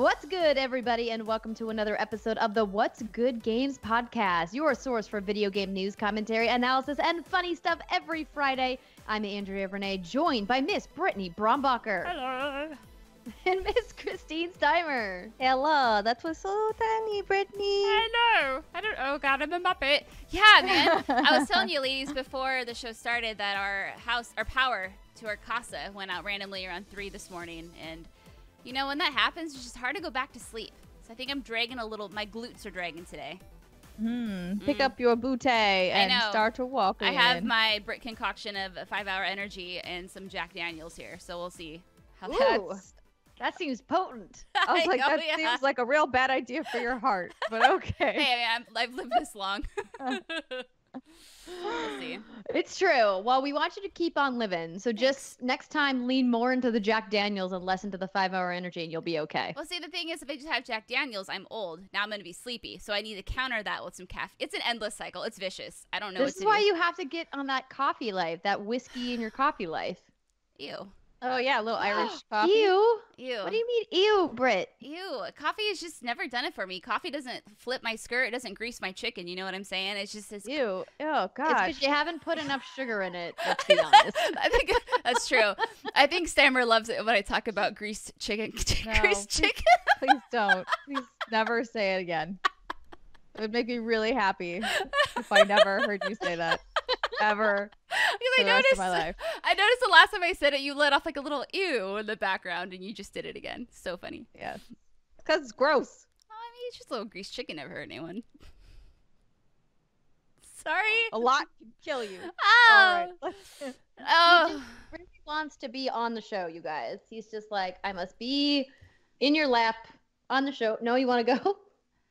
What's good, everybody, and welcome to another episode of the What's Good Games podcast, your source for video game news, commentary, analysis, and funny stuff every Friday. I'm Andrea Renee, joined by Miss Brittany Brombacher. Hello. And Miss Christine Steimer. Hello, that was so tiny, Brittany. I know. Oh God, I'm a Muppet. Yeah, man. I was telling you, ladies, before the show started that our power to our casa went out randomly around 3 this morning, and you know when that happens, it's just hard to go back to sleep. So I think I'm dragging a little. My glutes are dragging today. Pick up your bootay and start to walk. I have my Brit concoction of 5-hour energy and some Jack Daniels here, so we'll see how that seems potent. I was like, that seems like a real bad idea for your heart, but okay. Hey, I've lived this long. We'll see. It's true. Well, we want you to keep on living. So just next time, lean more into the Jack Daniels and less into the 5-hour energy, and you'll be okay. Well, see, the thing is, if I just have Jack Daniels, I'm old. Now I'm going to be sleepy. So I need to counter that with some caffeine. It's an endless cycle. It's vicious. I don't know what to do. This is why you have to get on that coffee life, that whiskey in your coffee life. Ew. Oh, yeah, a little Irish coffee. Ew. Ew. What do you mean, ew, Britt? Ew. Coffee has just never done it for me. Coffee doesn't flip my skirt. It doesn't grease my chicken. You know what I'm saying? It's just this. Ew. Oh, God. It's because you haven't put enough sugar in it, let's be honest. I think that's true. I think Steimer loves it when I talk about greased chicken. No, Greased chicken? Please don't. Please never say it again. It would make me really happy if I never heard you say that. Ever. Because I noticed the last time I said it, you let off like a little ew in the background, and you just did it again. So funny. Yeah. Because it's gross. Oh, I mean, it's just a little greased chicken. Never hurt anyone. Sorry. A lot can kill you. Oh. All right. He really wants to be on the show, you guys. He's just like, I must be in your lap on the show. No, you want to go?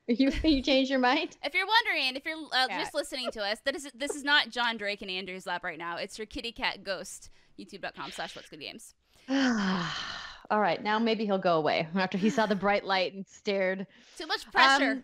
You changed your mind? If you're wondering, if you're just listening to us, this is not John Drake and Andrew's lap right now. It's your kitty cat ghost. YouTube.com/whatsgoodgames. All right, now maybe he'll go away after he saw the bright light and stared. Too much pressure.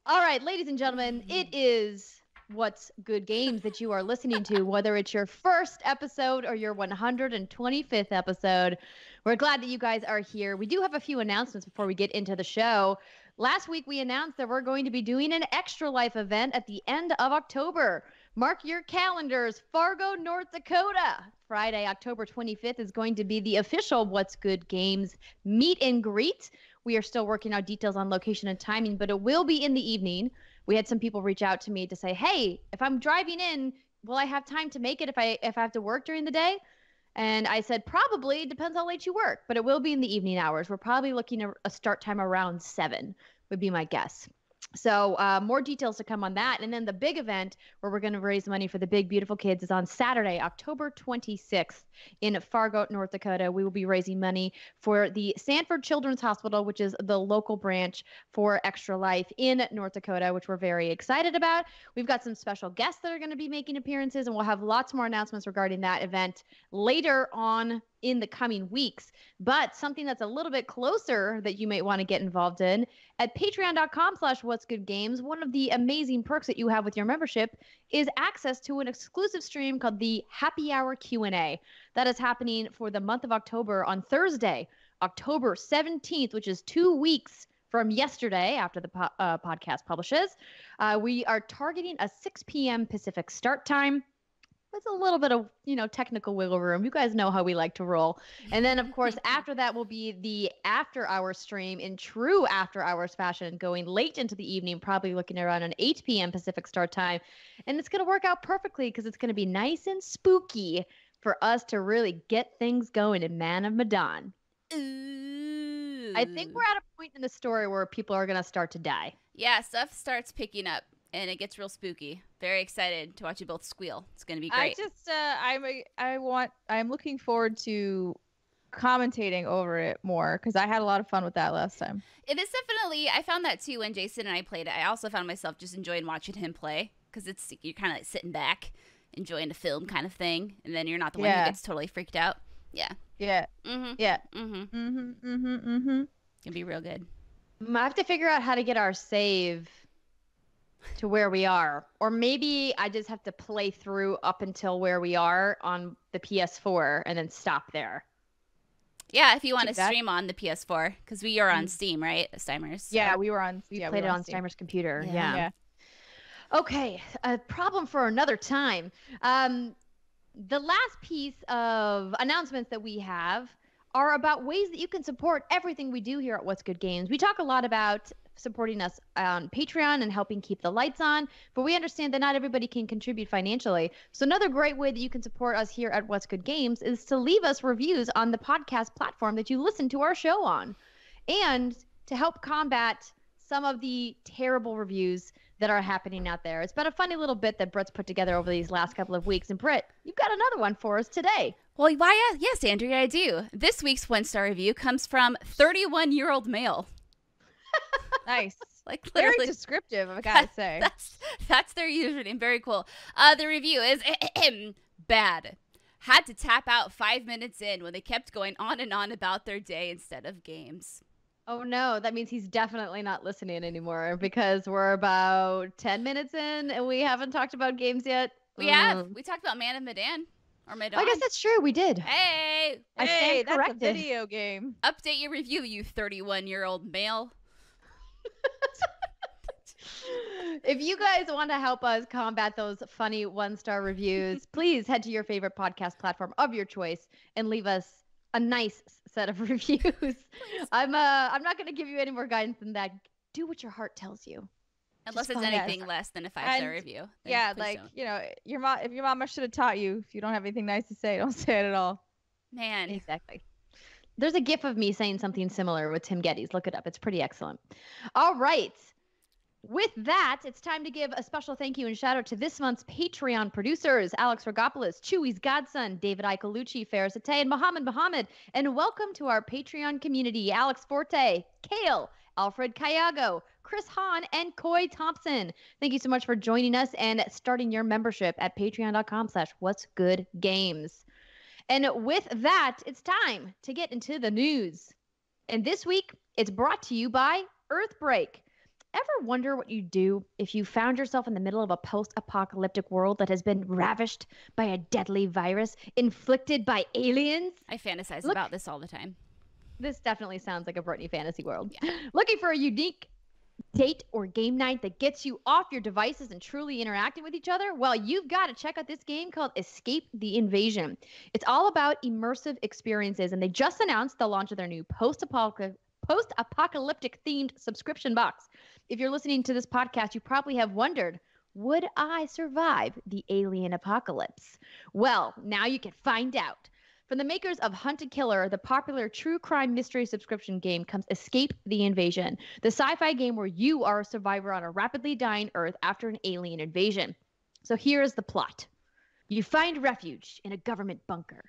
All right, ladies and gentlemen, it is What's Good Games that you are listening to, whether it's your first episode or your 125th episode. We're glad that you guys are here. We do have a few announcements before we get into the show. Last week, we announced that we're going to be doing an Extra Life event at the end of October. Mark your calendars, Fargo, North Dakota. Friday, October 25th is going to be the official What's Good Games meet and greet. We are still working out details on location and timing, but it will be in the evening. We had some people reach out to me to say, hey, if I'm driving in, will I have time to make it if I have to work during the day? And I said, probably, depends how late you work, but it will be in the evening hours. We're probably looking at a start time around 7 would be my guess. So more details to come on that. And then the big event where we're going to raise money for the Big Beautiful Kids is on Saturday, October 26th in Fargo, North Dakota. We will be raising money for the Sanford Children's Hospital, which is the local branch for Extra Life in North Dakota, which we're very excited about. We've got some special guests that are going to be making appearances, and we'll have lots more announcements regarding that event later on in the coming weeks. But something that's a little bit closer that you might want to get involved in at patreon.com/whatsgoodgames. One of the amazing perks that you have with your membership is access to an exclusive stream called the Happy Hour Q&A. That is happening for the month of October on Thursday, October 17th, which is 2 weeks from yesterday after the podcast publishes. We are targeting a 6 p.m. Pacific start time. With a little bit of, technical wiggle room. You guys know how we like to roll. And then, of course, after that will be the after-hour stream in true after-hours fashion, going late into the evening, probably looking around an 8 p.m. Pacific start time. And it's going to work out perfectly because it's going to be nice and spooky for us to really get things going in Man of Medan. Ooh. I think we're at a point in the story where people are going to start to die. Yeah, stuff starts picking up. And it gets real spooky. Very excited to watch you both squeal. It's going to be great. I'm looking forward to commentating over it more because I had a lot of fun with that last time. It is definitely, I found that too when Jason and I played it. I also found myself just enjoying watching him play because you're kind of like sitting back, enjoying the film kind of thing. And then you're not the one who gets totally freaked out. Yeah. Yeah. Mm-hmm. Yeah. Mm-hmm. Mm-hmm. Mm-hmm. Mm-hmm. It'll be real good. I have to figure out how to get our save to where we are, or maybe I just have to play through up until where we are on the PS4 and then stop there. Yeah, if you want to Keep that. stream on the PS4, because we are on Steam, right? Steimers. Yeah, we were on. We Yeah, played we it were on Steam. Steimer's computer. Yeah. Yeah. Okay, a problem for another time. The last piece of announcements that we have are about ways that you can support everything we do here at What's Good Games. We talk a lot about supporting us on Patreon and helping keep the lights on, but we understand that not everybody can contribute financially. So another great way that you can support us here at What's Good Games is to leave us reviews on the podcast platform that you listen to our show on, and to help combat some of the terrible reviews that are happening out there. It's been a funny little bit that Britt's put together over these last couple of weeks. And Britt, you've got another one for us today. Well, why? Yes, Andrea, I do. This week's 1-star review comes from 31-year-old male. Nice. Like Very literally, descriptive, I gotta say. that's their username. Very cool. The review is bad. Had to tap out 5 minutes in when they kept going on and on about their day instead of games. Oh no, that means he's definitely not listening anymore, because we're about 10 minutes in and we haven't talked about games yet. We have. We talked about Man of Medan. Or Medan. I guess that's true. We did. Hey, I stand that's corrected. a video game. update your review, you 31-year-old male. If you guys want to help us combat those funny 1-star reviews, please head to your favorite podcast platform of your choice and leave us a nice set of reviews. I'm not going to give you any more guidance than that. Do what your heart tells you. Unless Just it's follow anything less than a 5-star review. then Yeah, please like, don't. you know, your mom. If your mama should have taught you, if you don't have anything nice to say, don't say it at all. Man. Exactly. There's a gif of me saying something similar with Tim Geddes. Look it up. It's pretty excellent. All right. With that, it's time to give a special thank you and shout out to this month's Patreon producers, Alex Rogopoulos, Chewy's Godson, David Icolucci, Ferris Atay, and Mohammed. And welcome to our Patreon community, Alex Forte, Kale, Alfred Kayago, Chris Hahn, and Coy Thompson. Thank you so much for joining us and starting your membership at patreon.com/whatsgoodgames. And with that, it's time to get into the news. And this week, it's brought to you by Earthbreak. Ever wonder what you'd do if you found yourself in the middle of a post-apocalyptic world that has been ravished by a deadly virus inflicted by aliens? I fantasize Look- about this all the time. This definitely sounds like a Brittany fantasy world. Yeah. Looking for a unique date or game night that gets you off your devices and truly interacting with each other? Well, you've got to check out this game called Escape the Invasion. It's all about immersive experiences, and they just announced the launch of their new post-apocalyptic themed subscription box. If you're listening to this podcast, you probably have wondered, would I survive the alien apocalypse? Well, now you can find out. From the makers of Hunted Killer, the popular true crime mystery subscription game, comes Escape the Invasion, the sci-fi game where you are a survivor on a rapidly dying Earth after an alien invasion. So here's the plot. You find refuge in a government bunker.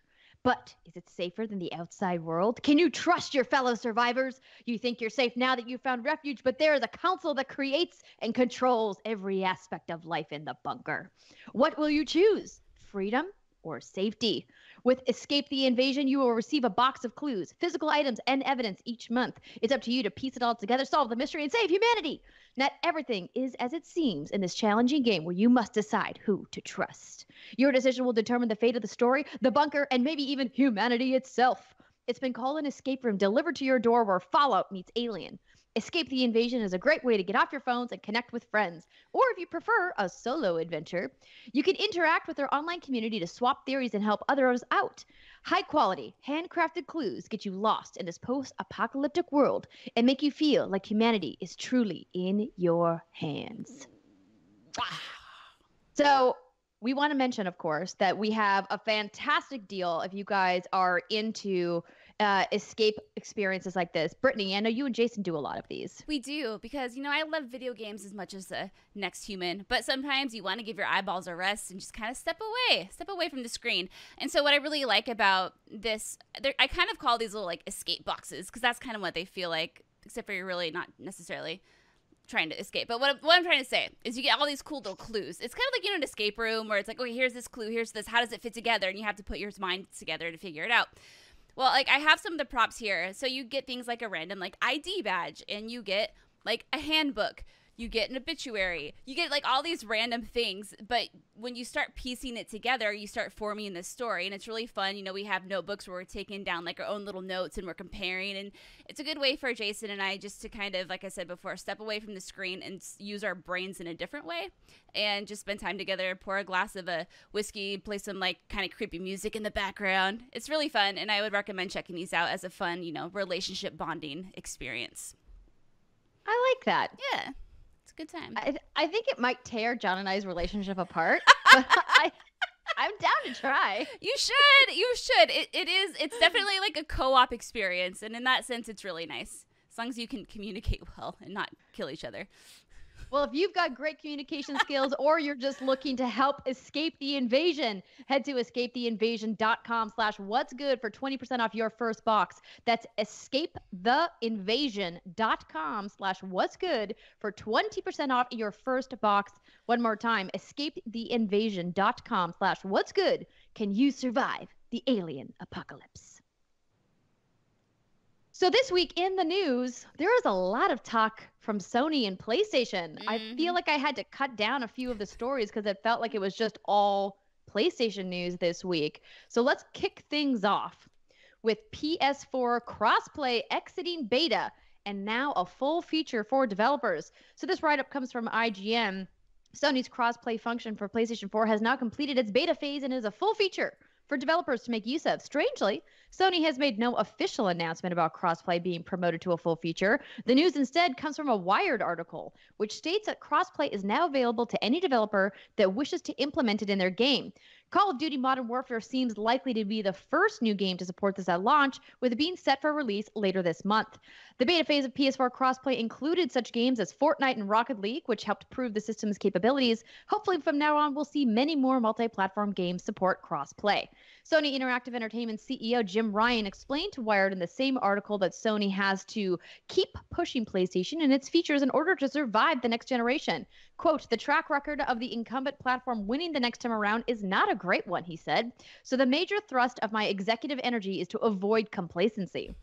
But is it safer than the outside world? Can you trust your fellow survivors? You think you're safe now that you found refuge, but there is a council that creates and controls every aspect of life in the bunker. What will you choose? Freedom or safety? With Escape the Invasion, you will receive a box of clues, physical items, and evidence each month. It's up to you to piece it all together, solve the mystery, and save humanity. Not everything is as it seems in this challenging game where you must decide who to trust. Your decision will determine the fate of the story, the bunker, and maybe even humanity itself. It's been called an escape room delivered to your door where Fallout meets Alien. Escape the Invasion is a great way to get off your phones and connect with friends. Or if you prefer a solo adventure, you can interact with their online community to swap theories and help others out. High quality, handcrafted clues get you lost in this post-apocalyptic world and make you feel like humanity is truly in your hands. So we want to mention, of course, that we have a fantastic deal if you guys are into escape experiences like this. Brittany, I know you and Jason do a lot of these. We do, because, you know, I love video games as much as the next human, but sometimes you want to give your eyeballs a rest and just kind of step away from the screen. And so what I really like about this, I kind of call these little, like, escape boxes, because that's kind of what they feel like, except for you're really not necessarily trying to escape. But what I'm trying to say is you get all these cool little clues. It's kind of like, you know, an escape room where it's like, okay, here's this clue, here's this, how does it fit together? And you have to put your mind together to figure it out. Well, like, I have some of the props here. So you get things like a random, like, ID badge, and you get, like, a handbook. you get an obituary, you get like all these random things, but when you start piecing it together, you start forming this story, and it's really fun. You know, we have notebooks where we're taking down like our own little notes and we're comparing, and it's a good way for Jason and I just to kind of, like I said before, step away from the screen and use our brains in a different way and just spend time together, pour a glass of a whiskey, play some like kind of creepy music in the background. It's really fun, and I would recommend checking these out as a fun, you know, relationship bonding experience. I like that. Yeah. It's a good time. I think it might tear John and I's relationship apart, but I'm down to try. You should. It's definitely like a co-op experience, and in that sense, it's really nice. As long as you can communicate well and not kill each other. Well, if you've got great communication skills or you're just looking to help escape the invasion, head to escapetheinvasion.com/what's good for 20% off your first box. That's escapetheinvasion.com/what's good for 20% off your first box. One more time, escapetheinvasion.com/what's good. Can you survive the alien apocalypse? So this week in the news, there is a lot of talk from Sony and PlayStation. I feel like I had to cut down a few of the stories because it felt like it was just all PlayStation news this week. So let's kick things off with PS4 Cross-Play exiting beta and now a full feature for developers. So this write-up comes from IGN. Sony's Cross-Play function for PlayStation 4 has now completed its beta phase and is a full feature for developers to make use of. Strangely, Sony has made no official announcement about crossplay being promoted to a full feature. The news instead comes from a Wired article, which states that crossplay is now available to any developer that wishes to implement it in their game. Call of Duty Modern Warfare seems likely to be the first new game to support this at launch, with it being set for release later this month. The beta phase of PS4 Crossplay included such games as Fortnite and Rocket League, which helped prove the system's capabilities. Hopefully from now on, we'll see many more multi-platform games support crossplay. Sony Interactive Entertainment CEO Jim Ryan explained to Wired in the same article that Sony has to keep pushing PlayStation and its features in order to survive the next generation. Quote, "The track record of the incumbent platform winning the next time around is not a great one," he said. "So the major thrust of my executive energy is to avoid complacency."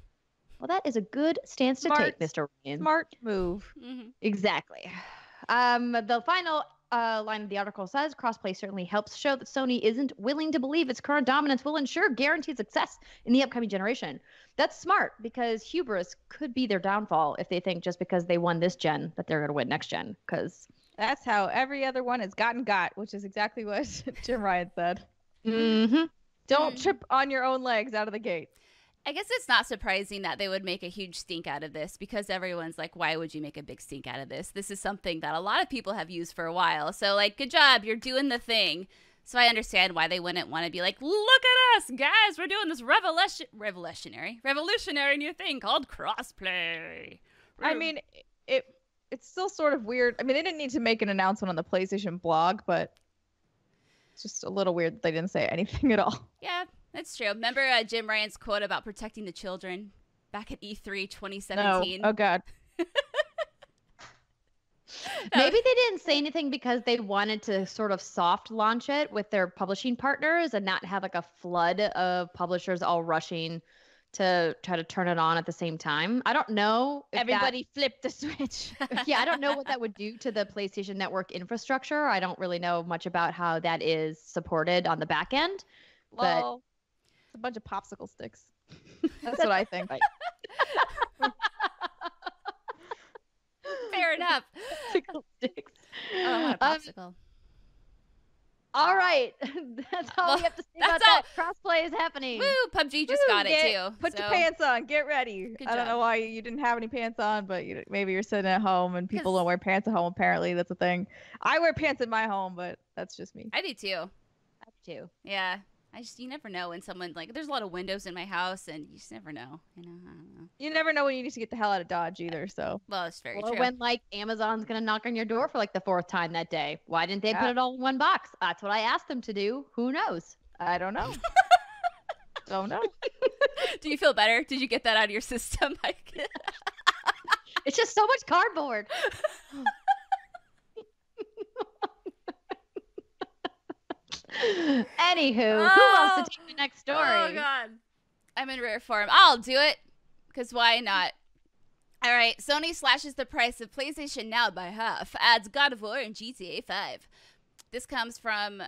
Well, that is a good stance to take, Mr. Ryan. Smart move. Exactly. The final line of the article says, crossplay certainly helps show that Sony isn't willing to believe its current dominance will ensure guaranteed success in the upcoming generation. That's smart, because hubris could be their downfall if they think just because they won this gen that they're going to win next gen. Because that's how every other one has got, which is exactly what Jim Ryan said. Don't trip on your own legs out of the gate. I guess it's not surprising that they would make a huge stink out of this, because everyone's like, why would you make a big stink out of this? This is something that a lot of people have used for a while. So, like, good job. You're doing the thing. So I understand why they wouldn't want to be like, look at us, guys. We're doing this revolutionary new thing called crossplay. I mean, it's still sort of weird. I mean, they didn't need to make an announcement on the PlayStation blog, but it's just a little weird that they didn't say anything at all. Yeah. That's true. Remember Jim Ryan's quote about protecting the children back at E3 2017? No. Oh, God. Maybe they didn't say anything because they wanted to sort of soft launch it with their publishing partners and not have like a flood of publishers all rushing to try to turn it on at the same time. I don't know. Everybody flipped the switch. Yeah, I don't know what that would do to the PlayStation Network infrastructure. I don't really know much about how that is supported on the back end. Well, it's a bunch of popsicle sticks. That's what I think. Fair enough. Popsicle sticks. Oh, I want a popsicle. All right. That's all we have to say about that. Crossplay is happening. Woo! PUBG just got it, too. Put your pants on. Get ready. I don't know why you didn't have any pants on, but maybe you're sitting at home and people don't wear pants at home, apparently. That's a thing. I wear pants in my home, but that's just me. I do, too. I do, too. Yeah. You never know when someone, like, there's a lot of windows in my house, and you just never know. I don't know. You never know when you need to get the hell out of Dodge either, so. Well, it's very true. Or when, like, Amazon's going to knock on your door for, like, the 4th time that day. Why didn't they put it all in one box? That's what I asked them to do. Who knows? I don't know. Don't know. Do you feel better? Did you get that out of your system? It's just so much cardboard. Anywho, who wants to take the next story? Oh, God. I'm in rare form. I'll do it, because why not? All right, Sony slashes the price of PlayStation Now by half, adds God of War and GTA 5. This comes from,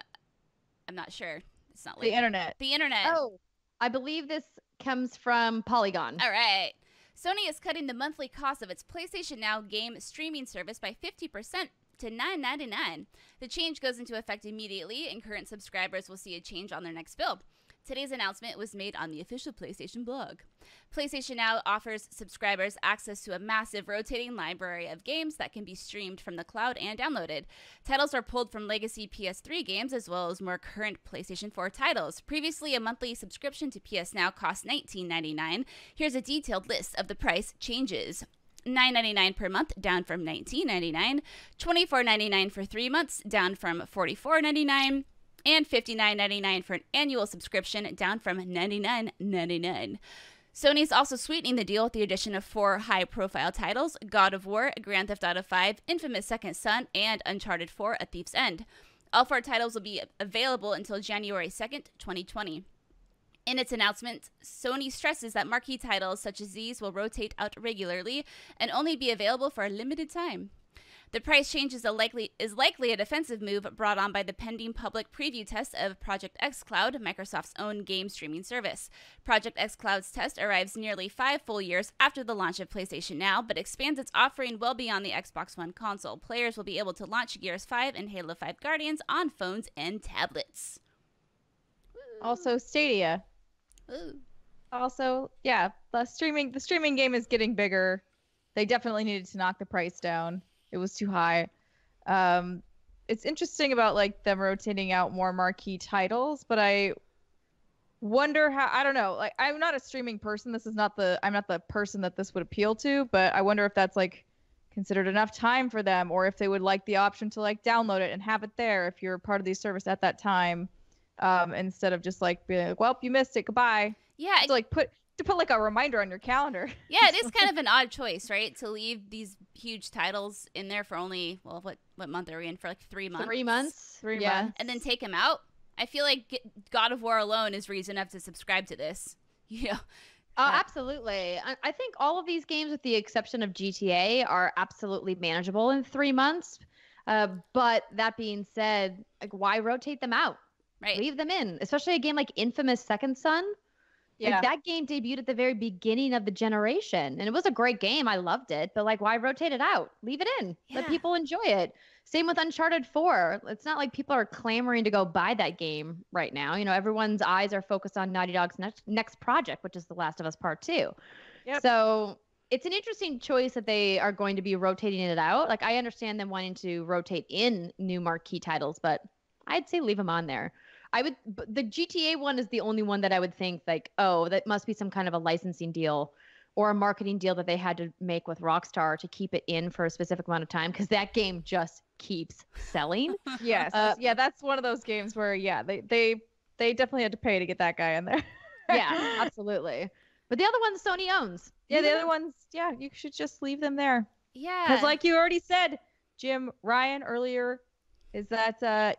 I'm not sure. It's not the internet. The internet. Oh, I believe this comes from Polygon. All right. Sony is cutting the monthly cost of its PlayStation Now game streaming service by 50% to $9.99. The change goes into effect immediately, and current subscribers will see a change on their next bill. Today's announcement was made on the official PlayStation blog. PlayStation Now offers subscribers access to a massive rotating library of games that can be streamed from the cloud and downloaded. Titles are pulled from legacy PS3 games as well as more current PlayStation 4 titles. Previously, a monthly subscription to PS Now cost $19.99. Here's a detailed list of the price changes. $9.99 per month, down from $19.99. $24.99 for 3 months, down from $44.99. And $59.99 for an annual subscription, down from $99.99. Sony's also sweetening the deal with the addition of 4 high-profile titles: God of War, Grand Theft Auto 5, Infamous Second Son, and Uncharted 4: A Thief's End. All 4 titles will be available until January 2nd, 2020. In its announcement, Sony stresses that marquee titles such as these will rotate out regularly and only be available for a limited time. The price change is likely a defensive move brought on by the pending public preview test of Project xCloud, Microsoft's own game streaming service. Project xCloud's test arrives nearly 5 full years after the launch of PlayStation Now, but expands its offering well beyond the Xbox One console. Players will be able to launch Gears 5 and Halo 5 Guardians on phones and tablets. Also, Stadia. Ooh. Also, yeah, the streaming game is getting bigger. They definitely needed to knock the price down. It was too high. It's interesting about like them rotating out more marquee titles, but I wonder how. I don't know. Like, I'm not a streaming person. I'm not the person that this would appeal to. But I wonder if that's like considered enough time for them, or if they would like the option to like download it and have it there if you're part of the service at that time, instead of just like being like, well, you missed it, goodbye. Yeah. So like put like a reminder on your calendar. Yeah, it is kind of an odd choice, right? To leave these huge titles in there for only, well, what month are we in? For like 3 months? 3 months. 3 months. And then take them out. I feel like God of War alone is reason enough to subscribe to this. Yeah. Absolutely. I think all of these games, with the exception of GTA, are absolutely manageable in 3 months. But that being said, like, why rotate them out? Right. Leave them in, especially a game like Infamous Second Son. Yeah. Like, that game debuted at the very beginning of the generation, and it was a great game. I loved it, but like, why rotate it out? Leave it in. Yeah. Let people enjoy it. Same with Uncharted 4. It's not like people are clamoring to go buy that game right now. You know, everyone's eyes are focused on Naughty Dog's next project, which is The Last of Us Part 2. Yep. So it's an interesting choice that they are going to be rotating it out. Like, I understand them wanting to rotate in new marquee titles, but I'd say leave them on there. The GTA one is the only one that I would think like, oh, that must be some kind of a licensing deal or a marketing deal that they had to make with Rockstar to keep it in for a specific amount of time, because that game just keeps selling. Yes. Yeah, that's one of those games where, yeah, they definitely had to pay to get that guy in there. Yeah, absolutely. But the other ones Sony owns. Yeah, the other ones, yeah, you should just leave them there. Yeah. Because like you already said, Ryan, earlier, is that,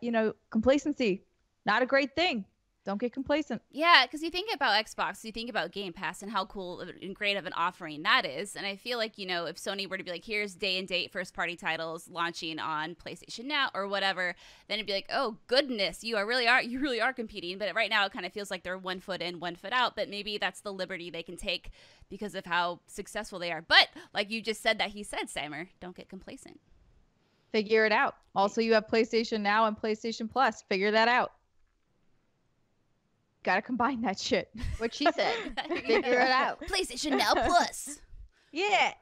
complacency. Not a great thing. Don't get complacent. Yeah, because you think about Xbox, you think about Game Pass and how cool and great of an offering that is. And I feel like, if Sony were to be like, here's day and date first-party titles launching on PlayStation Now or whatever, then it'd be like, oh, goodness, you really are competing. But right now it kind of feels like they're 1 foot in, 1 foot out. But maybe that's the liberty they can take because of how successful they are. But like you just said Steimer, don't get complacent. Figure it out. Also, you have PlayStation Now and PlayStation Plus. Figure that out. Gotta combine that shit. What she said. Figure it out. PlayStation Now Plus. Yeah.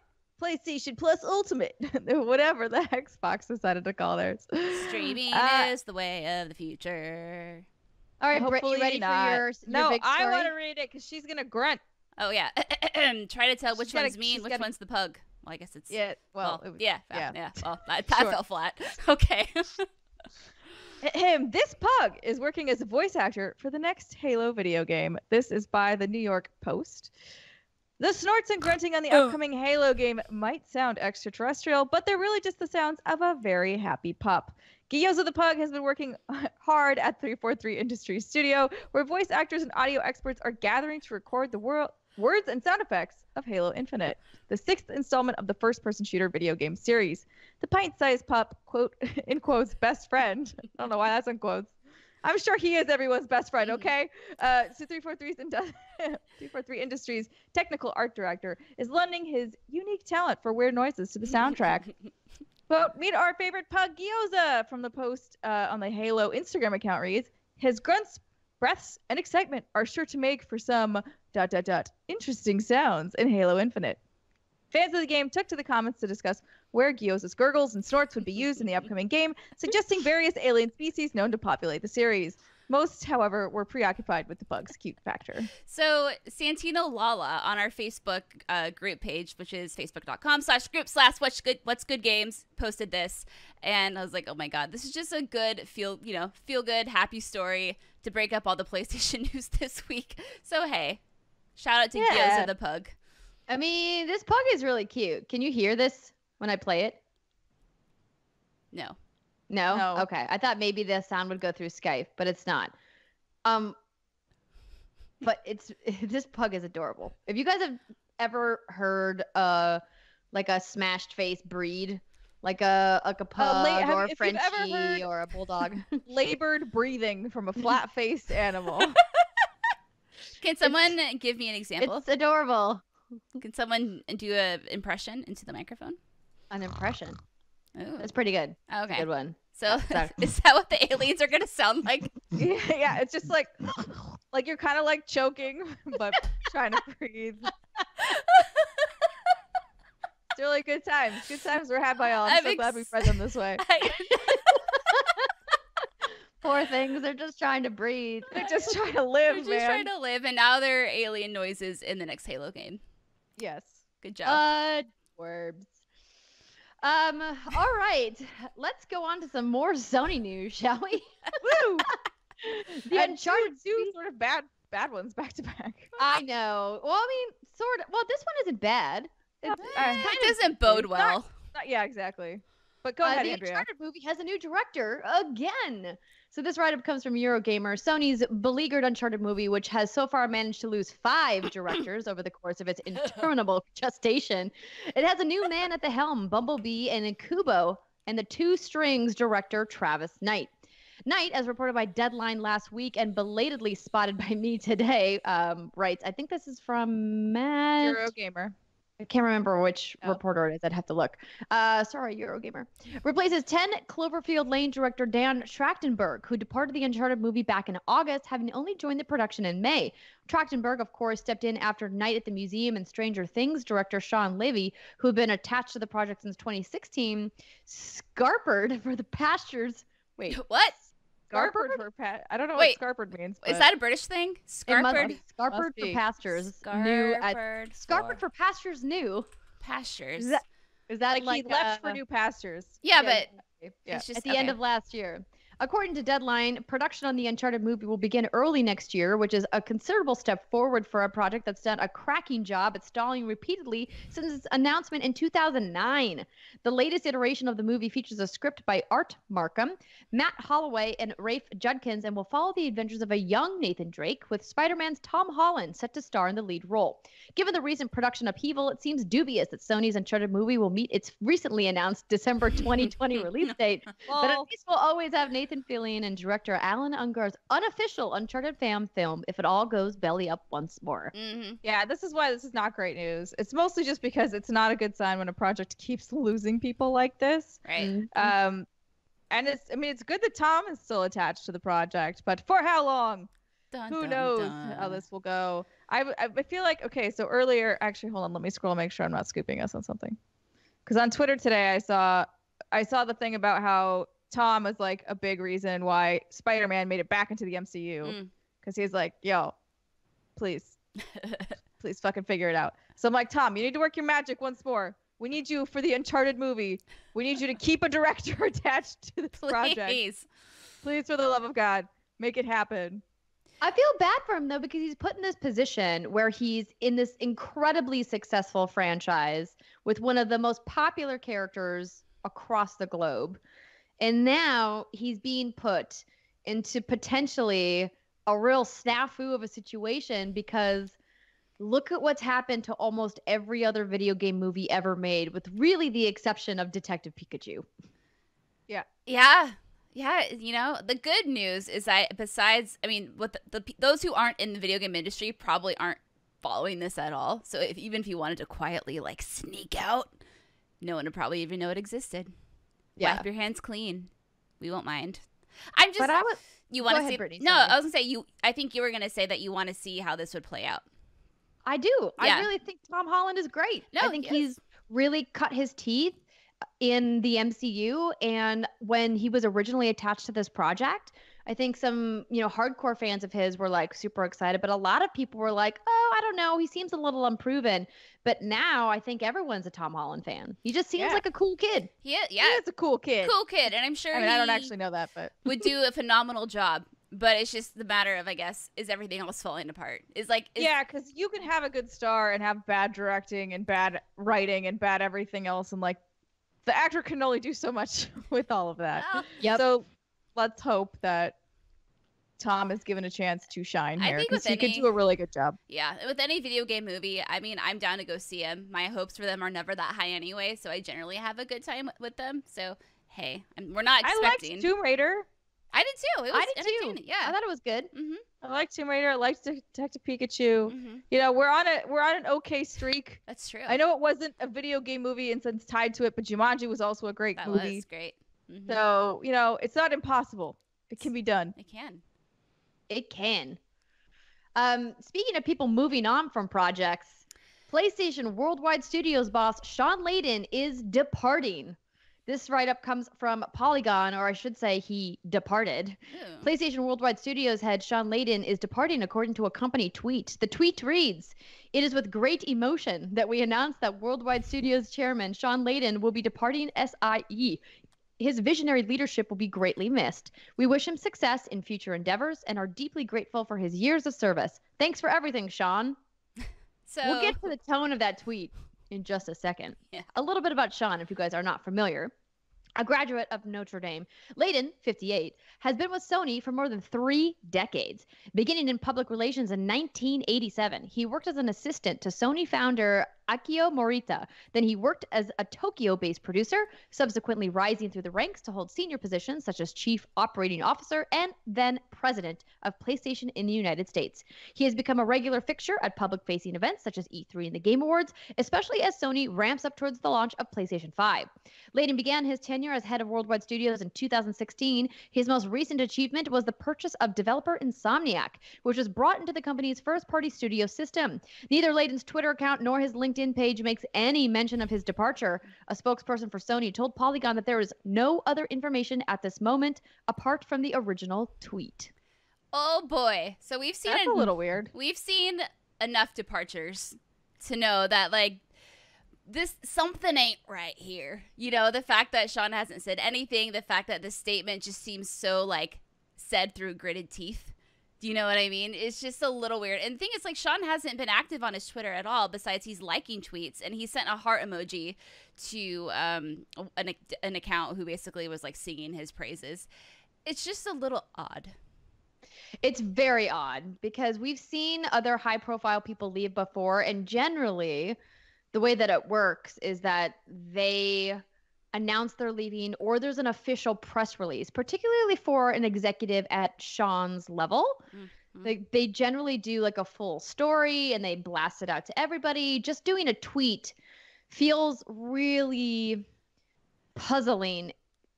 PlayStation Plus Ultimate. Whatever the Xbox decided to call theirs. Streaming is the way of the future. All right, Britt, you ready not. for your No, big story? I want to read it because she's going to grunt. Oh, yeah. Try to tell which one's me and which one's the pug. Well, I guess it's... Yeah, well... yeah. Well, that Sure. fell flat. Okay. This pug is working as a voice actor for the next Halo video game. This is by the New York Post. The snorts and grunting on the upcoming Halo game might sound extraterrestrial, but they're really just the sounds of a very happy pup. Gyoza the Pug has been working hard at 343 Industries Studio, where voice actors and audio experts are gathering to record the words and sound effects of Halo Infinite, the 6th installment of the first-person shooter video game series. The pint-sized pup, quote, in quotes, best friend. I don't know why that's in quotes. I'm sure he is everyone's best friend, okay? So 343 Industries technical art director is lending his unique talent for weird noises to the soundtrack. Quote, meet our favorite pug, Gyoza, from the post on the Halo Instagram account reads, his grunts, breaths, and excitement are sure to make for some ... interesting sounds in Halo Infinite. Fans of the game took to the comments to discuss where Gyoza's gurgles and snorts would be used in the upcoming game, suggesting various alien species known to populate the series. Most, however, were preoccupied with the bug's cute factor. So Santino Lala on our Facebook group page, which is facebook.com/group/what's good games, posted this, and I was like, oh my god, this is just a good feel good, happy story to break up all the PlayStation news this week. So hey, shout out to Gyoza the Pug. I mean, this pug is really cute. Can you hear this when I play it? No. No? Okay. I thought maybe the sound would go through Skype, but it's not. But this pug is adorable. If you guys have ever heard like a smashed face breed, like a pug or a Frenchie or a bulldog, labored breathing from a flat-faced animal. Can someone give me an example? It's adorable. Can someone do an impression into the microphone? An impression. Ooh. That's pretty good. Okay. That's a good one. So is that what the aliens are going to sound like? Yeah, it's just like you're kind of like choking, but trying to breathe. It's really good times. Good times were had by all. I'm so glad we read them this way. Poor things. They're just trying to breathe. They're just trying to live, They're just trying to live, and now they're alien noises in the next Halo game. Yes. Good job. Words. All right. Let's go on to some more Sony news, shall we? Woo! The Uncharted two sort of bad ones back to back. I know. Well, I mean, sort of. Well, this one isn't bad. It doesn't bode well. Yeah, exactly. But go ahead, the Andrea. Uncharted movie has a new director again. So this write-up comes from Eurogamer. Sony's beleaguered Uncharted movie, which has so far managed to lose 5 directors over the course of its interminable gestation. It has a new man at the helm, Bumblebee and Kubo, and the 2 strings director, Travis Knight. Knight, as reported by Deadline last week and belatedly spotted by me today, writes, I think this is from Matt... Eurogamer. I can't remember which reporter it is. I'd have to look. Sorry, Eurogamer. Replaces 10 Cloverfield Lane director Dan Trachtenberg, who departed the Uncharted movie back in August, having only joined the production in May. Trachtenberg, of course, stepped in after Night at the Museum and Stranger Things director Shawn Layden, who had been attached to the project since 2016, scarpered for the pastures. Wait. What? Scarpered for I don't know what scarpered means. Is that a British thing? Scarpered? Scarpered for pastures. Scarpered for pastures new. Pastures. Is that like he left for new pastures? Yeah, but it's just at the end of last year. According to Deadline, production on the Uncharted movie will begin early next year, which is a considerable step forward for a project that's done a cracking job at stalling repeatedly since its announcement in 2009. The latest iteration of the movie features a script by Art Markham, Matt Holloway, and Rafe Judkins, and will follow the adventures of a young Nathan Drake, with Spider-Man's Tom Holland set to star in the lead role. Given the recent production upheaval, it seems dubious that Sony's Uncharted movie will meet its recently announced December 2020 release date, but at least we'll always have Nathan Fillion and director Alan Ungar's unofficial Uncharted fan film if it all goes belly up once more. Mm-hmm. Yeah, this is why this is not great news. It's mostly just because it's not a good sign when a project keeps losing people like this. Right. And it's good that Tom is still attached to the project, but for how long? Who knows how this will go? I feel like, okay, so earlier, actually, hold on, let me scroll, make sure I'm not scooping us on something. Because on Twitter today, I saw the thing about how Tom was like a big reason why Spider-Man made it back into the MCU. Because he's like, yo, please fucking figure it out. So I'm like, Tom, you need to work your magic once more. We need you for the Uncharted movie. We need you to keep a director attached to this project. Please, for the love of God, make it happen. I feel bad for him, though, because he's put in this position where he's in this incredibly successful franchise with one of the most popular characters across the globe. And now he's being put into potentially a real snafu of a situation because look at what's happened to almost every other video game movie ever made, with really the exception of Detective Pikachu. Yeah. Yeah, you know, the good news is that besides, I mean, what those who aren't in the video game industry probably aren't following this at all. So even if you wanted to quietly like sneak out, no one would probably even know it existed. Yeah. Wipe your hands clean. We won't mind. I'm just. But I was. You want to see? Brittany, no, I was gonna say you. I think you were gonna say that you want to see how this would play out. I do. Yeah. I really think Tom Holland is great. No, I think he's really cut his teeth in the MCU. And when he was originally attached to this project, I think some, hardcore fans of his were like super excited, but a lot of people were like, oh, I don't know. He seems a little unproven. But now I think everyone's a Tom Holland fan. He just seems like a cool kid. Yeah. He is a cool kid. Cool kid. And I'm sure I don't actually know that, but would do a phenomenal job. But it's just the matter of, I guess, is everything else falling apart? Yeah, because you can have a good star and have bad directing and bad writing and bad everything else. And, the actor can only do so much with all of that. Well, yep. So let's hope that Tom is given a chance to shine here, because he could do a really good job. Yeah, with any video game movie, I mean, I'm down to go see him. My hopes for them are never that high anyway, so I generally have a good time with them. So, hey, we're not expecting. I liked Tomb Raider. I did too. It was entertaining. Too. Yeah, I thought it was good. Mm-hmm. I liked Tomb Raider. I liked Detective Pikachu. Mm-hmm. We're on an okay streak. That's true. I know it wasn't a video game movie and since tied to it, but Jumanji was also a great movie. That was great. Mm-hmm. So it's not impossible. It can be done. It can. It can. Speaking of people moving on from projects, PlayStation Worldwide Studios boss Shawn Layden is departing. This write-up comes from Polygon, or I should say he departed. Ooh. PlayStation Worldwide Studios head Shawn Layden is departing according to a company tweet. The tweet reads, "It is with great emotion that we announce that Worldwide Studios chairman Shawn Layden will be departing SIE. His visionary leadership will be greatly missed. We wish him success in future endeavors and are deeply grateful for his years of service. Thanks for everything, Shawn." So we'll get to the tone of that tweet in just a second. Yeah. A little bit about Shawn, if you guys are not familiar. A graduate of Notre Dame, Layden, 58, has been with Sony for more than 3 decades. Beginning in public relations in 1987, he worked as an assistant to Sony founder Akio Morita. Then he worked as a Tokyo-based producer, subsequently rising through the ranks to hold senior positions such as Chief Operating Officer and then President of PlayStation in the United States. He has become a regular fixture at public-facing events such as E3 and the Game Awards, especially as Sony ramps up towards the launch of PlayStation 5. Layden began his tenure as head of Worldwide Studios in 2016. His most recent achievement was the purchase of developer Insomniac, which was brought into the company's first-party studio system. Neither Layden's Twitter account nor his LinkedIn page makes any mention of his departure. A spokesperson for Sony told Polygon that there is no other information at this moment apart from the original tweet. Oh boy. So we've seen That's a little weird. We've seen enough departures to know that this something ain't right here. The fact that Shawn hasn't said anything, the fact that the statement just seems so said through gritted teeth. Do you know what I mean? It's just a little weird. And the thing is, Shawn hasn't been active on his Twitter at all, besides he's liking tweets. And he sent a heart emoji to an account who basically was, singing his praises. It's just a little odd. It's very odd, because we've seen other high-profile people leave before, and generally, the way that it works is that they announce they're leaving, or there's an official press release, particularly for an executive at Shawn's level. Mm-hmm. They generally do a full story and they blast it out to everybody. Just doing a tweet feels really puzzling,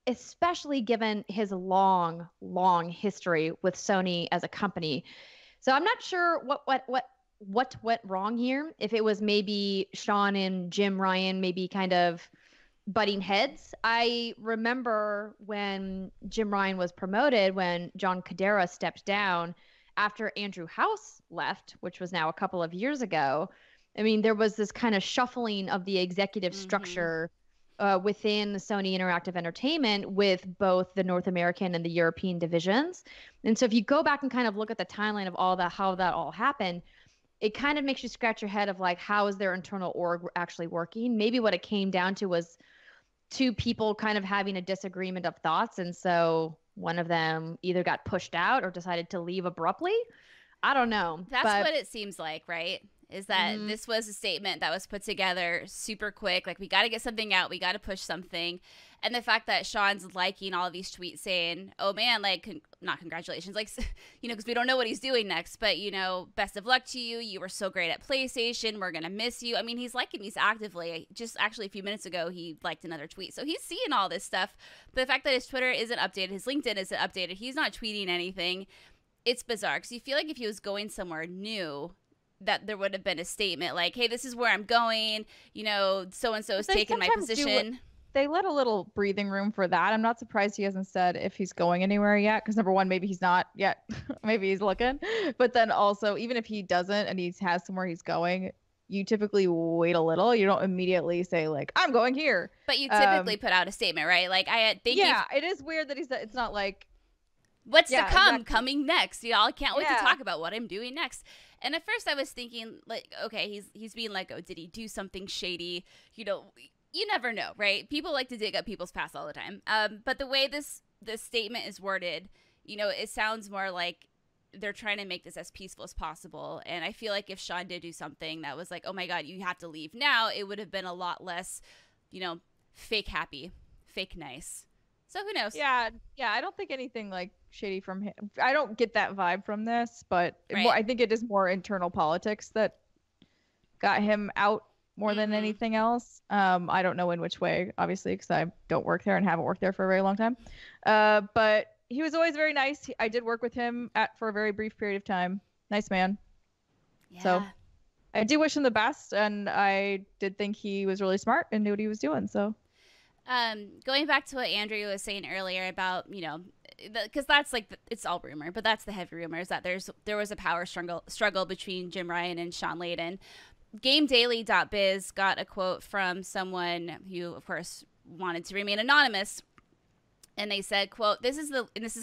especially given his long history with Sony as a company. So I'm not sure what went wrong here. If it was maybe Shawn and Jim Ryan maybe kind of butting heads. I remember when Jim Ryan was promoted, when John Cadera stepped down after Andrew House left, which was now a couple of years ago. I mean, there was this kind of shuffling of the executive structure within Sony Interactive Entertainment with both the North American and the European divisions. And so if you go back and kind of look at the timeline of all that, how that all happened, it kind of makes you scratch your head of how is their internal org actually working? Maybe what it came down to was two people kind of having a disagreement of thoughts, and so one of them either got pushed out or decided to leave abruptly. I don't know. That's but what it seems like, right? Is that this was a statement that was put together super quick. Like, we got to get something out. We got to push something. And the fact that Shawn's liking all of these tweets saying, oh, man, like, not congratulations, like, you know, because we don't know what he's doing next. But, you know, best of luck to you. You were so great at PlayStation. We're going to miss you. I mean, he's liking these actively. Just actually a few minutes ago, he liked another tweet. So he's seeing all this stuff. But the fact that his Twitter isn't updated, his LinkedIn isn't updated, he's not tweeting anything. It's bizarre because you feel like if he was going somewhere new, that there would have been a statement like, hey, this is where I'm going, you know, so-and-so is taking my position. They let a little breathing room for that. I'm not surprised he hasn't said if he's going anywhere yet, because number one, maybe he's not yet. Maybe he's looking. But then also, even if he doesn't and he has somewhere he's going, you typically wait a little. You don't immediately say, like, I'm going here. But you typically put out a statement, right? Like, it is weird that it's not like, what's to come, exactly. Coming next. You know, I can't wait to talk about what I'm doing next. And at first I was thinking, like, okay, he's being let go. Did he do something shady? You know, you never know, right? People like to dig up people's past all the time. But the way this statement is worded, you know, it sounds more like they're trying to make this as peaceful as possible. And I feel like if Shawn did do something that was like, oh my God, you have to leave now, it would have been a lot less, you know, fake happy, fake nice. So who knows? Yeah, I don't think anything like shady from him. I don't get that vibe from this, but I think it is more internal politics that got him out more than anything else. I don't know in which way, obviously, because I don't work there and haven't worked there for a very long time. But he was always very nice. I did work with him for a very brief period of time. Nice man. Yeah. So I do wish him the best, and I did think he was really smart and knew what he was doing. So. Going back to what Andrew was saying earlier about, you know, because that's like, it's all rumor, but that's the heavy rumor, is that there was a power struggle between Jim Ryan and Shawn Layden. GameDaily.biz got a quote from someone who, of course, wanted to remain anonymous. And they said, quote, this is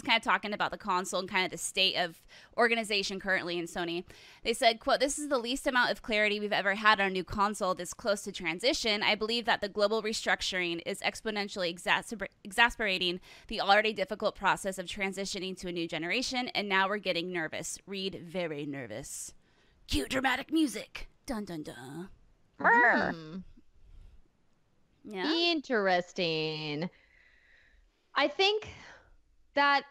kind of talking about the console and kind of the state of organization currently in Sony. They said, quote, this is the least amount of clarity we've ever had on a new console this close to transition. I believe that the global restructuring is exponentially exasperating the already difficult process of transitioning to a new generation. And now we're getting nervous. Read very nervous. Cue dramatic music. Dun, dun, dun. Yeah. Interesting. I think that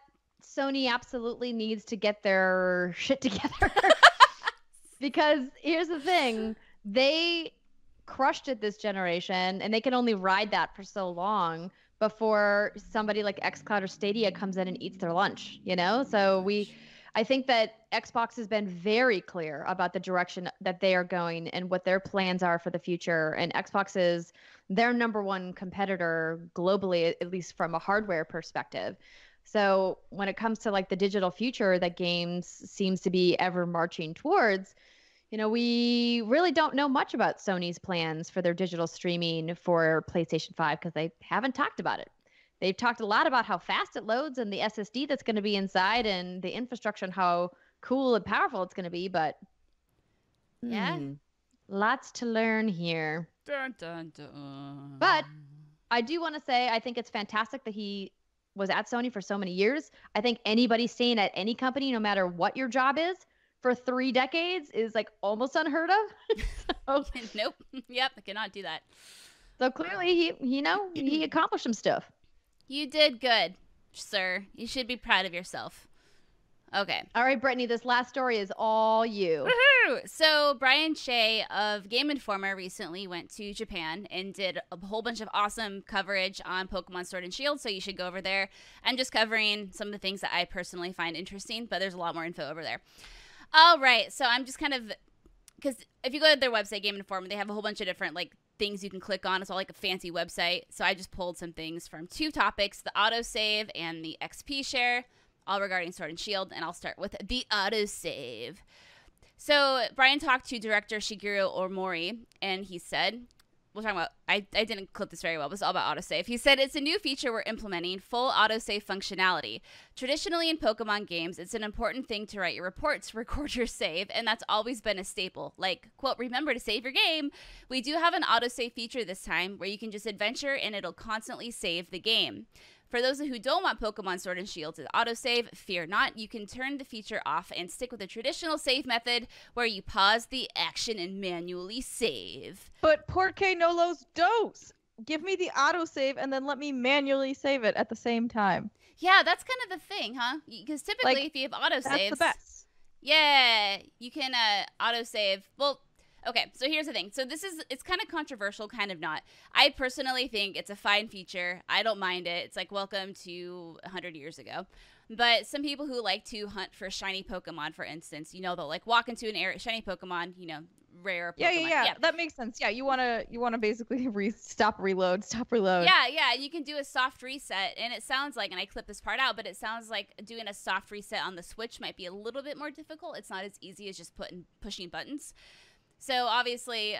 Sony absolutely needs to get their shit together. Because here's the thing. They crushed it this generation, and they can only ride that for so long before somebody like xCloud or Stadia comes in and eats their lunch, you know? So I think that Xbox has been very clear about the direction that they are going and what their plans are for the future. And Xbox is their number one competitor globally, at least from a hardware perspective. So when it comes to like the digital future that games seems to be ever marching towards, you know, we really don't know much about Sony's plans for their digital streaming for PlayStation 5 because they haven't talked about it. They've talked a lot about how fast it loads and the SSD that's going to be inside and the infrastructure and how cool and powerful it's going to be. But lots to learn here. Dun, dun, dun. But I do want to say I think it's fantastic that he was at Sony for so many years. I think anybody staying at any company, no matter what your job is, for 3 decades is like almost unheard of. Nope. Yep. I cannot do that. So clearly he accomplished some stuff. You did good, sir. You should be proud of yourself. Okay. All right, Brittany, this last story is all you. Woohoo! So Brian Shea of Game Informer recently went to Japan and did a whole bunch of awesome coverage on Pokemon Sword and Shield, so you should go over there. I'm just covering some of the things that I personally find interesting, but there's a lot more info over there. All right, so I'm just kind of, because if you go to their website, Game Informer, they have a whole bunch of different, like, things you can click on. It's all like a fancy website. So I just pulled some things from 2 topics, the autosave and the XP share, all regarding Sword and Shield. And I'll start with the autosave. So Brian talked to director Shigeru Omori, and he said, we'll talk about, I didn't clip this very well, but it's all about autosave. He said, it's a new feature we're implementing, full autosave functionality. Traditionally in Pokemon games, it's an important thing to write your reports, record your save, and that's always been a staple. Like, quote, remember to save your game. We do have an autosave feature this time where you can just adventure and it'll constantly save the game. For those who don't want Pokemon Sword and Shield to autosave, fear not. You can turn the feature off and stick with the traditional save method where you pause the action and manually save. But Porque no los dos. Give me the autosave and then let me manually save it at the same time. Yeah, that's kind of the thing, huh? Because typically if you have autosaves... That's the best. Yeah, you can autosave... Well... Okay, so here's the thing. So it's kind of controversial, kind of not. I personally think it's a fine feature. I don't mind it. It's like welcome to 100 years ago. But some people who like to hunt for shiny Pokemon, for instance, they'll like walk into an area, shiny Pokemon, rare Pokemon. Yeah. That makes sense. Yeah, you wanna basically stop reload. Yeah. You can do a soft reset, and it sounds like, and I clipped this part out, but it sounds like doing a soft reset on the Switch might be a little bit more difficult. It's not as easy as just pushing buttons. So obviously,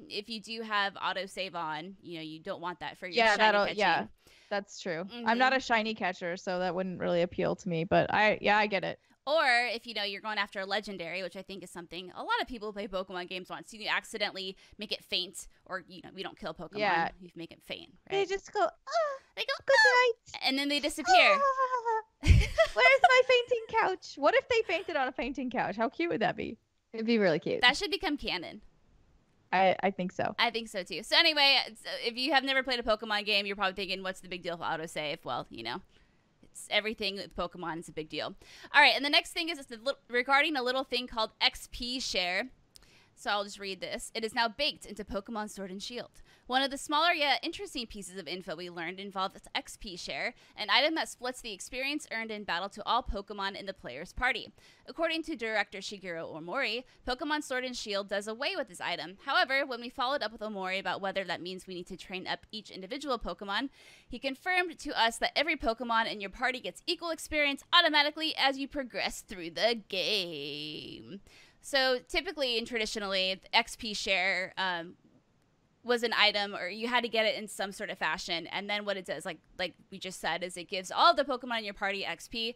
if you do have autosave on, you don't want that for your shiny catching. Yeah, that's true. Mm-hmm. I'm not a shiny catcher, so that wouldn't really appeal to me. But I get it. Or if you're going after a legendary, which I think is something a lot of people who play Pokemon games want. So you accidentally make it faint, or we don't kill Pokemon. Yeah. You make it faint. Right? They just go. They go good night, and then they disappear. Where's my fainting couch? What if they fainted on a fainting couch? How cute would that be? It'd be really cute. That should become canon. I think so. I think so too. So anyway, if you have never played a Pokemon game, you're probably thinking, what's the big deal with autosave? Well, it's everything with Pokemon is a big deal. All right, and the next thing is regarding a little thing called XP Share. So I'll just read this. It is now baked into Pokemon Sword and Shield. One of the smaller yet interesting pieces of info we learned involved XP Share, an item that splits the experience earned in battle to all Pokemon in the player's party. According to director Shigeru Omori, Pokemon Sword and Shield does away with this item. However, when we followed up with Omori about whether that means we need to train up each individual Pokemon, he confirmed to us that every Pokemon in your party gets equal experience automatically as you progress through the game. So typically and traditionally, XP Share was an item, or you had to get it in some sort of fashion. And then what it does, like we just said, is it gives all the Pokemon in your party XP.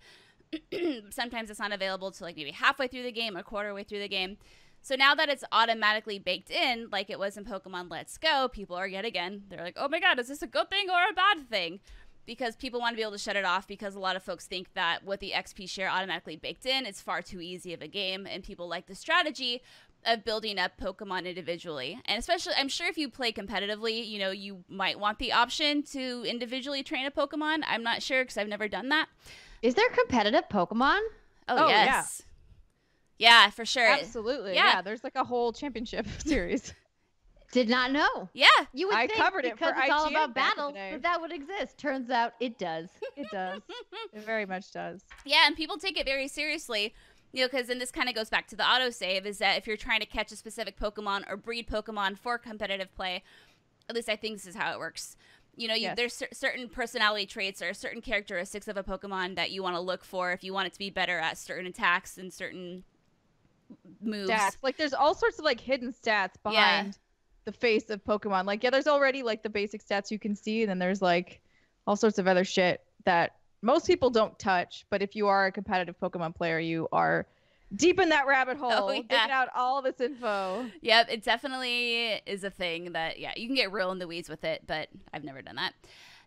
Sometimes it's not available till like maybe halfway through the game or quarter way through the game. So now that it's automatically baked in, like it was in Pokemon Let's Go, people are they're like, oh my god, is this a good thing or a bad thing? Because people want to be able to shut it off, because a lot of folks think that with the XP Share automatically baked in, it's far too easy of a game, and people like the strategy of building up Pokemon individually. And especially, I'm sure if you play competitively, you might want the option to individually train a Pokemon. I'm not sure, because I've never done that. Is there competitive Pokemon? Oh yes. Yeah, for sure. Absolutely. Yeah, there's like a whole championship series. Did not know. Yeah. You would think covered it because for it's all IGN about back in the battles day. that would exist. Turns out it does. It does. It very much does. Yeah, and people take it very seriously, because then this kind of goes back to the autosave, is that if you're trying to catch a specific Pokemon or breed Pokemon for competitive play, at least I think this is how it works. Yes. There's certain personality traits or certain characteristics of a Pokemon that you want to look for if you want it to be better at certain attacks and certain moves. Stats. Like there's all sorts of like hidden stats behind the face of Pokemon. Like, there's already like the basic stats you can see, and then there's like all sorts of other shit that most people don't touch. But if you are a competitive Pokemon player, you are deep in that rabbit hole, digging out all this info. Yep, it definitely is a thing that, you can get real in the weeds with it, but I've never done that.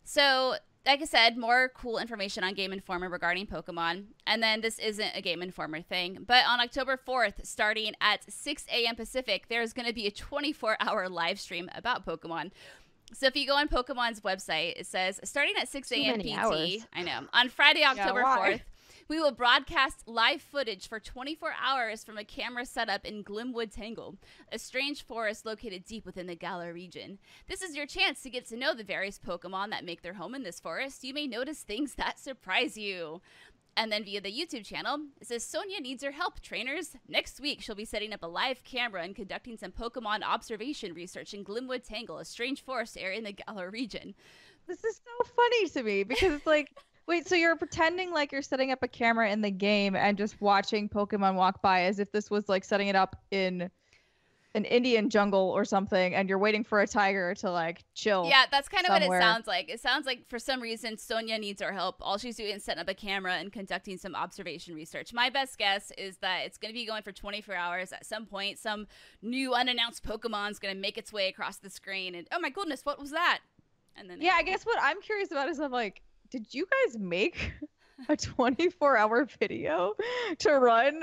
So, like I said, more cool information on Game Informer regarding Pokemon. And then this isn't a Game Informer thing, but on October 4th, starting at 6 a.m. Pacific, there's going to be a 24-hour live stream about Pokemon. So if you go on Pokemon's website, it says, starting at 6 a.m. PT, hours. I know, on Friday, October 4th, we will broadcast live footage for 24 hours from a camera setup in Glimwood Tangle, a strange forest located deep within the Galar region. This is your chance to get to know the various Pokemon that make their home in this forest. You may notice things that surprise you. And then via the YouTube channel, it says, Sonia needs your help, trainers. Next week, she'll be setting up a live camera and conducting some Pokemon observation research in Glimwood Tangle, a strange forest area in the Galar region. This is so funny to me, because it's like... Wait, so you're pretending like you're setting up a camera in the game and just watching Pokemon walk by as if this was like setting it up in an Indian jungle or something, and you're waiting for a tiger to like chill. Yeah, that's kind of somewhere. what it sounds like. It sounds like for some reason Sonia needs our help. All she's doing is setting up a camera and conducting some observation research. My best guess is that it's going to be going for 24 hours. At some point, some new unannounced Pokemon's going to make its way across the screen, and oh my goodness, what was that? And then Yeah, I guess what I'm curious about is I'm like, did you guys make a 24-hour video to run,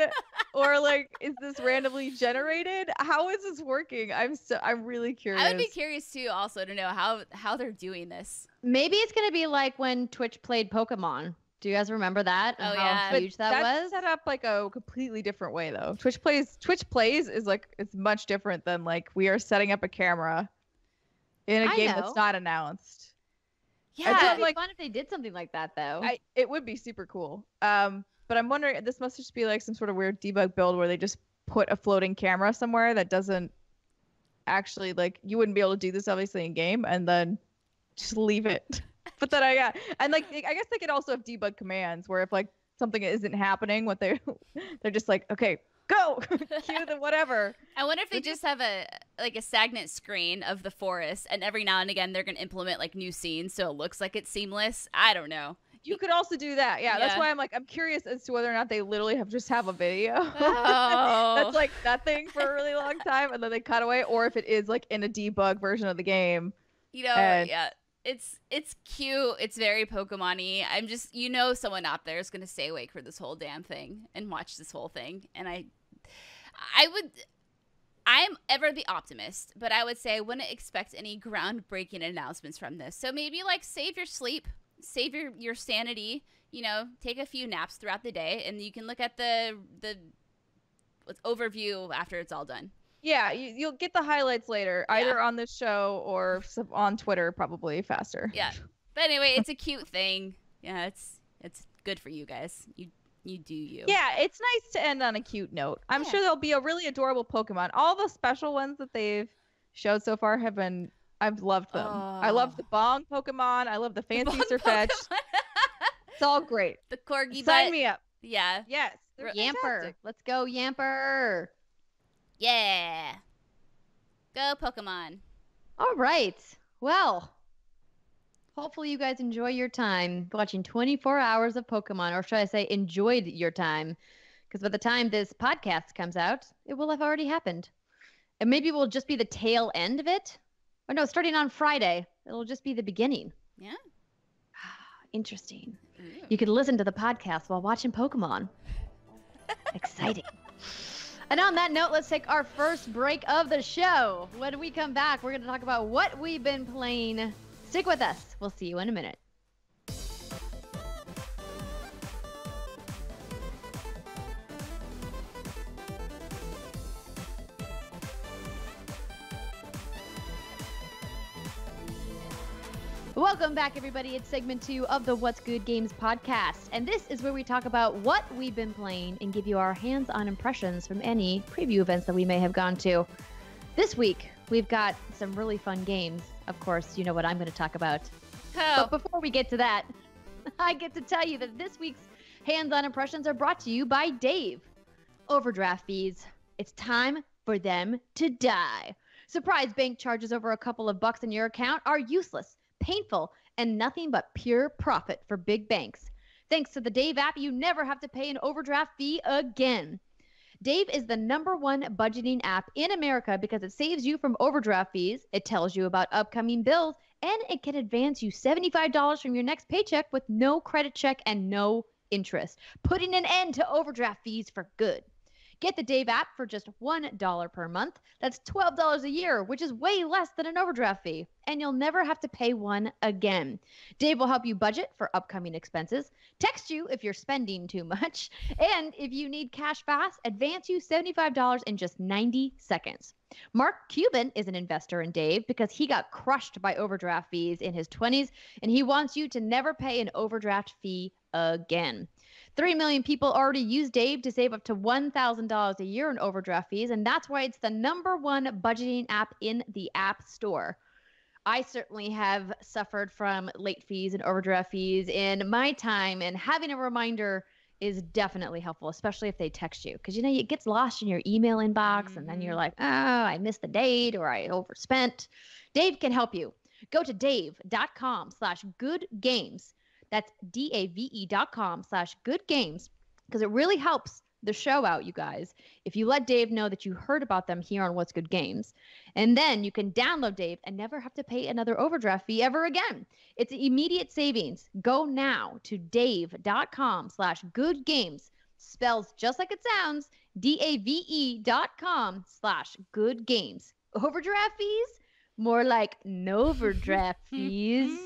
or like is this randomly generated? How is this working? I'm really curious. I would be curious too, also to know how they're doing this. Maybe it's gonna be like when Twitch played Pokemon. Do you guys remember that? And how huge that was? Set up like a completely different way though. Twitch plays is like, it's much different than like we are setting up a camera in a game that's not announced. Yeah, it'd be fun if they did something like that, though. It would be super cool. But I'm wondering, this must just be like some sort of weird debug build where they just put a floating camera somewhere that doesn't actually, like, you wouldn't be able to do this obviously in game, and then just leave it. But then and like I guess they could also have debug commands where if like something isn't happening, what they're just like, okay, go, cue the whatever. I wonder if they just have a stagnant screen of the forest, and every now and again they're gonna implement like new scenes so it looks like it's seamless. I don't know. You could also do that. Yeah, that's why I'm curious as to whether or not they literally have a video that's like nothing for a really long time, and then they cut away, or if it is like in a debug version of the game. Yeah. It's cute. It's very Pokemon-y. I'm just, someone out there is gonna stay awake for this whole damn thing and watch this whole thing, and I'm ever the optimist, but I would say I wouldn't expect any groundbreaking announcements from this. So maybe like save your sleep, save your sanity, take a few naps throughout the day, and you can look at the overview after it's all done. Yeah, you'll get the highlights later, either on this show or on Twitter, probably faster. Yeah, but anyway, it's a cute thing. Yeah, it's good for you guys. You do you. Yeah, it's nice to end on a cute note. I'm sure there'll be a really adorable Pokemon. All the special ones that they've showed so far I've loved them. I love the Bong Pokemon. I love the fancy Surfetch. It's all great. The Corgi Sign me up. Yeah. Yes. Yamper. Fantastic. Let's go, Yamper. Yeah. Go Pokemon. All right. Well, hopefully you guys enjoy your time watching 24 hours of Pokemon, or should I say enjoyed your time, because by the time this podcast comes out, it will have already happened. And maybe it will just be the tail end of it. Or no, starting on Friday, it'll just be the beginning. Yeah. Interesting. Ooh. You could listen to the podcast while watching Pokemon. Exciting. And on that note, let's take our first break of the show. When we come back, we're going to talk about what we've been playing. Stick with us. We'll see you in a minute. Welcome back, everybody. It's segment 2 of the What's Good Games podcast. And this is where we talk about what we've been playing and give you our hands-on impressions from any preview events that we may have gone to. This week, we've got some really fun games. Of course, you know what I'm going to talk about. Oh. But before we get to that, I get to tell you that this week's hands-on impressions are brought to you by Dave. Overdraft fees. It's time for them to die. Surprise bank charges over a couple of bucks in your account are useless, painful, and nothing but pure profit for big banks. Thanks to the Dave app, you never have to pay an overdraft fee again. Dave is the #1 budgeting app in America because it saves you from overdraft fees, it tells you about upcoming bills, and it can advance you $75 from your next paycheck with no credit check and no interest, putting an end to overdraft fees for good. Get the Dave app for just $1 per month. That's $12 a year, which is way less than an overdraft fee. And you'll never have to pay one again. Dave will help you budget for upcoming expenses, text you if you're spending too much, and if you need cash fast, advance you $75 in just 90 seconds. Mark Cuban is an investor in Dave because he got crushed by overdraft fees in his 20s, and he wants you to never pay an overdraft fee again. 3 million people already use Dave to save up to $1,000 a year in overdraft fees, and that's why it's the #1 budgeting app in the App Store. I certainly have suffered from late fees and overdraft fees in my time, and having a reminder is definitely helpful, especially if they text you. Because, it gets lost in your email inbox and then you're like, oh, I missed the date or I overspent. Dave can help you. Go to dave.com/goodgames. That's DAVE.com/goodgames, because it really helps the show out, you guys, if you let Dave know that you heard about them here on What's Good Games. And then you can download Dave and never have to pay another overdraft fee ever again. It's immediate savings. Go now to dave.com/goodgames. Spells just like it sounds, DAVE.com/goodgames. Overdraft fees? More like no overdraft fees.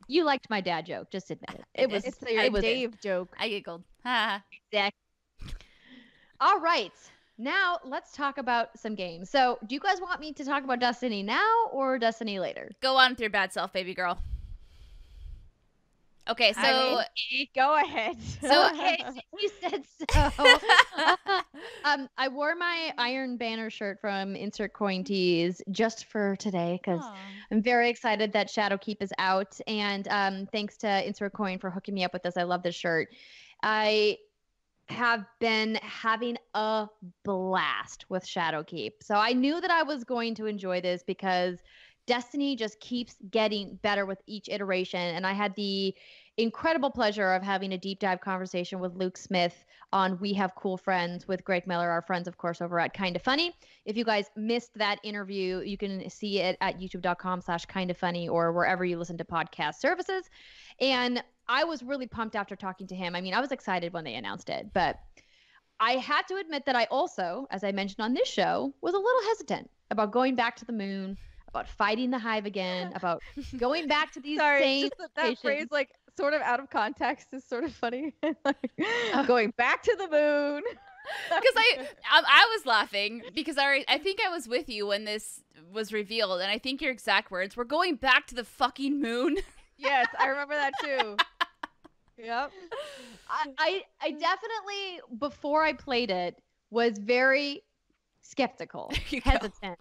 You liked my dad joke, just admit it. It was a Dave joke. I giggled. Ha. Exactly. All right. Now let's talk about some games. So do you guys want me to talk about Destiny now or Destiny later? Go on with your bad self, baby girl. Okay, so go ahead. So okay, you said so. I wore my Iron Banner shirt from Insert Coin Tees just for today because I'm very excited that Shadowkeep is out, and thanks to Insert Coin for hooking me up with this. I love this shirt. I have been having a blast with Shadowkeep, so I knew that I was going to enjoy this because Destiny just keeps getting better with each iteration. And I had the incredible pleasure of having a deep dive conversation with Luke Smith on We Have Cool Friends with Greg Miller, our friends, of course, over at Kinda Funny. If you guys missed that interview, you can see it at youtube.com/kindafunny or wherever you listen to podcast services. And I was really pumped after talking to him. I mean, I was excited when they announced it, but I had to admit that I also, as I mentioned on this show, was a little hesitant about going back to the moon, about fighting the Hive again, about going back to these same that phrase, like, sort of out of context is sort of funny. Going back to the moon. Because I was laughing because I think I was with you when this was revealed, and I think your exact words were going back to the fucking moon. Yes, I remember that too. Yep. I definitely, before I played it, was very skeptical, hesitant.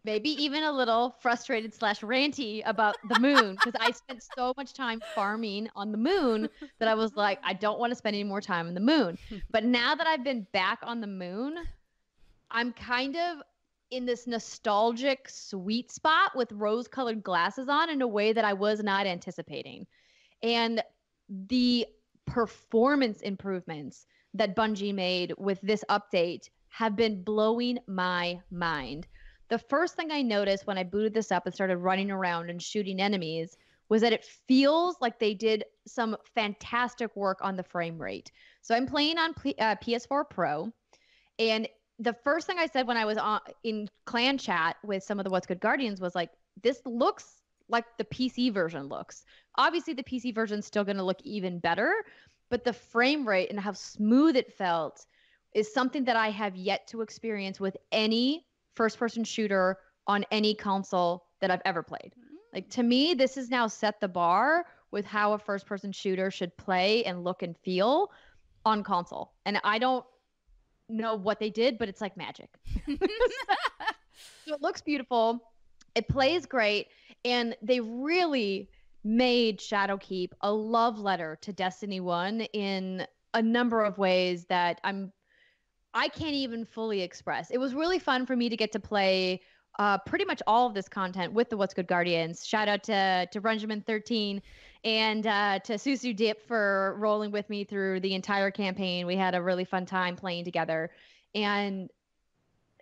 Maybe even a little frustrated / ranty about the moon because I spent so much time farming on the moon that I was like, I don't want to spend any more time on the moon. But now that I've been back on the moon, I'm kind of in this nostalgic sweet spot with rose-colored glasses on in a way that I was not anticipating. And the performance improvements that Bungie made with this update have been blowing my mind. The first thing I noticed when I booted this up and started running around and shooting enemies was that it feels like they did some fantastic work on the frame rate. So I'm playing on PS4 Pro, and the first thing I said when I was in clan chat with some of the What's Good Guardians was like, this looks like the PC version looks. Obviously, the PC version is still going to look even better, but the frame rate and how smooth it felt is something that I have yet to experience with any first-person shooter on any console that I've ever played. Like, to me, this has now set the bar with how a first-person shooter should play and look and feel on console. And I don't know what they did, but it's like magic. So it looks beautiful. It plays great. And they really made Shadowkeep a love letter to Destiny 1 in a number of ways that I can't even fully express. It was really fun for me to get to play pretty much all of this content with the What's Good Guardians. Shout out to Runjaman13 and to Susu Dip for rolling with me through the entire campaign. We had a really fun time playing together. And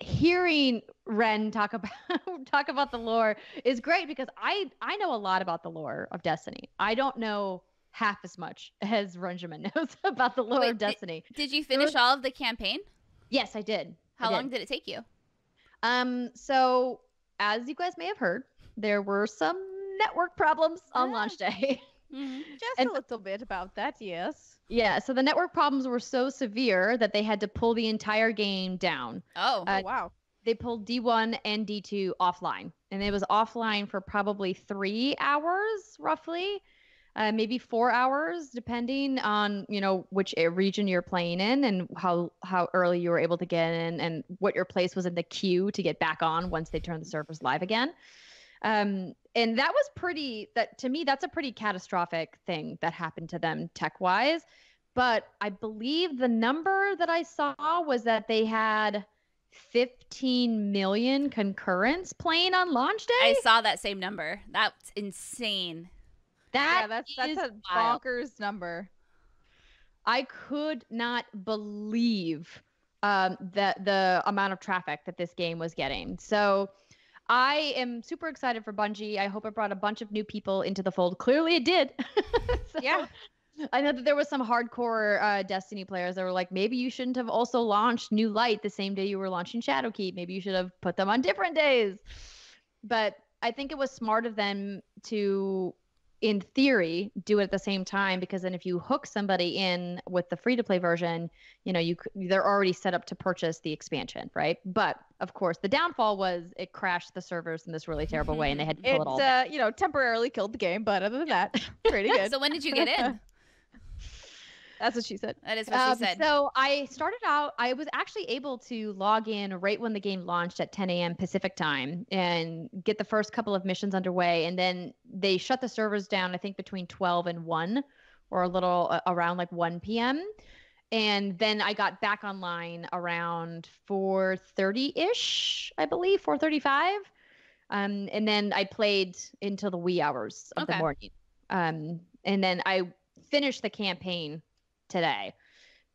hearing Ren talk about the lore is great because I know a lot about the lore of Destiny. I don't know half as much as Runjaman knows about the lore of Destiny. Did you finish all of the campaign? Yes, I did. How long did it take you? So as you guys may have heard, there were some network problems on launch day. Just a little bit about that, yes. Yeah, so the network problems were so severe that they had to pull the entire game down. Oh, wow. They pulled D1 and D2 offline, and it was offline for probably 3 hours, roughly. Maybe 4 hours, depending on, which region you're playing in and how early you were able to get in and what your place was in the queue to get back on once they turned the servers live again. And that was to me, that's a pretty catastrophic thing that happened to them tech-wise. but I believe the number that I saw was that they had 15 million concurrents playing on launch day. I saw that same number. That's insane. That's a bonkers number. I could not believe that the amount of traffic that this game was getting. So I am super excited for Bungie. I hope it brought a bunch of new people into the fold. Clearly it did. So, yeah. I know that there was some hardcore Destiny players that were like, maybe you shouldn't have also launched New Light the same day you were launching Shadowkeep. Maybe you should have put them on different days. But I think it was smart of them to, in theory, do it at the same time, because then if you hook somebody in with the free-to-play version, they're already set up to purchase the expansion, right? But of course, the downfall was it crashed the servers in this really terrible way, and they had to pull it all down. Temporarily killed the game, but other than that, pretty good. So when did you get in? That's what she said. That is what she said. So I started out, I was actually able to log in right when the game launched at 10 a.m. Pacific time and get the first couple of missions underway. And then they shut the servers down, I think between 12 and 1, or a little around like 1 p.m. And then I got back online around 4:30-ish, I believe, 4:35. And then I played until the wee hours of the morning. And then I finished the campaign today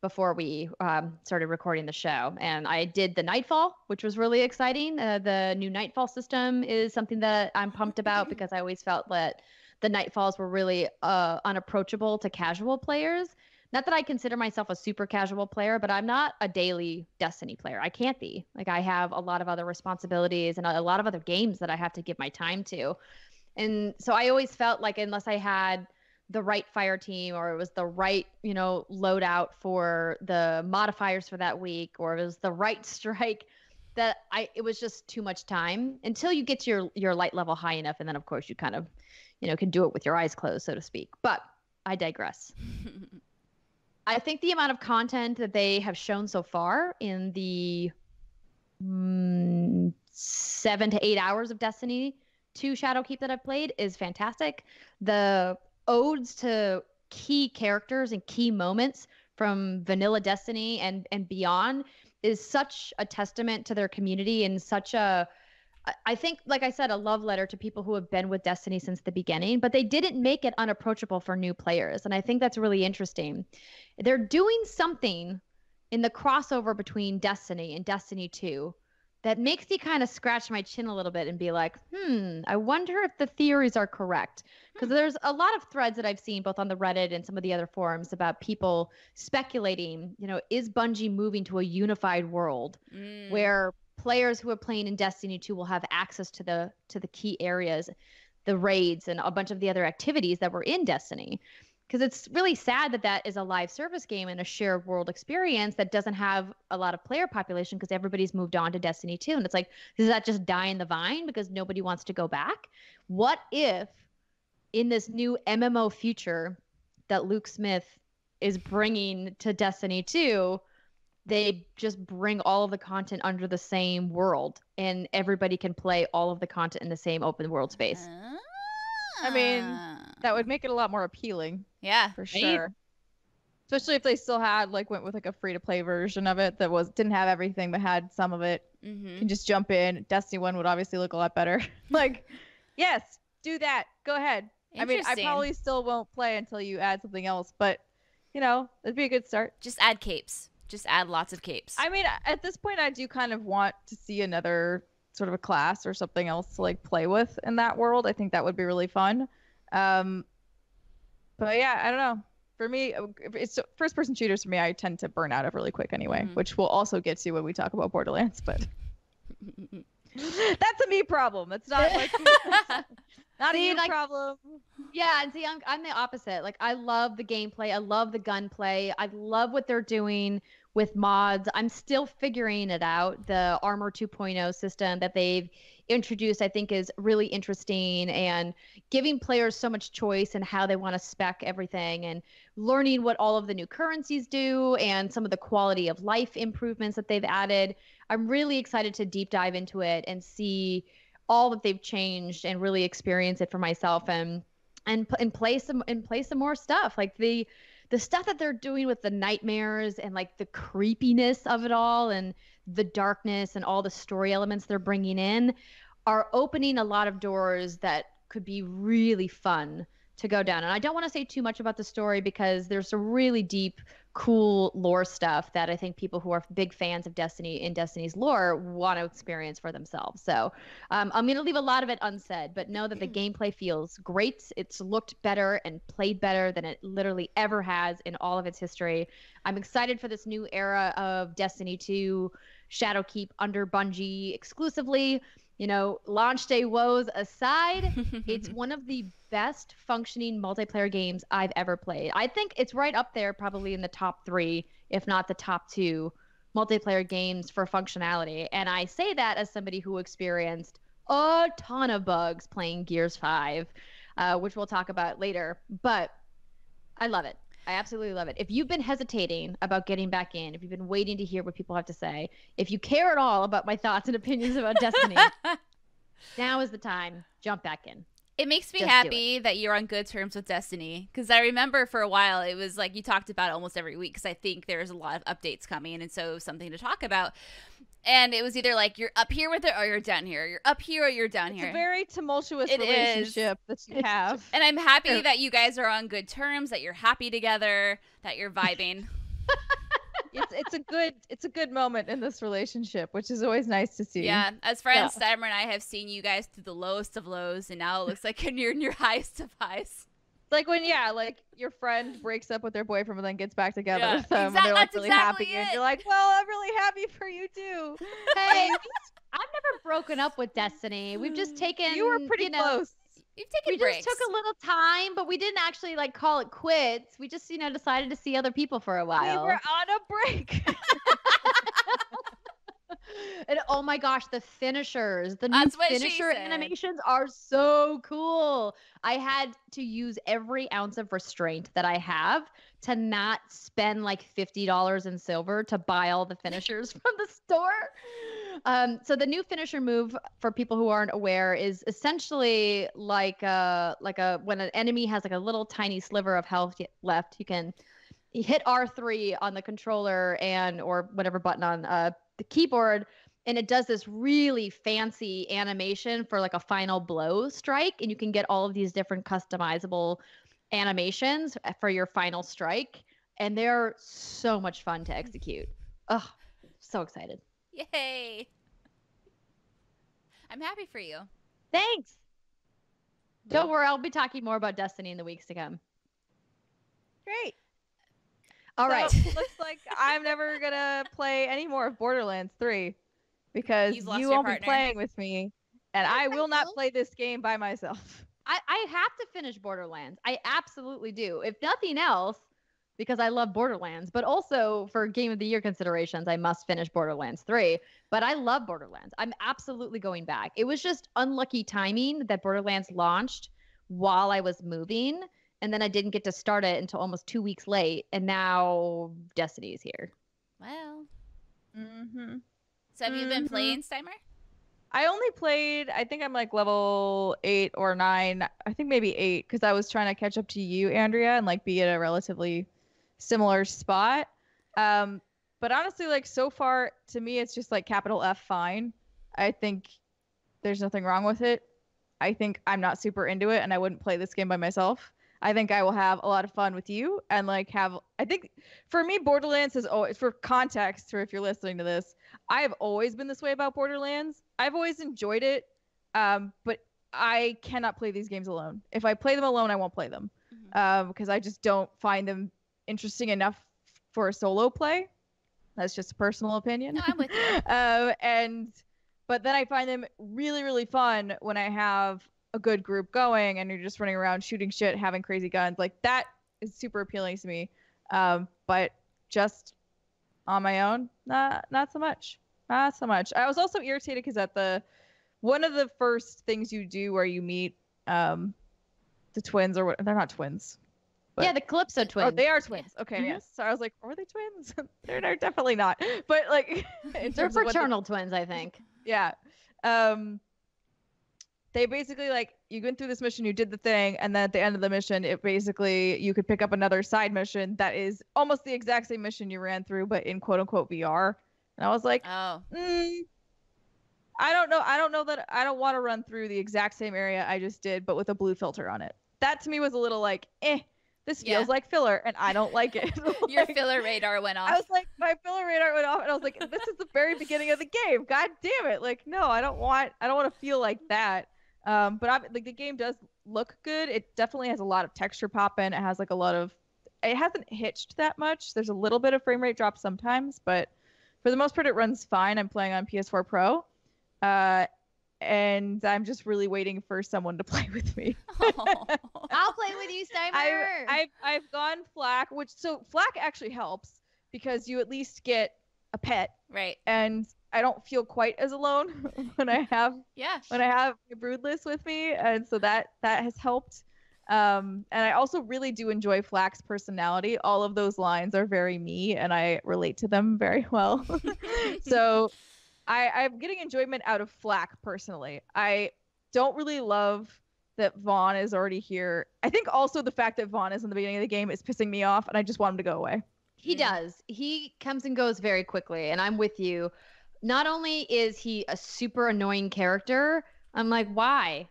before we started recording the show, and I did the Nightfall, which was really exciting. The new Nightfall system is something that I'm pumped about, because I always felt that the Nightfalls were really unapproachable to casual players. Not that I consider myself a super casual player, but I'm not a daily Destiny player. I can't be. Like, I have a lot of other responsibilities and a lot of other games that I have to give my time to. And so I always felt like unless I had the right fire team, or it was the right, loadout for the modifiers for that week, or it was the right strike, that it was just too much time until you get to your light level high enough. And then of course you kind of, can do it with your eyes closed, so to speak. But I digress. I think the amount of content that they have shown so far in the 7 to 8 hours of Destiny 2 Shadowkeep that I've played is fantastic. The odes to key characters and key moments from vanilla Destiny and beyond is such a testament to their community, and such a, I think, like I said, a love letter to people who have been with Destiny since the beginning, but they didn't make it unapproachable for new players. And I think that's really interesting. They're doing something in the crossover between Destiny and Destiny 2 that makes me kind of scratch my chin a little bit and be like, I wonder if the theories are correct. Because there's a lot of threads that I've seen both on the Reddit and some of the other forums about people speculating, is Bungie moving to a unified world where players who are playing in Destiny 2 will have access to the key areas, the raids, and a bunch of the other activities that were in Destiny. Because it's really sad that is a live service game and a shared world experience that doesn't have a lot of player population, because everybody's moved on to Destiny 2. And it's like, does that just die in the vine because nobody wants to go back? What if in this new MMO future that Luke Smith is bringing to Destiny 2, they just bring all of the content under the same world and everybody can play all of the content in the same open world space? I mean, that would make it a lot more appealing. Yeah, for sure. Especially if they still had went with a free to play version of it that didn't have everything but had some of it. You can just jump in. Destiny 1 would obviously look a lot better. Yes, do that. Go ahead. I mean, I probably still won't play until you add something else, but it'd be a good start. Just add capes. Just add lots of capes. I mean, at this point, I do kind of want to see another sort of a class or something else to play with in that world. I think that would be really fun. But yeah, I don't know. For me, if it's first-person shooters, for me, I tend to burn out really quick anyway, which we'll also get to when we talk about Borderlands. But that's a me problem. That's not not a you problem. Yeah, and see, I'm the opposite. I love the gameplay. I love the gunplay. I love what they're doing with mods. I'm still figuring it out. The Armor 2.0 system that they've introduced, I think, is really interesting, and giving players so much choice in how they want to spec everything, and learning what all of the new currencies do and some of the quality of life improvements that they've added. I'm really excited to deep dive into it and see all that they've changed and really experience it for myself and play some more stuff. the stuff that they're doing with the nightmares and like the creepiness of it all and the darkness and all the story elements they're bringing in are opening a lot of doors that could be really fun to go down. And I don't want to say too much about the story because there's some really deep, cool lore stuff that I think people who are big fans of Destiny and Destiny's lore want to experience for themselves. So I'm going to leave a lot of it unsaid, but know that the gameplay feels great. It's looked better and played better than it literally ever has in all of its history. I'm excited for this new era of Destiny 2, Shadowkeep under Bungie exclusively. You know, launch day woes aside, it's one of the best functioning multiplayer games I've ever played. I think it's right up there probably in the top 3, if not the top 2 multiplayer games for functionality. And I say that as somebody who experienced a ton of bugs playing Gears 5, which we'll talk about later. But I love it. I absolutely love it. If you've been hesitating about getting back in, if you've been waiting to hear what people have to say, if you care at all about my thoughts and opinions about Destiny, now is the time. Jump back in. It makes me happy that you're on good terms with Destiny, because I remember for a while it was like you talked about it almost every week, because I think there's a lot of updates coming, and so something to talk about. And it was either like you're up here with it or you're down here. You're up here or you're down here. It's a very tumultuous relationship that you have. And I'm happy that you guys are on good terms, that you're happy together, that you're vibing. It's a good moment in this relationship, which is always nice to see. Yeah, as friends, Steimer and I have seen you guys through the lowest of lows, and now it looks like you're in your highest of highs. Like when, like your friend breaks up with their boyfriend and then gets back together with them, and they're like really happy, and you're like, well, I'm really happy for you too. Hey, I've never broken up with Destiny. We've just taken. You were pretty close. We just took a little time, but we didn't actually like call it quits. We just, decided to see other people for a while. We were on a break. And oh my gosh, the finishers, the new finisher animations are so cool. I had to use every ounce of restraint that I have to not spend like $50 in silver to buy all the finishers from the store. So the new finisher move, for people who aren't aware, is essentially like when an enemy has like a little tiny sliver of health left, you hit R3 on the controller or whatever button on the keyboard, and it does this really fancy animation for like a final blow strike, and you can get all of these different customizable animations for your final strike, and they're so much fun to execute. Oh, so excited. Yay. I'm happy for you. Thanks. Don't worry, I'll be talking more about Destiny in the weeks to come. Great. All right. Looks like I'm never going to play any more of Borderlands 3 because you won't be playing with me, and I will not play this game by myself. I have to finish Borderlands. I absolutely do. If nothing else, because I love Borderlands, but also for Game of the Year considerations, I must finish Borderlands 3. But I love Borderlands. I'm absolutely going back. It was just unlucky timing that Borderlands launched while I was moving, and then I didn't get to start it until almost 2 weeks late, and now Destiny is here. Well. Mm-hmm. So have you been playing, Steimer? I only played, I think I'm like level 8 or 9. I think maybe 8, because I was trying to catch up to you, Andrea, and like be at a relatively similar spot. But honestly, like so far, to me, it's just like capital F fine. I think there's nothing wrong with it. I think I'm not super into it, and I wouldn't play this game by myself. I think I will have a lot of fun with you and like I think for me, Borderlands is always, for context, or if you're listening to this, I have always been this way about Borderlands. I've always enjoyed it. But I cannot play these games alone. If I play them alone, I won't play them. Because I just don't find them interesting enough for a solo play. That's just a personal opinion. No, I'm with you. But then I find them really, really fun when I have a good group going and you're just running around shooting shit, having crazy guns. Like that is super appealing to me. But just on my own, not so much. Not so much. I was also irritated because at one of the first things you do where you meet the twins, or what, they're not twins. But, yeah, the Calypso twins. Oh, they are twins. Okay, yes. So I was like, are they twins? they're definitely not. But like, they're fraternal twins, I think. Yeah. they basically like you went through this mission, you did the thing, and then at the end of the mission, it basically you could pick up another side mission that is almost the exact same mission you ran through, but in quote unquote VR. And I was like, Oh. I don't know. I don't know that I don't want to run through the exact same area I just did, but with a blue filter on it. That to me was a little like, this feels like filler, and I don't like it. Your filler radar went off. I was like, my filler radar went off, and I was like, this is the very beginning of the game. God damn it! Like, no, I don't want to feel like that. But like the game does look good. It definitely has a lot of texture pop in. It has like a lot of. It hasn't hitched that much. There's a little bit of frame rate drop sometimes, but for the most part, it runs fine. I'm playing on PS4 Pro. And I'm just really waiting for someone to play with me. I'll play with you, Steimer. I've gone FLAC, so FLAC actually helps because you at least get a pet, right? And I don't feel quite as alone when I have a broodless with me, and so that has helped. And I also really do enjoy FLAC's personality. All of those lines are very me, and I relate to them very well. So. I'm getting enjoyment out of FLAC personally. I don't really love that Vaughn is already here. I think also the fact that Vaughn is in the beginning of the game is pissing me off, and I just want him to go away. He does. He comes and goes very quickly, and I'm with you. Not only is he a super annoying character, I'm like, why?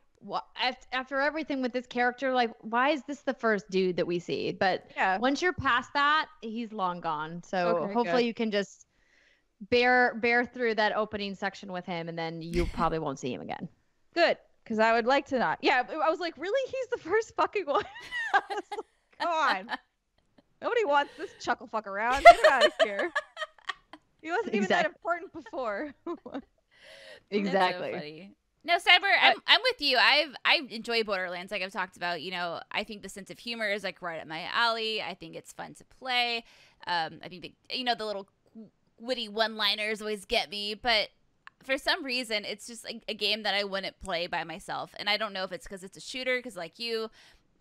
After everything with this character, like, why is this the first dude that we see? But once you're past that, he's long gone. So hopefully you can just bear through that opening section with him, and then you probably won't see him again. Good, because I would like to not. Yeah, I was like, really? He's the first fucking one? I was like, come on. Nobody wants this chuckle fuck around. Get him out of here. He wasn't even that important before. Exactly. So funny. No, Steimer, I'm with you. I enjoy Borderlands, like I've talked about. You know, I think the sense of humor is like right up my alley. I think it's fun to play. I think the little witty one-liners always get me, but for some reason it's just like a game that I wouldn't play by myself. And I don't know if it's because it's a shooter, because like you,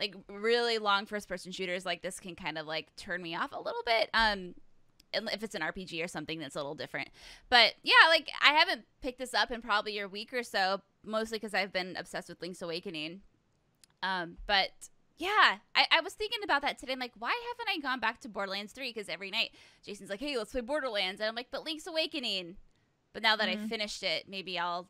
like really long first-person shooters like this can kind of like turn me off a little bit. And if it's an RPG or something that's a little different. But yeah, like I haven't picked this up in probably a week or so, mostly because I've been obsessed with Link's Awakening. But yeah, I was thinking about that today. I'm like, why haven't I gone back to Borderlands 3? Because every night Jason's like, hey, let's play Borderlands. And I'm like, but Link's Awakening. But now that I finished it, maybe I'll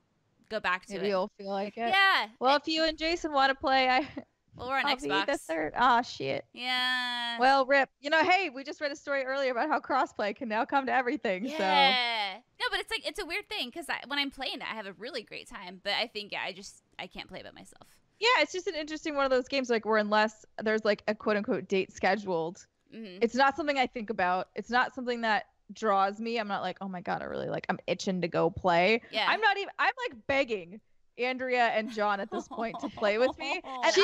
go back to it. Maybe you'll feel like it. Yeah. Well, if you and Jason want to play, well, we're on I'll Xbox. be the third. Oh, shit. Yeah. Well, rip. You know, hey, we just read a story earlier about how crossplay can now come to everything. Yeah. So. No, but it's like, it's a weird thing because when I'm playing it, I have a really great time. But I think, I can't play by myself. Yeah, it's just an interesting one of those games like where unless there's like a quote unquote date scheduled, it's not something I think about. It's not something that draws me. I'm not like, oh my God, I'm itching to go play. Yeah. I'm like begging Andrea and John at this point to play with me. And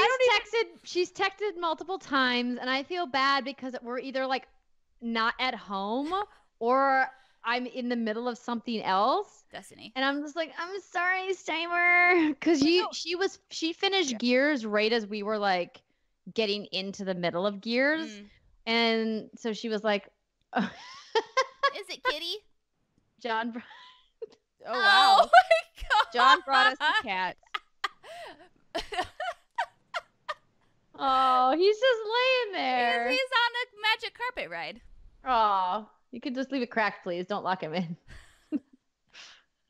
she's texted multiple times, and I feel bad because we're either like not at home or I'm in the middle of something else. Destiny. And I'm just like, I'm sorry, Steimer, because she finished Gears right as we were like getting into the middle of Gears, and so she was like, "Is it Kitty?" John. Oh wow! Oh my God! John brought us the cat. Oh, he's just laying there. He's on a magic carpet ride. Oh, you can just leave it cracked, please. Don't lock him in.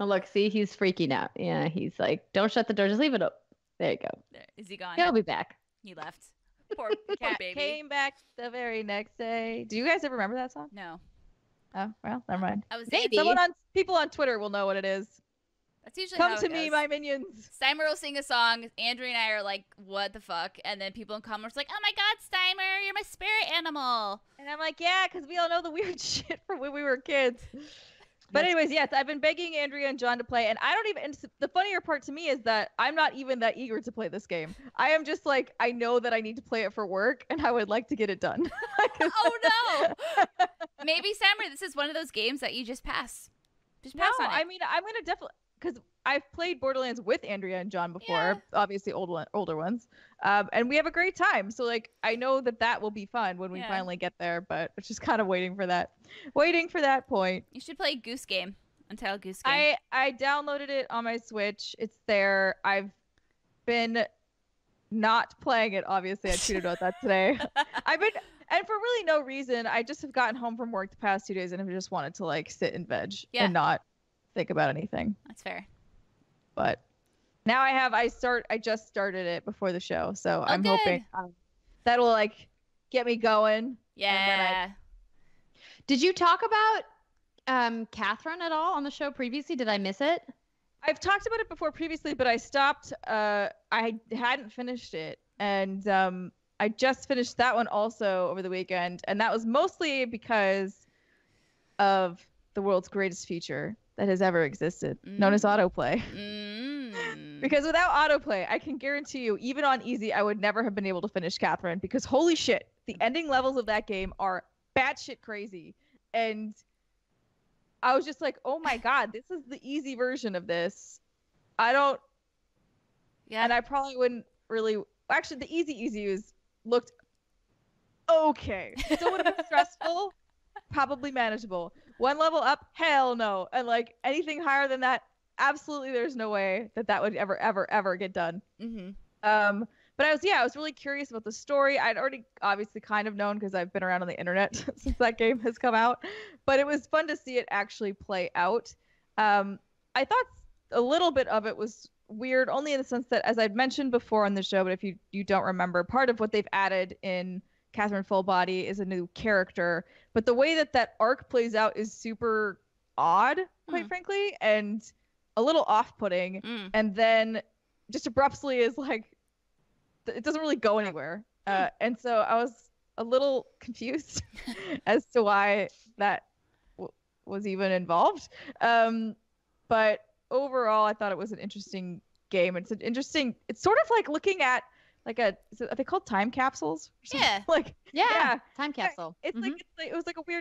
Oh, look, see, he's freaking out. Yeah, he's like, don't shut the door, just leave it up. There you go. Is he gone? He'll be back. He left. Poor Cat baby. came back the very next day. Do you guys ever remember that song? No. Oh, well, never mind. I was Maybe. People on Twitter will know what it is. That's usually Come how to it me, goes. my minions. Steimer will sing a song. Andrew and I are like, what the fuck? And then people in comments are like, oh my God, Steimer, you're my spirit animal. And I'm like, yeah, because we all know the weird shit from when we were kids. But anyways, yes, I've been begging Andrea and John to play, and I don't even. And the funnier part to me is that I'm not even that eager to play this game. I am just like, I know that I need to play it for work, and I would like to get it done. Oh no! Maybe Steimer, this is one of those games that you just pass. Just pass on it. I mean, I'm gonna definitely, because I've played Borderlands with Andrea and John before, obviously older ones, and we have a great time. So like, I know that will be fun when we finally get there, but it's just kind of waiting for that point. You should play Goose Game, Untitled Goose Game. I downloaded it on my Switch. It's there. I've been not playing it, obviously. I tweeted about that today. And for really no reason. I just have gotten home from work the past 2 days and have just wanted to like sit and veg and not think about anything. That's fair. But now I just started it before the show, so I'm hoping that'll like get me going. Yeah. Did you talk about Catherine at all on the show previously? Did I miss it? I've talked about it before previously, but I stopped. I hadn't finished it, and I just finished that one also over the weekend, and that was mostly because of the world's greatest feature that has ever existed, known as autoplay. Because without autoplay, I can guarantee you, even on easy, I would never have been able to finish Catherine, because holy shit, the ending levels of that game are batshit crazy. And I was just like, oh my god, this is the easy version of this. And I probably wouldn't really... Actually, the easy looked okay. Still would have been stressful, probably manageable. One level up, hell no. And like anything higher than that, absolutely there's no way that would ever get done. But I was really curious about the story. I'd already obviously kind of known because I've been around on the internet since that game has come out, but it was fun to see it actually play out. I thought a little bit of it was weird, only in the sense that, as I'd mentioned before on the show, but if you don't remember, part of what they've added in Catherine Full Body is a new character, but the way that arc plays out is super odd, quite frankly, and a little off-putting, and then just abruptly is like, it doesn't really go anywhere. And so I was a little confused as to why that was even involved. But overall, I thought it was an interesting game. It's sort of like looking at like are they called time capsules? Yeah. Time capsule. It's like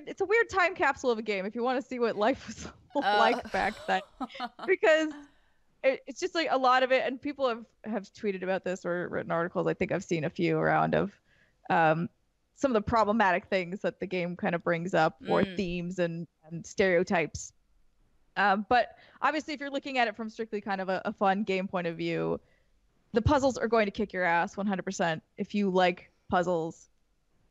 it's a weird time capsule of a game if you want to see what life was like back then. Because it's just like a lot of it, and people have tweeted about this or written articles. I think I've seen a few around of some of the problematic things that the game kind of brings up, or themes and stereotypes. But obviously, if you're looking at it from strictly kind of a fun game point of view, the puzzles are going to kick your ass 100%. If you like puzzles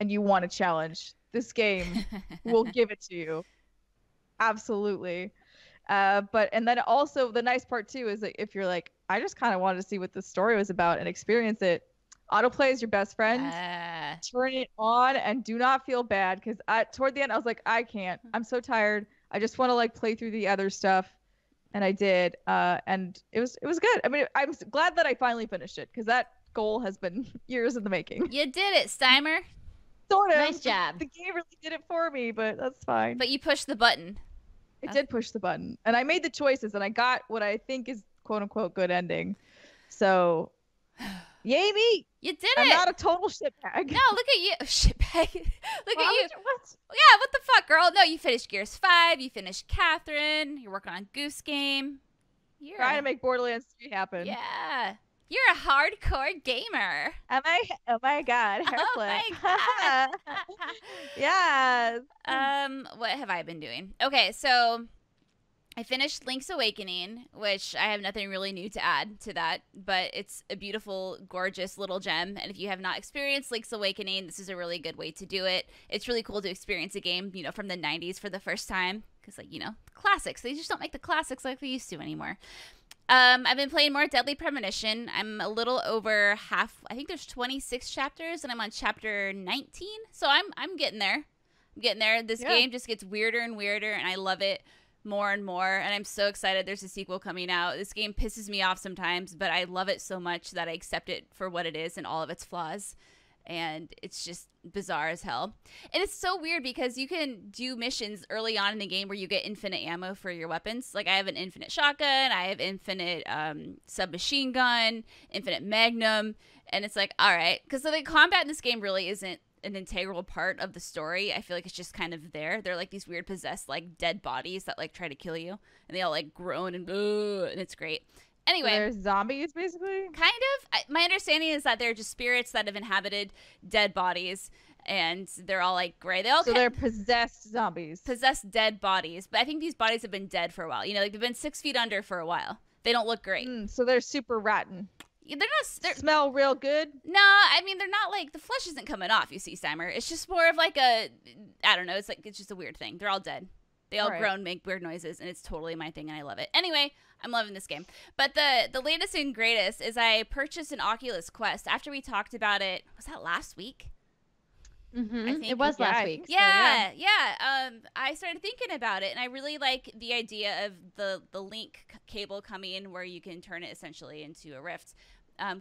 and you want a challenge, this game will give it to you. Absolutely. And then also the nice part too is that if you're like, I just kind of wanted to see what the story was about and experience it, autoplay is your best friend. Turn it on and do not feel bad, because toward the end I was like, I can't. I'm so tired. I just want to like play through the other stuff, and I did. And it was good. I mean, I'm glad that I finally finished it, because that goal has been years in the making. You did it, Steimer. Sort of. Nice job. The game really did it for me, but that's fine. But you pushed the button. It did push the button, and I made the choices, and I got what I think is quote unquote good ending. So, yay me! You did I'm it. not a total shitbag. No, look at you, shitbag. Look at you. What? Yeah, what the fuck, girl? No, you finished Gears 5. You finished Catherine. You're working on Goose Game. You're Trying to make Borderlands 3 happen. Yeah. You're a hardcore gamer. Am I? Oh my god. Oh my god. Yes. What have I been doing? Okay, so I finished Link's Awakening, which I have nothing really new to add to that, but it's a beautiful, gorgeous little gem. And if you have not experienced Link's Awakening, this is a really good way to do it. It's really cool to experience a game, from the 90s for the first time, because, classics. They just don't make the classics like they used to anymore. I've been playing more Deadly Premonition. I'm a little over half. I think there's 26 chapters, and I'm on chapter 19. So I'm getting there. I'm getting there. This game just gets weirder and weirder, and I love it more and more. And I'm so excited there's a sequel coming out. This game pisses me off sometimes, but I love it so much that I accept it for what it is and all of its flaws. And it's just bizarre as hell. And it's so weird because you can do missions early on in the game where you get infinite ammo for your weapons. Like I have an infinite shotgun, I have infinite submachine gun, infinite magnum, and it's like, all right. Because the combat in this game really isn't an integral part of the story. I feel like it's just kind of there. They're like these weird possessed like dead bodies that like try to kill you, and they all like groan and it's great. Anyway, so they're zombies, basically? Kind of. My understanding is that they're just spirits that have inhabited dead bodies, and they're all, like, gray. They're possessed zombies. Possessed dead bodies. But I think these bodies have been dead for a while. Like, they've been 6 feet under for a while. They don't look great. So they're super rotten. They're not. They're, smell real good. no, I mean they're not like the flesh isn't coming off. You see, Steimer. It's just more of like a, I don't know. It's just a weird thing. They're all dead. They all groan, make weird noises, and it's totally my thing, and I love it. Anyway, I'm loving this game. But the latest and greatest is I purchased an Oculus Quest after we talked about it. Was that last week? Mm-hmm. I think It was last week. Yeah. I started thinking about it, and I really like the idea of the link cable coming in where you can turn it essentially into a Rift,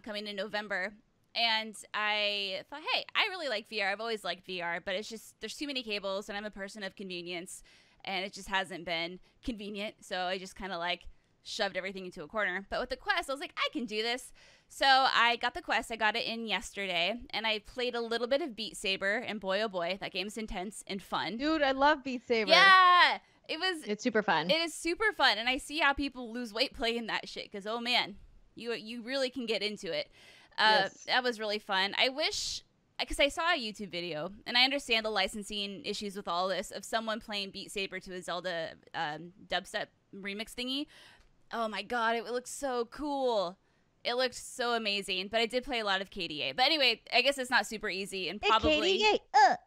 coming in November. And I thought, hey, I really like VR. I've always liked VR, but it's just there's too many cables, and I'm a person of convenience, and it just hasn't been convenient. So I just kind of like shoved everything into a corner. But with the Quest, I was like, I can do this. So I got the Quest. I got it in yesterday, and I played a little bit of Beat Saber, and boy, oh boy, that game's intense and fun. Dude, I love Beat Saber. Yeah, It's super fun. It is super fun, and I see how people lose weight playing that shit, because, oh man, you really can get into it. Yes. That was really fun. I wish, because I saw a YouTube video, and I understand the licensing issues with all this, of someone playing Beat Saber to a Zelda dubstep remix thingy. Oh my god, it looks so cool. It looked so amazing, but I did play a lot of KDA. But anyway, I guess it's not super easy and probably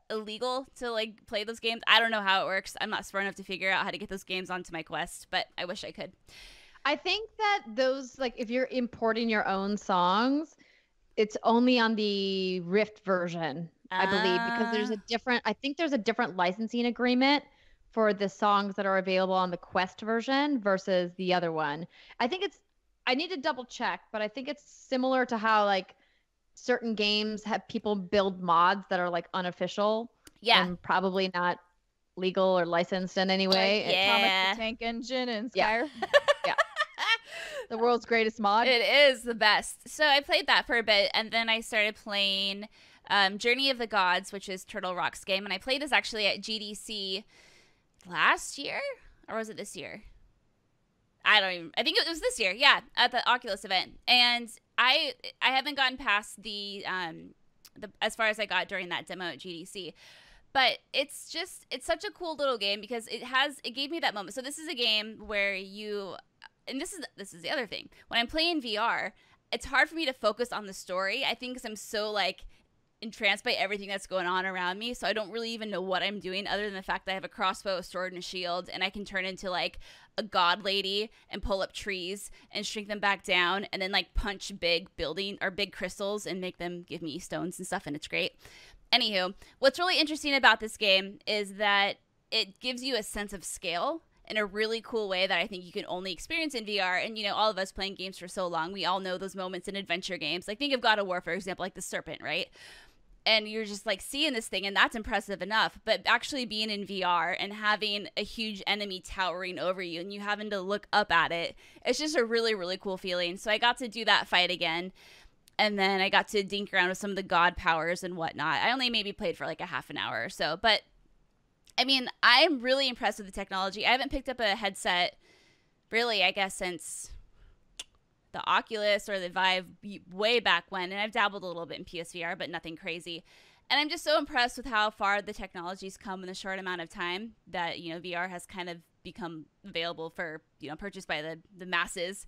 illegal to like play those games. I don't know how it works. I'm not smart enough to figure out how to get those games onto my Quest, but I wish I could. I think that those, like, if you're importing your own songs, it's only on the Rift version, I believe, because I think there's a different licensing agreement for the songs that are available on the Quest version versus the other one. I need to double check, but I think it's similar to how like certain games have people build mods that are like unofficial. Yeah. And probably not legal or licensed in any way. Like, Thomas the Tank Engine and Skyrim. Yeah. The world's greatest mod. It is the best. So I played that for a bit, and then I started playing Journey of the Gods, which is Turtle Rock's game. And I played this actually at GDC last year, or was it this year? I think it was this year. Yeah, at the Oculus event. And I haven't gotten past the as far as I got during that demo at GDC. But it's such a cool little game because it gave me that moment. So this is a game where and this is the other thing. When I'm playing VR, it's hard for me to focus on the story. I think because I'm so like entranced by everything that's going on around me, so I don't really even know what I'm doing other than the fact that I have a crossbow, a sword, and a shield, and I can turn into like a god lady and pull up trees and shrink them back down and then like punch big crystals and make them give me stones and stuff, and it's great. Anywho, what's really interesting about this game is that it gives you a sense of scale in a really cool way that I think you can only experience in VR. And, you know, all of us playing games for so long, we all know those moments in adventure games. Like, think of God of War, for example, like the serpent, right? And you're just, like, seeing this thing, and that's impressive enough. But actually being in VR and having a huge enemy towering over you and you having to look up at it, it's just a really, really cool feeling. So I got to do that fight again. And then I got to dink around with some of the god powers and whatnot. I only maybe played for, like, a half an hour or so. But I mean, I'm really impressed with the technology. I haven't picked up a headset, really, I guess, since the Oculus or the Vive way back when. And I've dabbled a little bit in PSVR, but nothing crazy. And I'm just so impressed with how far the technology's come in a short amount of time that, you know, VR has kind of become available for, you know, purchased by the masses.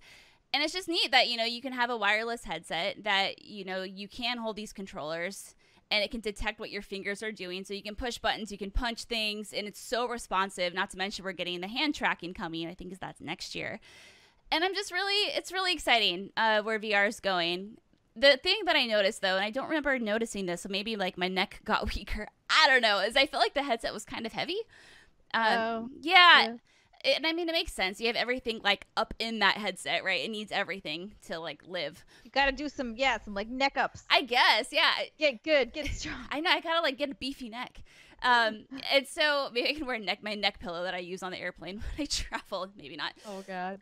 And it's just neat that, you know, you can have a wireless headset that, you know, you can hold these controllers and it can detect what your fingers are doing. So you can push buttons, you can punch things, and it's so responsive. Not to mention we're getting the hand tracking coming, I think that's next year. And it's really exciting where VR is going. The thing that I noticed, though, and I don't remember noticing this, so maybe like my neck got weaker, I don't know, is I felt like the headset was kind of heavy. Yeah. And I mean, it makes sense. You have everything like up in that headset, right? It needs everything to like live. You gotta do some like neck ups. I guess, yeah. Get good, get strong. I know, I gotta like get a beefy neck. And so maybe I can wear my neck pillow that I use on the airplane when I travel. Maybe not. Oh God.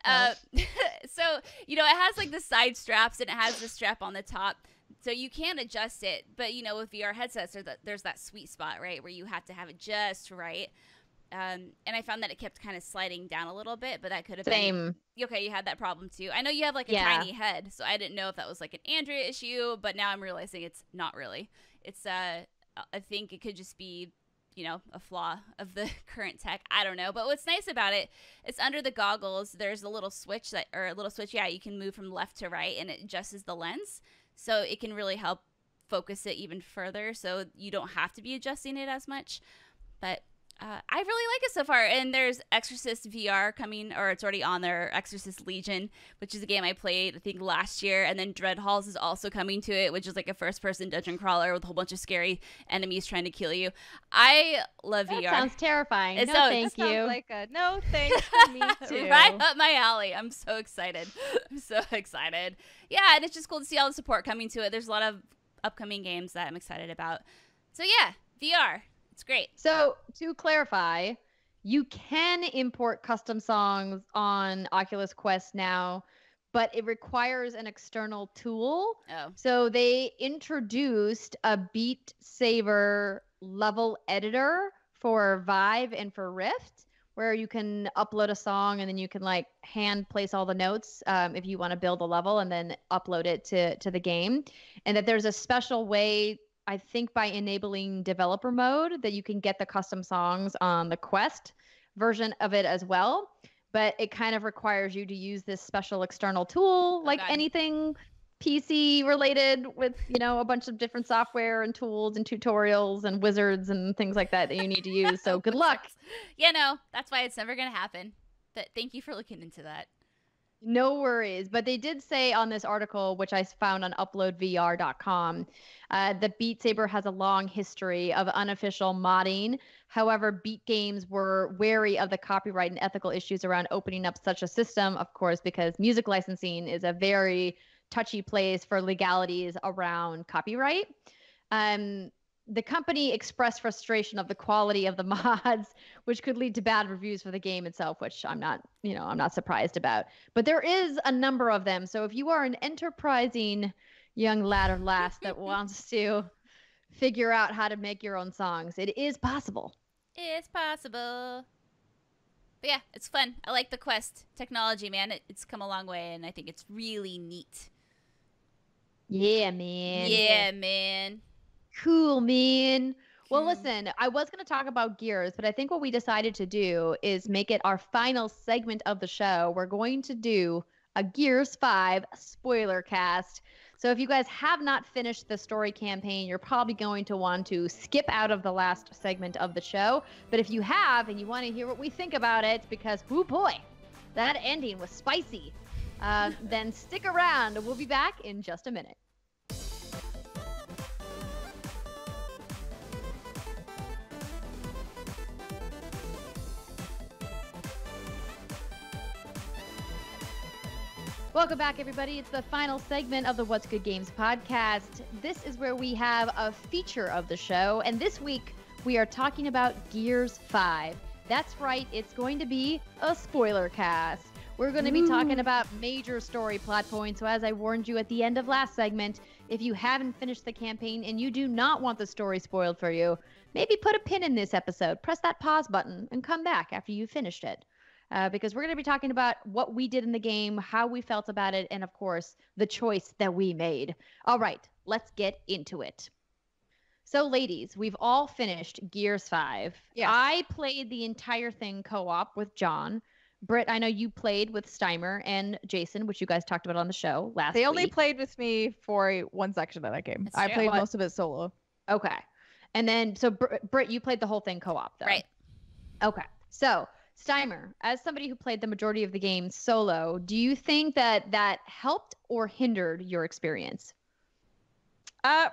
So, you know, it has like the side straps and it has the strap on the top. So you can adjust it. But, you know, with VR headsets, there's that sweet spot, right? Where you have to have it just right. And I found that it kept kind of sliding down a little bit, but that could have been... Okay, you had that problem too. I know you have like a tiny head, so I didn't know if that was like an Andrea issue, but now I'm realizing it's not really. It's, I think it could just be a flaw of the current tech. I don't know. But what's nice about it, it's under the goggles. There's a little switch you can move from left to right, and it adjusts the lens. So it can really help focus it even further. So you don't have to be adjusting it as much. But I really like it so far. And there's Exorcist VR coming, or it's already on there, Exorcist Legion, which is a game I played, I think, last year. And then Dread Halls is also coming to it, which is like a first-person dungeon crawler with a whole bunch of scary enemies trying to kill you. I love VR. Sounds terrifying. It's no, thank you. Sounds like a no thanks for me too. Right up my alley. I'm so excited. I'm so excited. Yeah, and it's just cool to see all the support coming to it. There's a lot of upcoming games that I'm excited about. So yeah, VR. It's great. So to clarify, you can import custom songs on Oculus Quest now, but it requires an external tool. Oh. So they introduced a Beat Saber level editor for Vive and for Rift, where you can upload a song and then you can like hand place all the notes if you want to build a level and then upload it to the game. And that there's a special way, I think, by enabling developer mode, that you can get the custom songs on the Quest version of it as well. But it kind of requires you to use this special external tool, like anything PC related, with, a bunch of different software and tools and tutorials and wizards and things like that you need to use. So good luck. Yeah, no, that's why it's never going to happen. But thank you for looking into that. No worries. But they did say on this article, which I found on uploadvr.com, that Beat Saber has a long history of unofficial modding. However, Beat Games were wary of the copyright and ethical issues around opening up such a system, of course, because music licensing is a very touchy place for legalities around copyright. The company expressed frustration of the quality of the mods, which could lead to bad reviews for the game itself, which I'm not surprised about. But there is a number of them. So if you are an enterprising young lad or lass that wants to figure out how to make your own songs, it is possible. It's possible. But yeah, it's fun. I like the Quest technology, man. It's come a long way, and I think it's really neat. Yeah, man. Yeah, man. Cool, man. Well, listen, I was going to talk about Gears, but I think what we decided to do is make it our final segment of the show. We're going to do a Gears 5 spoiler cast. So if you guys have not finished the story campaign, you're probably going to want to skip out of the last segment of the show. But if you have and you want to hear what we think about it, because, oh boy, that ending was spicy, then stick around. We'll be back in just a minute. Welcome back, everybody. It's the final segment of the What's Good Games podcast. This is where we have a feature of the show, and this week we are talking about Gears 5. That's right, it's going to be a spoiler cast. We're going to be talking about major story plot points, so as I warned you at the end of last segment, if you haven't finished the campaign and you do not want the story spoiled for you, maybe put a pin in this episode, press that pause button, and come back after you've finished it. Because we're going to be talking about what we did in the game, how we felt about it, and of course, the choice that we made. All right, let's get into it. So, ladies, we've all finished Gears 5. Yes. I played the entire thing co-op with John. Britt, I know you played with Steimer and Jason, which you guys talked about on the show last week. They only played with me for one section of that game. That's I true. played most of it solo. Okay. And then, so Britt, you played the whole thing co-op, though. Right. Okay. So, Steimer, as somebody who played the majority of the game solo, do you think that helped or hindered your experience?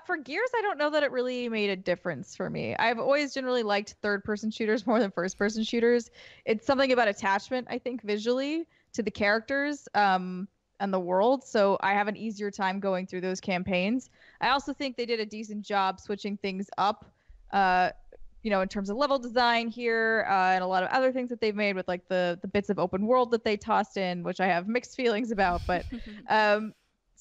For Gears, I don't know that it really made a difference for me. I've always generally liked third-person shooters more than first-person shooters. It's something about attachment, I think, visually to the characters and the world, so I have an easier time going through those campaigns. I also think they did a decent job switching things up, in terms of level design here and a lot of other things that they've made with like the bits of open world that they tossed in, which I have mixed feelings about. But so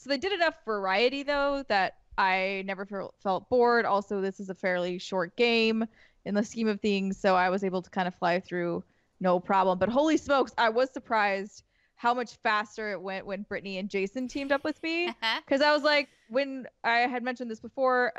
they did enough variety, though, that I never felt bored. Also, this is a fairly short game in the scheme of things, so I was able to kind of fly through no problem. But holy smokes, I was surprised how much faster it went when Brittany and Jason teamed up with me. Because I was like, when I had mentioned this before,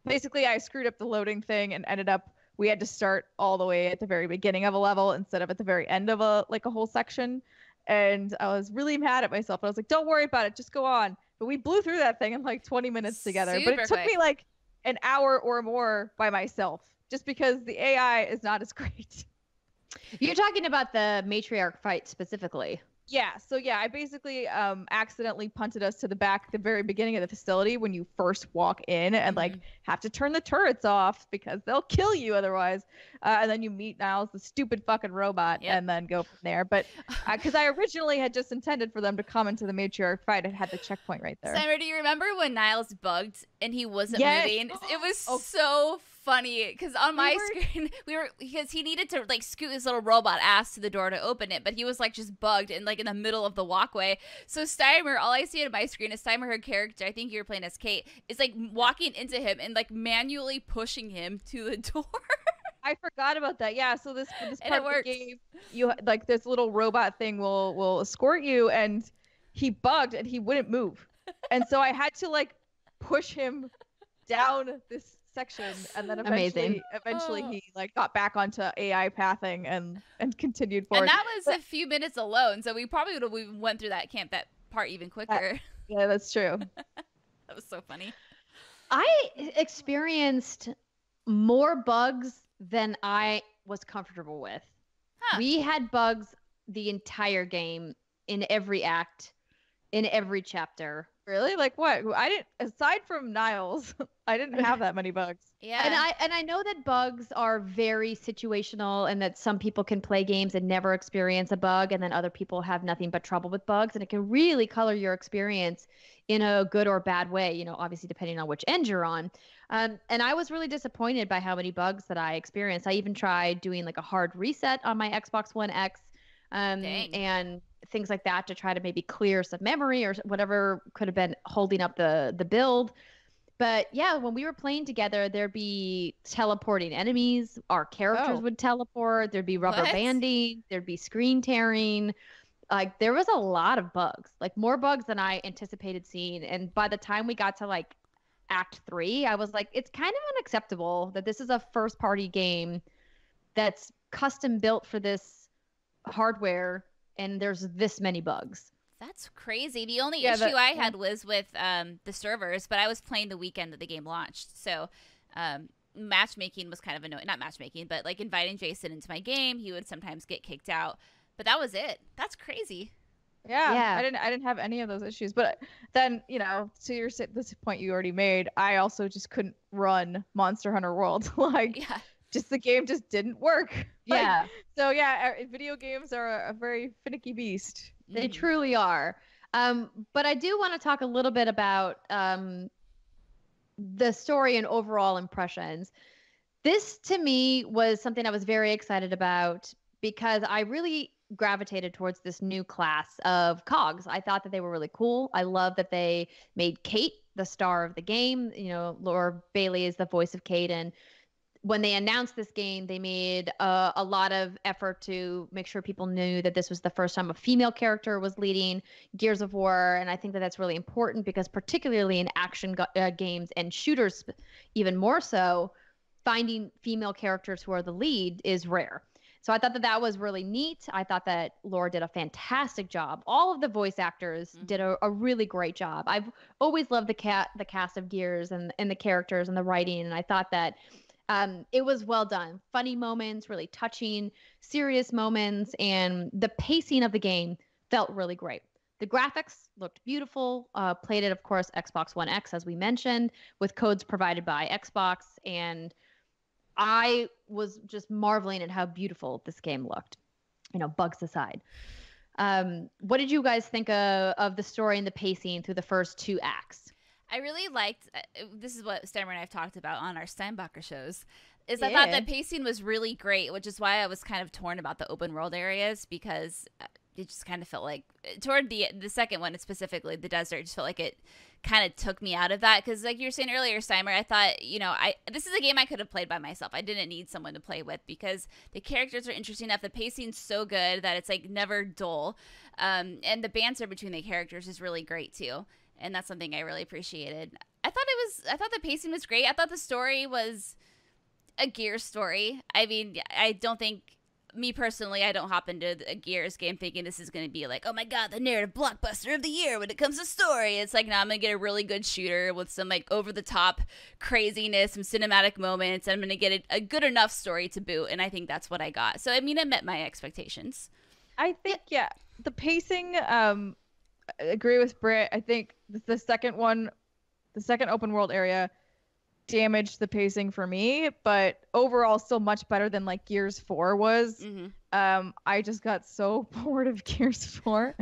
basically I screwed up the loading thing and ended up we had to start all the way at the very beginning of a level instead of at the very end of a whole section. And I was really mad at myself. I was like, don't worry about it, just go on. But we blew through that thing in like 20 minutes together. But it took me like an hour or more by myself just because the AI is not as great. You're talking about the matriarch fight specifically. Yeah, so yeah, I basically accidentally punted us to the back at the very beginning of the facility when you first walk in and like have to turn the turrets off because they'll kill you otherwise. And then you meet Niles, the stupid fucking robot, and then go from there. But because I originally had just intended for them to come into the matriarch fight, it had the checkpoint right there. Steimer, do you remember when Niles bugged and he wasn't moving? It was so funny because on my screen because he needed to like scoot his little robot ass to the door to open it, but he was like just bugged and like in the middle of the walkway. So Steimer, all I see on my screen is Steimer, her character, I think you were playing as Kate, is like walking into him and like manually pushing him to the door. I forgot about that. Yeah, so this part of the game, you like this little robot thing will escort you, and he bugged and he wouldn't move, and so I had to like push him down this section, and then eventually he like got back onto AI pathing and continued forward. And that was a few minutes alone, so we probably would have went through that part even quicker. Yeah, that's true. That was so funny. I experienced more bugs than I was comfortable with. We had bugs the entire game, in every act, in every chapter. Really? Like what? I didn't, aside from Niles, I didn't have that many bugs. Yeah. And I know that bugs are very situational and that some people can play games and never experience a bug, and then other people have nothing but trouble with bugs, and it can really color your experience in a good or bad way, you know, obviously depending on which end you're on. And I was really disappointed by how many bugs that I experienced. I even tried doing like a hard reset on my Xbox One X and things like that to try to maybe clear some memory or whatever could have been holding up the build. But yeah, when we were playing together, there'd be teleporting enemies. Our characters would teleport. There'd be rubber banding. There'd be screen tearing. Like there was a lot of bugs, like more bugs than I anticipated seeing. And by the time we got to like Act 3, I was like, it's kind of unacceptable that this is a first party game that's custom built for this hardware and there's this many bugs. That's crazy. The only issue I had was with the servers, but I was playing the weekend that the game launched. So matchmaking was kind of annoying. Not matchmaking, but like inviting Jason into my game, he would sometimes get kicked out. But that was it. That's crazy. Yeah. I didn't have any of those issues. But then, you know, to this point you already made, I also just couldn't run Monster Hunter World. Just the game just didn't work. Yeah. So yeah, video games are a very finicky beast. They truly are. But I do want to talk a little bit about the story and overall impressions. This, to me, was something I was very excited about because I really gravitated towards this new class of cogs. I thought that they were really cool. I love that they made Kate the star of the game. You know, Laura Bailey is the voice of Kate, and when they announced this game, they made a lot of effort to make sure people knew that this was the first time a female character was leading Gears of War. And I think that that's really important because particularly in action games and shooters, even more so, finding female characters who are the lead is rare. So I thought that that was really neat. I thought that Laura did a fantastic job. All of the voice actors did a really great job. I've always loved the cast of Gears and the characters and the writing. And I thought that it was well done. Funny moments, really touching, serious moments, and the pacing of the game felt really great. The graphics looked beautiful. Played it, of course, Xbox One X, as we mentioned, with codes provided by Xbox. And I was just marveling at how beautiful this game looked, you know, bugs aside. What did you guys think of the story and the pacing through the first 2 acts? I really liked, this is what Steimer and I have talked about on our Steinbacher shows, is I thought the pacing was really great, which is why I was kind of torn about the open world areas, because it just kind of felt like, toward the second one specifically, the desert, just felt like it kind of took me out of that, because like you were saying earlier, Steimer, I thought, you know, this is a game I could have played by myself. I didn't need someone to play with because the characters are interesting enough, the pacing's so good that it's like never dull, and the banter between the characters is really great too. And that's something I really appreciated. I thought the pacing was great. I thought the story was a Gears story. I mean, I don't think, me personally, I don't hop into a Gears game thinking this is going to be like, oh my god, the narrative blockbuster of the year when it comes to story. It's like, no, I'm going to get a really good shooter with some like over the top craziness, some cinematic moments, and I'm going to get a good enough story to boot. And I think that's what I got. So I mean, it met my expectations. I think, yeah, the pacing, I agree with Britt. I think the second open world area damaged the pacing for me, but overall still much better than like Gears 4 was. I just got so bored of Gears 4.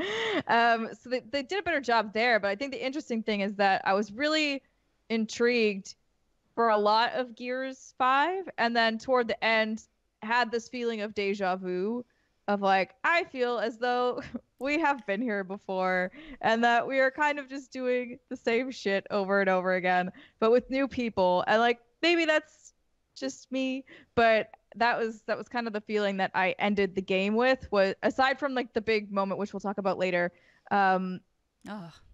So they did a better job there, but I think the interesting thing is that I was really intrigued for a lot of Gears 5, and then toward the end had this feeling of deja vu of like, I feel as though we have been here before and that we are kind of just doing the same shit over and over again, but with new people. And like, maybe that's just me, but that was kind of the feeling that I ended the game with, was aside from like the big moment, which we'll talk about later.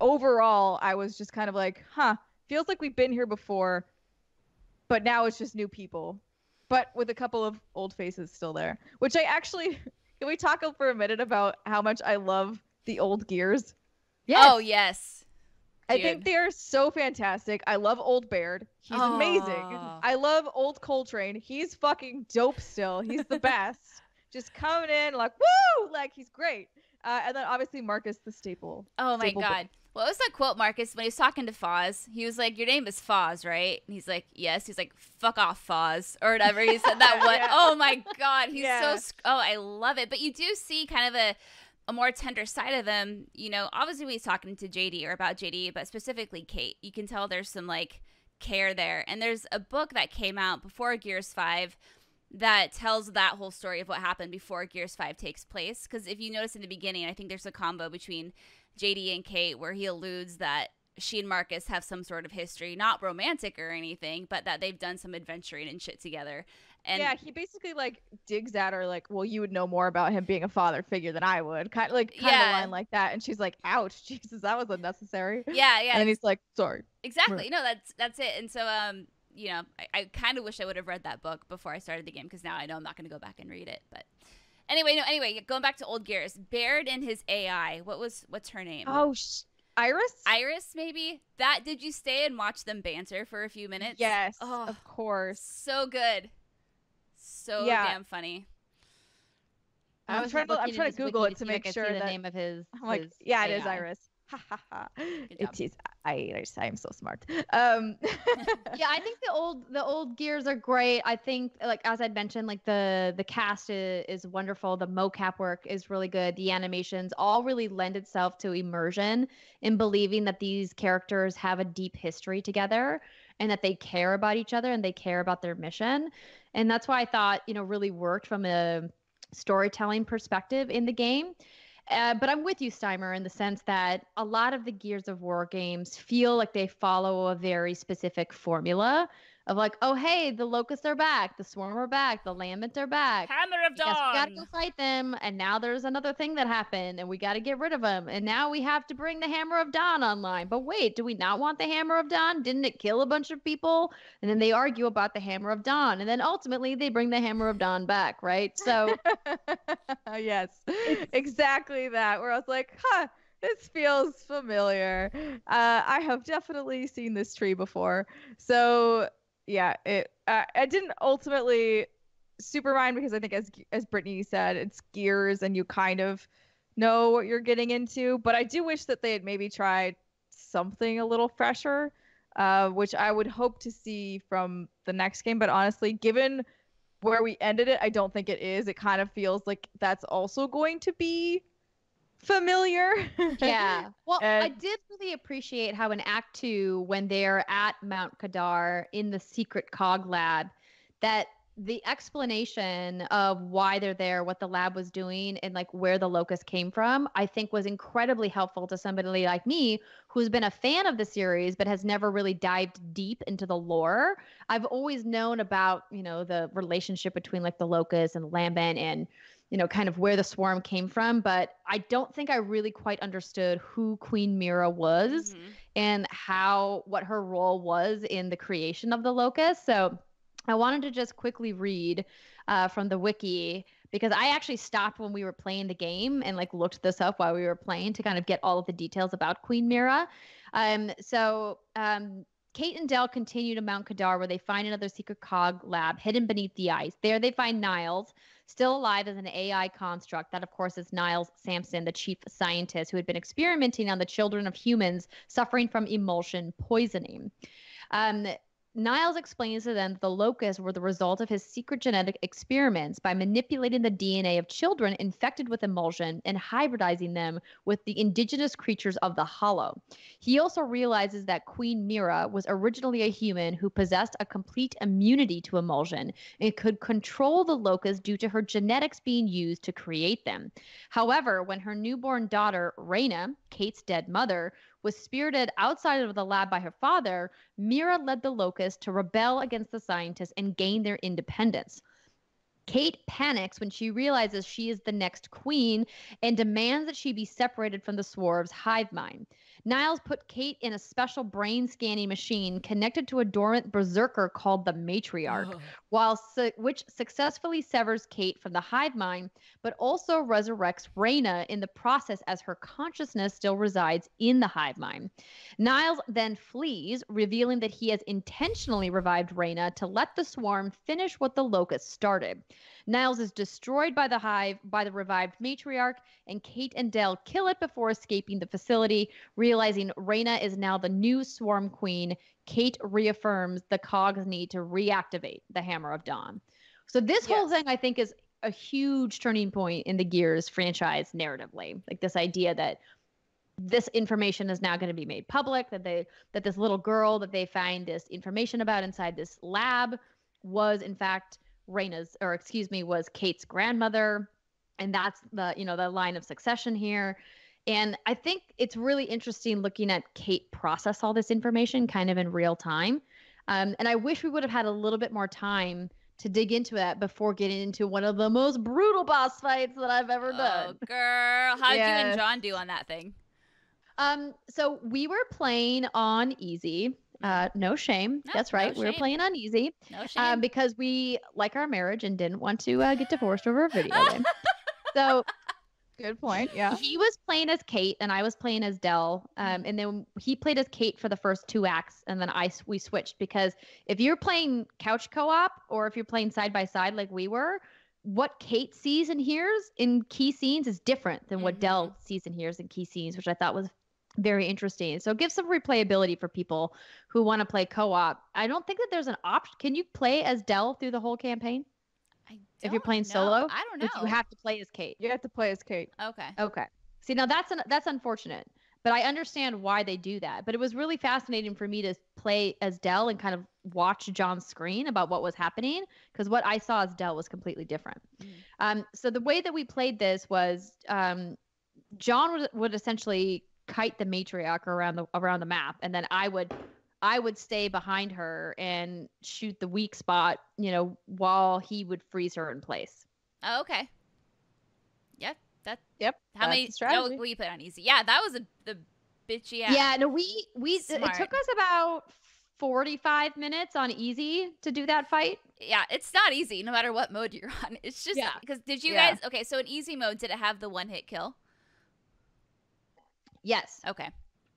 Overall, I was just kind of like, feels like we've been here before, but now it's just new people, but with a couple of old faces still there, which I actually... Can we talk for a minute about how much I love the old Gears? Yes. Oh, yes. Dude. I think they're so fantastic. I love old Baird. He's amazing. I love old Coltrane. He's fucking dope still. He's the best. Just coming in like, woo! Like, he's great. And then obviously Marcus, the staple. Oh, my God. What was that quote, Marcus, when he was talking to Foz? He was like, your name is Foz, right? And he's like, yes. He's like, fuck off, Foz, or whatever. He said that one. Yeah. Oh, my God. He's I love it. But you do see kind of a more tender side of him. You know, obviously when he's talking to JD or about JD, but specifically Kate, you can tell there's some, like, care there. And there's a book that came out before Gears 5 that tells that whole story of what happened before Gears 5 takes place. Because if you notice in the beginning, I think there's a combo between JD and Kate where he alludes that she and Marcus have some sort of history, not romantic or anything, but that they've done some adventuring and shit together. And yeah, he basically like digs at her like, well, you would know more about him being a father figure than I would. Kind of a line like that. And she's like, ouch, Jesus, that was unnecessary. Yeah. And then he's like, sorry. Exactly. No, that's it. And so you know, I kind of wish I would have read that book before I started the game, because now I know I'm not going to go back and read it. But anyway, going back to old Gears, Baird and his AI. What's her name? Oh, Iris? Iris, maybe? Did you stay and watch them banter for a few minutes? Yes, of course. So good. So damn funny. I'm trying to Google it to make sure that the name of his. I'm like, yeah, AI. It is Iris. It is Iris. I am so smart. Yeah, I think the old Gears are great. I think, like as I'd mentioned, like the cast is wonderful. The mocap work is really good. The animations all really lend itself to immersion in believing that these characters have a deep history together and that they care about each other and they care about their mission. And that's why I thought, really worked from a storytelling perspective in the game. But I'm with you, Steimer, in the sense that a lot of the Gears of War games feel like they follow a very specific formula of like, oh, hey, the Locusts are back, the Swarm are back, the Lambent are back. Hammer of Dawn! Yes, we gotta go fight them, and now there's another thing that happened, and we gotta get rid of them, and now we have to bring the Hammer of Dawn online. But wait, do we not want the Hammer of Dawn? Didn't it kill a bunch of people? And then they argue about the Hammer of Dawn, and then ultimately they bring the Hammer of Dawn back, right? So... Yes, exactly that, where I was like, this feels familiar. I have definitely seen this tree before. So... yeah, I didn't ultimately super mind because I think as Brittany said, it's Gears and you kind of know what you're getting into. But I do wish that they had maybe tried something a little fresher, which I would hope to see from the next game. But honestly, given where we ended it, I don't think it is. It kind of feels like that's also going to be familiar. Yeah. Well, I did really appreciate how in Act 2, when they're at Mount Kadar in the secret cog lab, that the explanation of why they're there, what the lab was doing, and like where the locust came from, I think was incredibly helpful to somebody like me who's been a fan of the series but has never really dived deep into the lore. I've always known about, the relationship between like the locust and Lambent and kind of where the swarm came from, but I don't think I really quite understood who Queen Mira was and what her role was in the creation of the locust. So I wanted to just quickly read from the wiki, because I actually stopped when we were playing the game and like looked this up while we were playing to kind of get all of the details about Queen Mira. Kate and Del continue to Mount Kadar, where they find another secret cog lab hidden beneath the ice. There they find Niles, still alive as an AI construct. That, of course, is Niles Sampson, the chief scientist who had been experimenting on the children of humans suffering from emulsion poisoning. Niles explains to them that the locusts were the result of his secret genetic experiments by manipulating the DNA of children infected with emulsion and hybridizing them with the indigenous creatures of the Hollow. He also realizes that Queen Mira was originally a human who possessed a complete immunity to emulsion and could control the locusts due to her genetics being used to create them. However, when her newborn daughter, Raina, Kate's dead mother, was spirited outside of the lab by her father, Mira led the locusts to rebel against the scientists and gain their independence. Kate panics when she realizes she is the next queen and demands that she be separated from the swarm's hive mind. Niles put Kate in a special brain scanning machine connected to a dormant berserker called the Matriarch, which successfully severs Kate from the hive mind, but also resurrects Raina in the process as her consciousness still resides in the hive mind. Niles then flees, revealing that he has intentionally revived Raina to let the swarm finish what the locusts started. Niles is destroyed by the revived Matriarch, and Kate and Del kill it before escaping the facility. Realizing Raina is now the new swarm queen, Kate reaffirms the Cog's need to reactivate the Hammer of Dawn. So this whole thing, I think, is a huge turning point in the Gears franchise narratively. Like this idea that this information is now going to be made public, that this little girl that they find this information about inside this lab was in fact was Kate's grandmother, and that's the line of succession here. And I think it's really interesting looking at Kate process all this information kind of in real time. And I wish we would have had a little bit more time to dig into that before getting into one of the most brutal boss fights that I've ever done. Oh, girl. How'd you and John do on that thing? So we were playing on easy. No shame. No, that's right. We were playing on easy. No shame. Because we like our marriage and didn't want to get divorced over a video game. So good point. Yeah. He was playing as Kate and I was playing as Del. And then he played as Kate for the first 2 acts, and then we switched, because if you're playing couch co-op or if you're playing side by side like we were, what Kate sees and hears in key scenes is different than what Del sees and hears in key scenes, which I thought was very interesting. So give some replayability for people who want to play co-op. I don't think that there's an option. Can you play as Del through the whole campaign? If you're playing solo? I don't know. You have to play as Kate. You have to play as Kate. Okay. See, now that's unfortunate, but I understand why they do that. But it was really fascinating for me to play as Del and kind of watch John's screen about what was happening, because what I saw as Del was completely different. So the way that we played this was John would essentially kite the Matriarch around the map, and then I would stay behind her and shoot the weak spot, while he would freeze her in place. Oh, okay. Yep. Yep. How many strategy? We played on easy. Yeah, that was the bitchy ass. Yeah, no, we it took us about 45 minutes on easy to do that fight. Yeah, it's not easy no matter what mode you're on. It's just because did you guys so in easy mode, did it have the one-hit kill? Yes. Okay.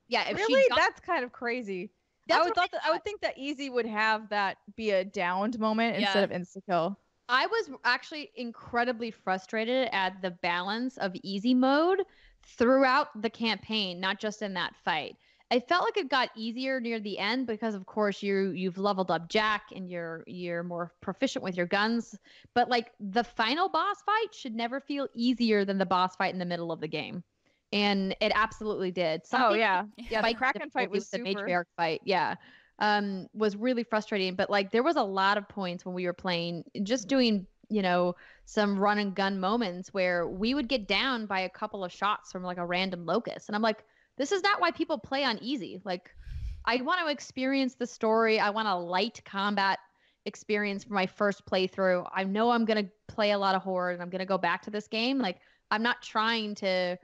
Yeah. Really? That's kind of crazy. I would think that easy would have that be a downed moment instead of insta kill. I was actually incredibly frustrated at the balance of easy mode throughout the campaign, not just in that fight. I felt like it got easier near the end because, of course, you've leveled up Jack and you're more proficient with your guns. But like the final boss fight should never feel easier than the boss fight in the middle of the game. And it absolutely did. Yeah. The Kraken fight was the super. Matriarch fight. Yeah. Was really frustrating. But like there was a lot of points when we were playing, just doing, some run and gun moments where we would get down by a couple of shots from like a random locust. And I'm like, this is not why people play on easy. Like I want to experience the story. I want a light combat experience for my first playthrough. I know I'm going to play a lot of Horde and I'm going to go back to this game. Like I'm not trying to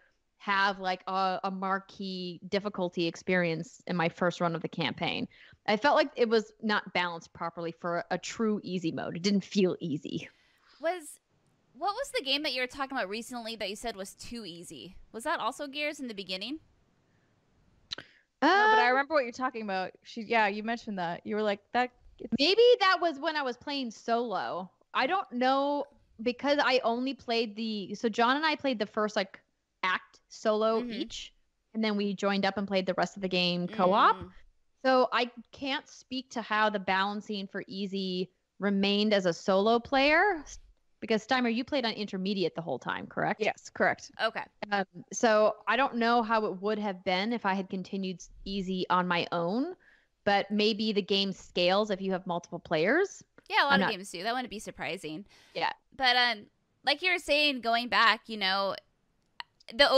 have like a marquee difficulty experience in my first run of the campaign. I felt like it was not balanced properly for a true easy mode. It didn't feel easy. What was the game that you were talking about recently that you said was too easy? Was that also Gears in the beginning? No, but I remember what you're talking about. You mentioned that. You were like that. Maybe that was when I was playing solo. I don't know, because I only played so John and I played the first like act solo each, and then we joined up and played the rest of the game co-op. So I can't speak to how the balancing for easy remained as a solo player, because Steimer, you played on intermediate the whole time, correct? Yes, correct. Okay. So I don't know how it would have been if I had continued easy on my own, but maybe the game scales if you have multiple players. Yeah, a lot of games do. That wouldn't be surprising. Yeah. But like you were saying, going back, you know, the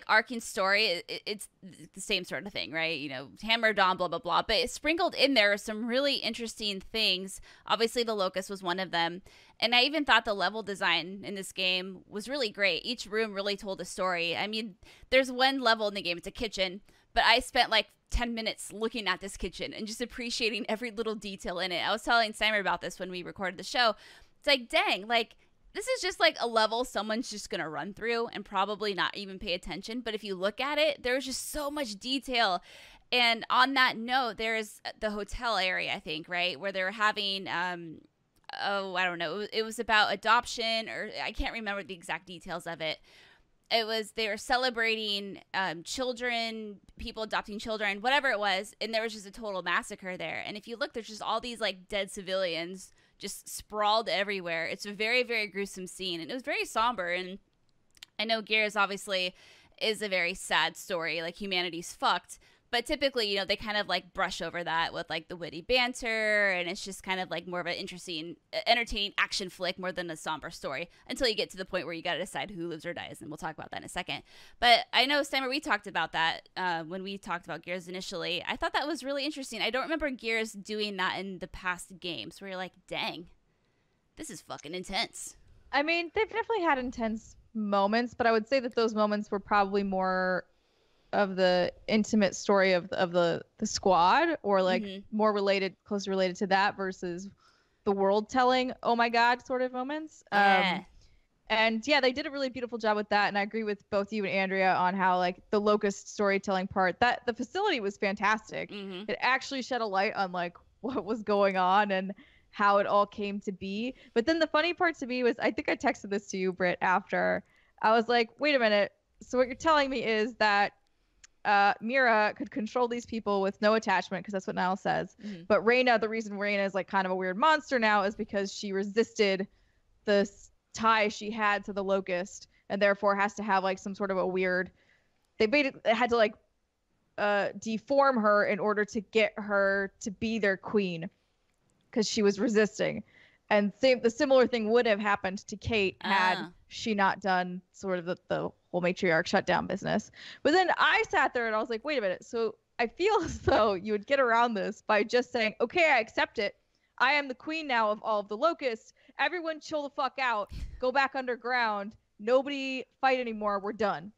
arcing story, it's the same sort of thing, right? You know, hammered on, blah, blah, blah. But sprinkled in there are some really interesting things. Obviously, the Locust was one of them. And I even thought the level design in this game was really great. Each room really told a story. I mean, there's one level in the game, it's a kitchen. But I spent like 10 minutes looking at this kitchen and just appreciating every little detail in it. I was telling Steimer about this when we recorded the show. It's like, dang, like, this is just like a level someone's just going to run through and probably not even pay attention. But if you look at it, there's just so much detail. And on that note, there's the hotel area, I think, right? Where they're having, I don't know. It was about adoption, or I can't remember the exact details of it. They were celebrating children, people adopting children, whatever it was. And there was just a total massacre there. And if you look, there's just all these like dead civilians just sprawled everywhere. It's a very, very gruesome scene, and it was very somber. And I know Gears obviously is a very sad story, like humanity's fucked, but typically, you know, they kind of like brush over that with like the witty banter, and it's just kind of like more of an interesting, entertaining action flick more than a somber story, until you get to the point where you got to decide who lives or dies, and we'll talk about that in a second. But I know, Steimer, we talked about that when we talked about Gears initially. I thought that was really interesting. I don't remember Gears doing that in the past games, where you're like, dang, this is fucking intense. I mean, they've definitely had intense moments, but I would say that those moments were probably more of the intimate story of the squad, or like more closely related to that, versus the world telling, oh my god, sort of moments. And yeah, they did a really beautiful job with that, and I agree with both you and Andrea on how like the Locust storytelling part, that the facility was fantastic. It actually shed a light on like what was going on and how it all came to be. But then the funny part to me was, I think I texted this to you, Britt, after. I was like, wait a minute, so what you're telling me is that Mira could control these people with no attachment, because that's what Niall says. But Reyna, the reason Reyna is like kind of a weird monster now is because she resisted the tie she had to the Locust, and therefore has to have like some sort of a weird, they basically had to like deform her in order to get her to be their queen, because she was resisting. And the similar thing would have happened to Kate had she not done sort of the whole matriarch shutdown business. But then I sat there and I was like, wait a minute. So I feel as though you would get around this by just saying, okay, I accept it. I am the queen now of all of the Locusts. Everyone chill the fuck out. Go back underground. Nobody fight anymore. We're done.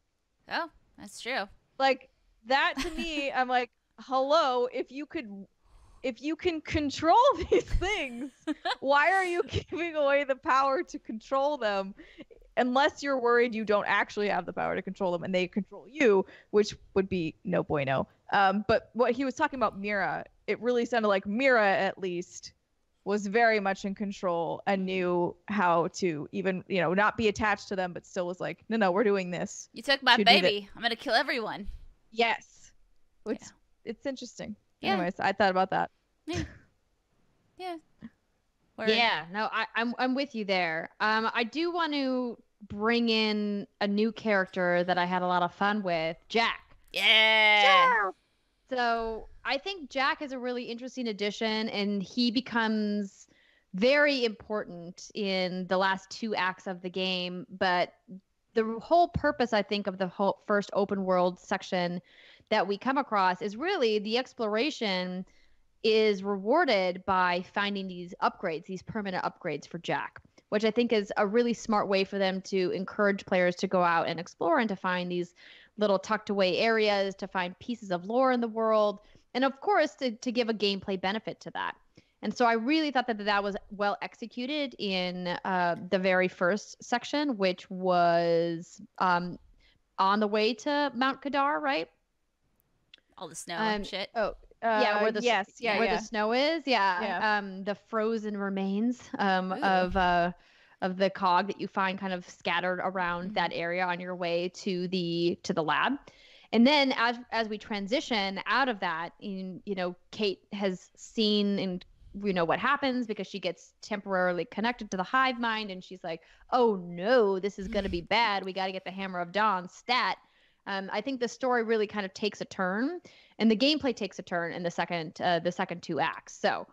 Oh, that's true. Like, that to me, I'm like, hello, if you can control these things, why are you giving away the power to control them? Unless you're worried you don't actually have the power to control them and they control you, which would be no bueno. But what he was talking about Mira, it really sounded like Mira, at least, was very much in control and knew how to even, you know, not be attached to them, but still was like, no, we're doing this. You took my baby. I'm going to kill everyone. Yes. Which, it's interesting. Yeah. Anyways, I thought about that. Yeah. Yeah, no, I'm with you there. I do want to bring in a new character that I had a lot of fun with, Jack. Yeah. So I think Jack is a really interesting addition, and he becomes very important in the last two acts of the game. But the whole purpose, I think, of the whole first open world section that we come across is really the exploration is rewarded by finding these upgrades, these permanent upgrades for Jack, which I think is a really smart way for them to encourage players to go out and explore and to find these little tucked away areas to find pieces of lore in the world, and of course to give a gameplay benefit to that. And so I really thought that was well executed in the very first section, which was on the way to Mount Kadar, right? All the snow and shit. Oh, yeah, where the the snow is, the frozen remains of the cog that you find kind of scattered around that area on your way to the lab. And then as we transition out of that, Kate has seen and what happens because she gets temporarily connected to the hive mind, and she's like, oh no, this is going to be bad. We got to get the Hammer of Dawn stat. I think the story really kind of takes a turn, and the gameplay takes a turn in the second 2 acts. So,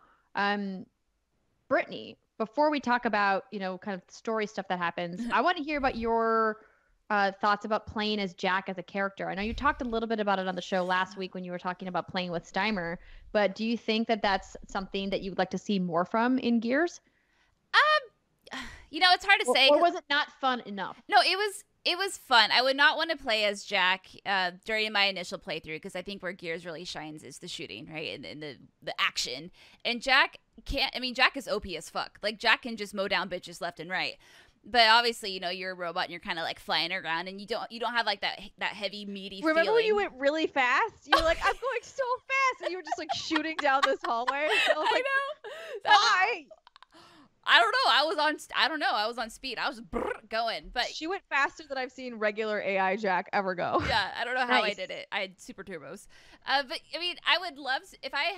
Brittany, before we talk about kind of story stuff that happens, I want to hear about your thoughts about playing as Jack as a character. I know you talked a little bit about it on the show last week when you were talking about playing with Steimer, but do you think that that's something that you would like to see more from in Gears? It's hard to say. Or was it not fun enough? No, it was fun. I would not want to play as Jack during my initial playthrough, because I think where Gears really shines is the shooting, right? And the action. And Jack Jack is OP as fuck. Like, Jack can just mow down bitches left and right. But obviously, you're a robot and you're kind of like flying around, and you don't have like that heavy, meaty Remember feeling. when you went really fast? You were like, I'm going so fast, and you were just like shooting down this hallway. I was like, why? I don't know. I was on speed. I was going, but she went faster than I've seen regular AI Jack ever go. Yeah, I don't know how I did it. I had super turbos. But I mean, I would love to, if I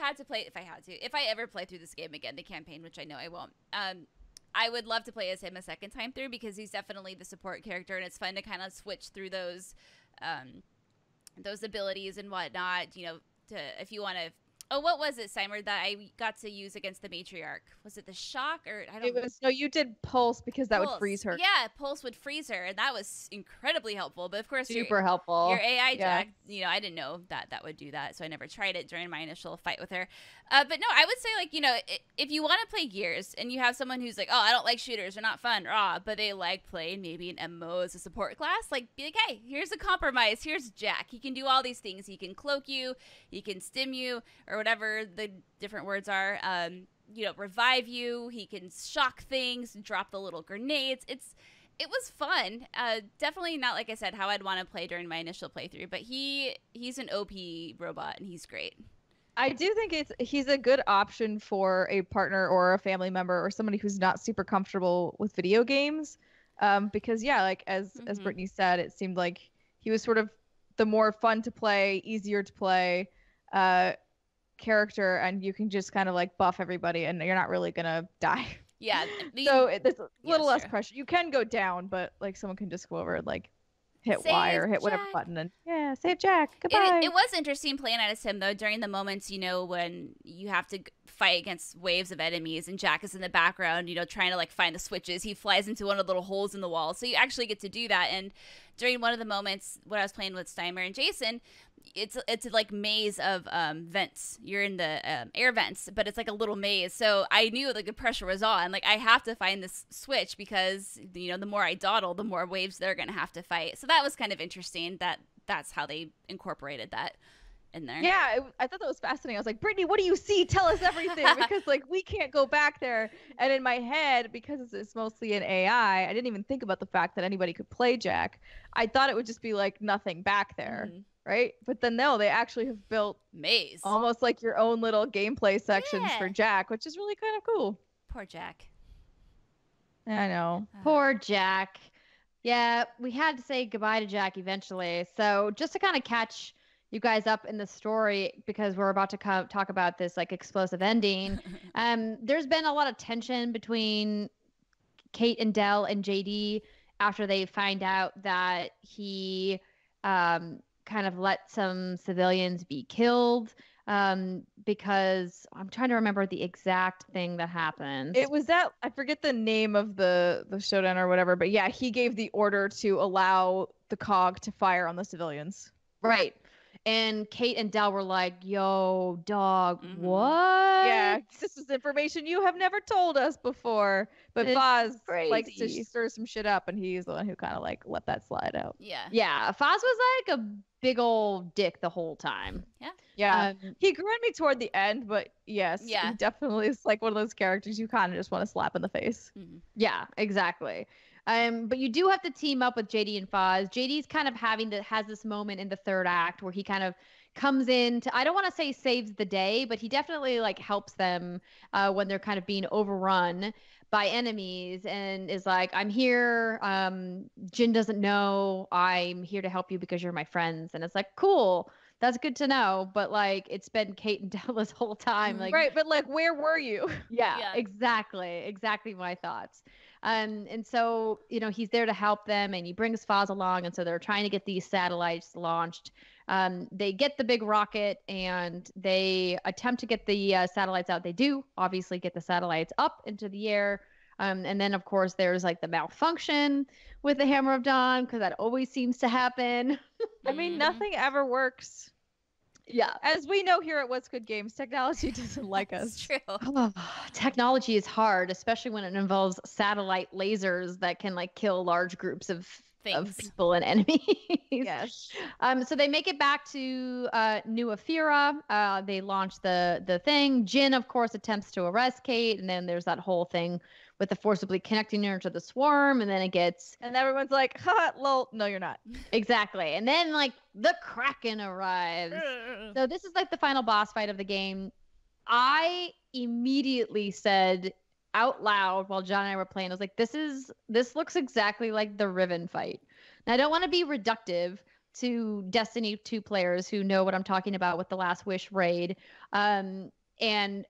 ever play through this game again, the campaign, which I know I won't. I would love to play as him a second time through, because he's definitely the support character, and it's fun to kind of switch through those abilities and whatnot. If you want to. Oh, what was it, Steimer, that I got to use against the matriarch? Was it the shock, or I don't know? No, you did pulse, because that would freeze her. Yeah, pulse would freeze her, and that was incredibly helpful. But of course, super helpful. Your AI Jack, I didn't know that would do that, so I never tried it during my initial fight with her. But no, I would say, if you want to play Gears and you have someone who's like, oh, I don't like shooters, they're not fun, but they like playing maybe an MMO as a support class, be like, hey, here's a compromise. Here's Jack. He can do all these things. He can cloak you. He can stim you, or whatever the different words are. Revive you. He can shock things, drop the little grenades. It was fun. Definitely not, like I said, how I'd want to play during my initial playthrough, but he's an OP robot, and he's great. I do think he's a good option for a partner or a family member or somebody who's not super comfortable with video games, because as Brittany said, it seemed like he was sort of the more fun to play, easier to play character, and you can just kind of like buff everybody, and you're not really gonna die. Yeah. So there's a little less pressure. You can go down, but like someone can just go over and like hit Y or hit whatever button, and save Jack. Goodbye. It was interesting playing as him, though, during the moments, when you have to fight against waves of enemies and Jack is in the background, trying to like find the switches. He flies into one of the little holes in the wall. So you actually get to do that. And during one of the moments when I was playing with Steimer and Jason, it's a like maze of vents. You're in the air vents, but it's like a little maze. So I knew like the pressure was on. Like, I have to find this switch, because the more I dawdle, the more waves they're gonna have to fight. So that was kind of interesting. That's how they incorporated that in there. Yeah, I thought that was fascinating. I was like, Brittany, what do you see? Tell us everything, because like we can't go back there. And in my head, because it's mostly an AI, I didn't even think about the fact that anybody could play Jack. I thought it would just be like nothing back there. Mm-hmm. Right? But then no, they actually have built maze, almost like your own little gameplay sections for Jack, which is really kind of cool. Poor Jack. Yeah, I know. Poor Jack. Yeah, we had to say goodbye to Jack eventually. So just to kind of catch you guys up in the story, because we're about to talk about this like explosive ending. There's been a lot of tension between Kate and Del and JD after they find out that he kind of let some civilians be killed, because I'm trying to remember the exact thing that happened. It was that, I forget the name of the showdown or whatever, but yeah, he gave the order to allow the cog to fire on the civilians. Right. And Kate and Del were like, yo, dog, what? Yeah, this is information you have never told us before. But It's Foz likes to crazy. stir some shit up, and he's the one who kind of like let that slide out. Yeah. Yeah, Foz was like a big old dick the whole time. Yeah. He grew on me toward the end, but yes, Yeah. he definitely is like one of those characters you kind of just want to slap in the face. Yeah, exactly. But you do have to team up with JD and Foz. JD's kind of has this moment in the third act where he kind of comes in to, I don't want to say saves the day, but he definitely like helps them when they're kind of being overrun by enemies and is like, I'm here. Jin doesn't know I'm here to help you because you're my friends. And it's like, cool. That's good to know. But like, it's been Kate and Del this whole time. Like, right. But like, where were you? Yeah. Exactly my thoughts. And so, you know, he's there to help them and he brings Foz along. And so they're trying to get these satellites launched. They get the big rocket and they attempt to get the satellites out. They do obviously get the satellites up into the air. And then, of course, there's like the malfunction with the Hammer of Dawn because that always seems to happen. I mean, nothing ever works. Yeah. As we know here at What's Good Games, technology doesn't like us. It's true. Oh, technology is hard, especially when it involves satellite lasers that can like kill large groups of people and enemies. Yes. So they make it back to New Ephyra. They launch the thing. Jin, of course, attempts to arrest Kate, and then there's that whole thing with the forcibly connecting her to the swarm, and then it gets... And everyone's like, ha, lol, no, you're not. Exactly. And then, like, the Kraken arrives. So this is, like, the final boss fight of the game. I immediately said out loud while John and I were playing, I was like, this looks exactly like the Riven fight. Now, I don't want to be reductive to Destiny 2 players who know what I'm talking about with the Last Wish raid, and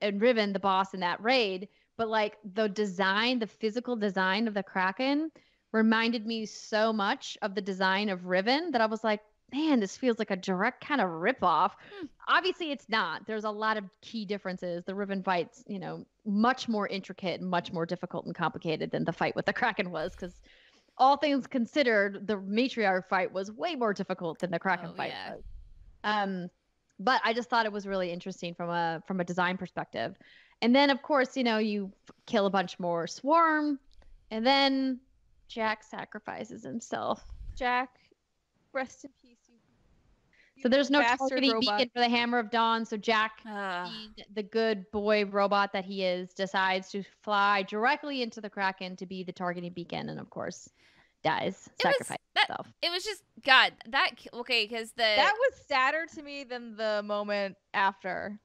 Riven, the boss in that raid. But like the physical design of the Kraken reminded me so much of the design of Riven that I was like, man, this feels like a direct kind of ripoff. Obviously, it's not. There's a lot of key differences. The Riven fight's, you know, much more intricate and much more difficult and complicated than the fight with the Kraken was, because all things considered, the Matriarch fight was way more difficult than the Kraken fight was. But I just thought it was really interesting from a design perspective. And then, of course, you know, you kill a bunch more Swarm, and then Jack sacrifices himself. Jack, rest in peace. So there's no targeting beacon for the Hammer of Dawn. So Jack, the good boy robot that he is, decides to fly directly into the Kraken to be the targeting beacon, and of course, dies, sacrifices himself. It was just because that was sadder to me than the moment after.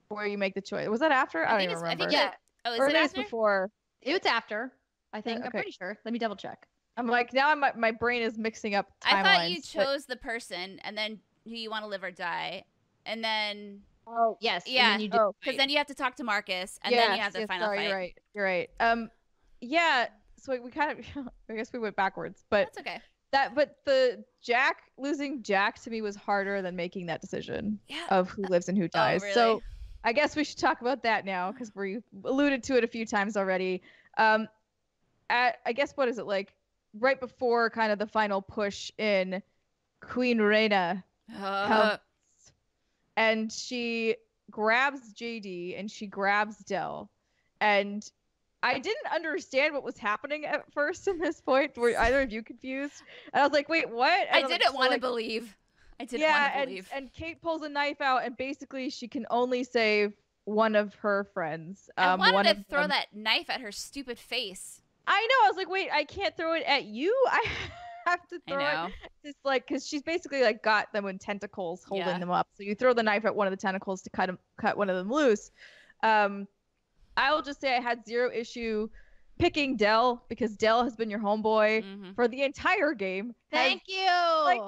Where you make the choice. Was that after? I don't even remember. Or it was before. It was after, I think. Okay. I'm pretty sure. Let me double check. I'm like, now my brain is mixing up timelines. I thought you chose the person and then who you want to live or die. And then... Oh, yes. Yeah. Because then you have to talk to Marcus and then you have the final fight. You're right. Yeah, so we kind of... I guess we went backwards. But that's okay. But losing Jack to me was harder than making that decision of who lives and who dies. Oh, really? So I guess we should talk about that now because we alluded to it a few times already. I guess, what is it, like right before kind of the final push in, Queen Reina comes and she grabs JD and she grabs Del, and I didn't understand what was happening at first in this point. Were either of you confused? And I was like, wait, what? And I didn't want to believe. And Kate pulls a knife out, and basically she can only save one of her friends. I wanted to throw that knife at her stupid face. I know. I was like, wait, I can't throw it at you. I have to throw it. Just like, because she's basically like got them in tentacles holding them up. So you throw the knife at one of the tentacles to cut one of them loose. I will just say I had zero issue picking Del because Del has been your homeboy for the entire game. Thank you. Like,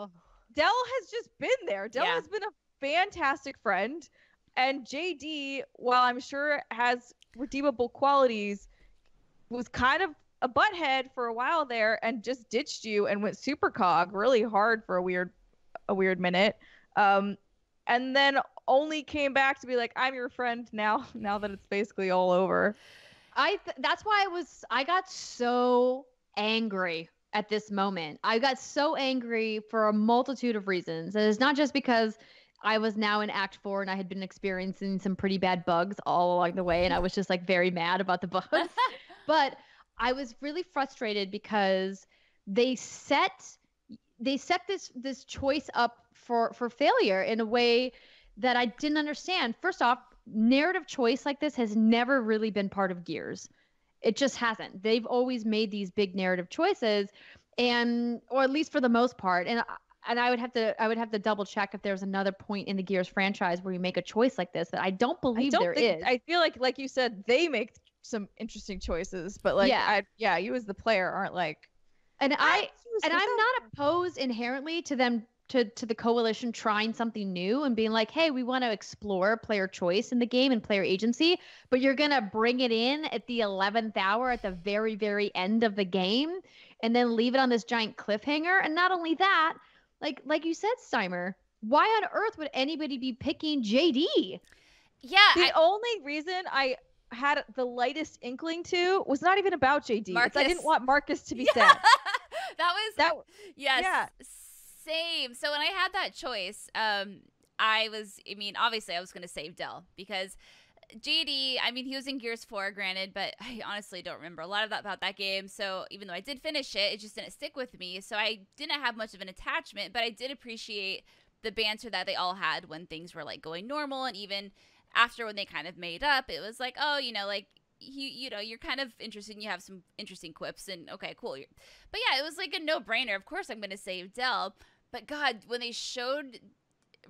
Del has just been there. Del has been a fantastic friend. And JD, while I'm sure has redeemable qualities, was kind of a butthead for a while there and just ditched you and went super cog really hard for a weird minute. And then only came back to be like, I'm your friend now that it's basically all over. That's why I got so angry at this moment. I got so angry for a multitude of reasons. And it's not just because I was now in Act 4 and I had been experiencing some pretty bad bugs all along the way, and I was just like very mad about the bugs. But I was really frustrated because they set this choice up for failure in a way that I didn't understand. First off, narrative choice like this has never really been part of Gears. It just hasn't. They've always made these big narrative choices, or at least for the most part. And I would have to double check if there's another point in the Gears franchise where you make a choice like this. But I don't believe there is. I feel like you said, they make some interesting choices, but like you as the player aren't like. And I'm not opposed inherently to them to the coalition trying something new and being like, hey, we want to explore player choice in the game and player agency, but you're going to bring it in at the 11th hour at the very, very end of the game and then leave it on this giant cliffhanger. And not only that, like you said, Steimer, why on earth would anybody be picking JD? Yeah. The only reason I had the lightest inkling to was not even about JD. I didn't want Marcus to be sad. Yes. Yeah. Same. So when I had that choice, obviously I was going to save Del because JD, he was in Gears 4, granted, but I honestly don't remember a lot about that game. So even though I did finish it just didn't stick with me. So I didn't have much of an attachment, but I did appreciate the banter that they all had when things were like going normal. And even after when they kind of made up, it was like, oh, you're kind of interested and you have some interesting quips and okay, cool. But yeah, it was like a no-brainer. Of course I'm going to save Del. But God, when they showed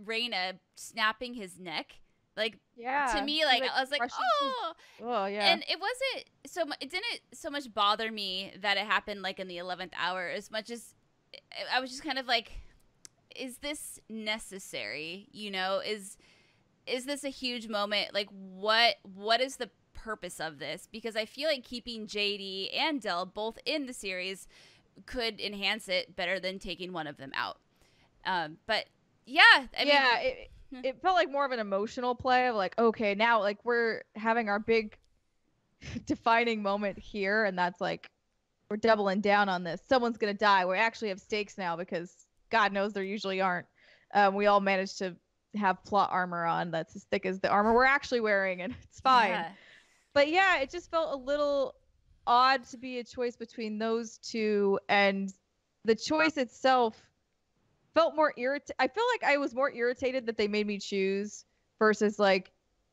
Reyna snapping his neck, to me, I was like, oh yeah. And it didn't so much bother me that it happened in the 11th hour as much as I was just kind of like, is this necessary? Is this a huge moment? What is the purpose of this? Because I feel like keeping JD and Del both in the series could enhance it better than taking one of them out. But yeah, it felt like more of an emotional play of okay, now we're having our big defining moment here, and that's we're doubling down on this. Someone's gonna die. We actually have stakes now because God knows there usually aren't. We all managed to have plot armor on that's as thick as the armor we're actually wearing, and it's fine. Yeah. But yeah, it just felt a little odd to be a choice between those two, and the choice itself felt more I feel like I was more irritated that they made me choose versus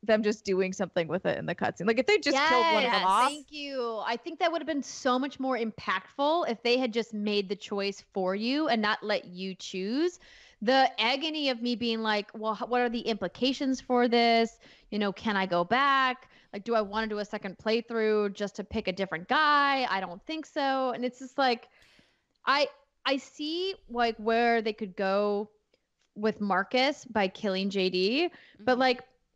them just doing something with it in the cutscene. If they just killed one of them off. Thank you. I think that would have been so much more impactful if they had just made the choice for you and not let you choose. The agony of me being like, well, what are the implications for this? Can I go back? Do I want to do a second playthrough just to pick a different guy? I don't think so. And it's just I see where they could go with Marcus by killing JD, but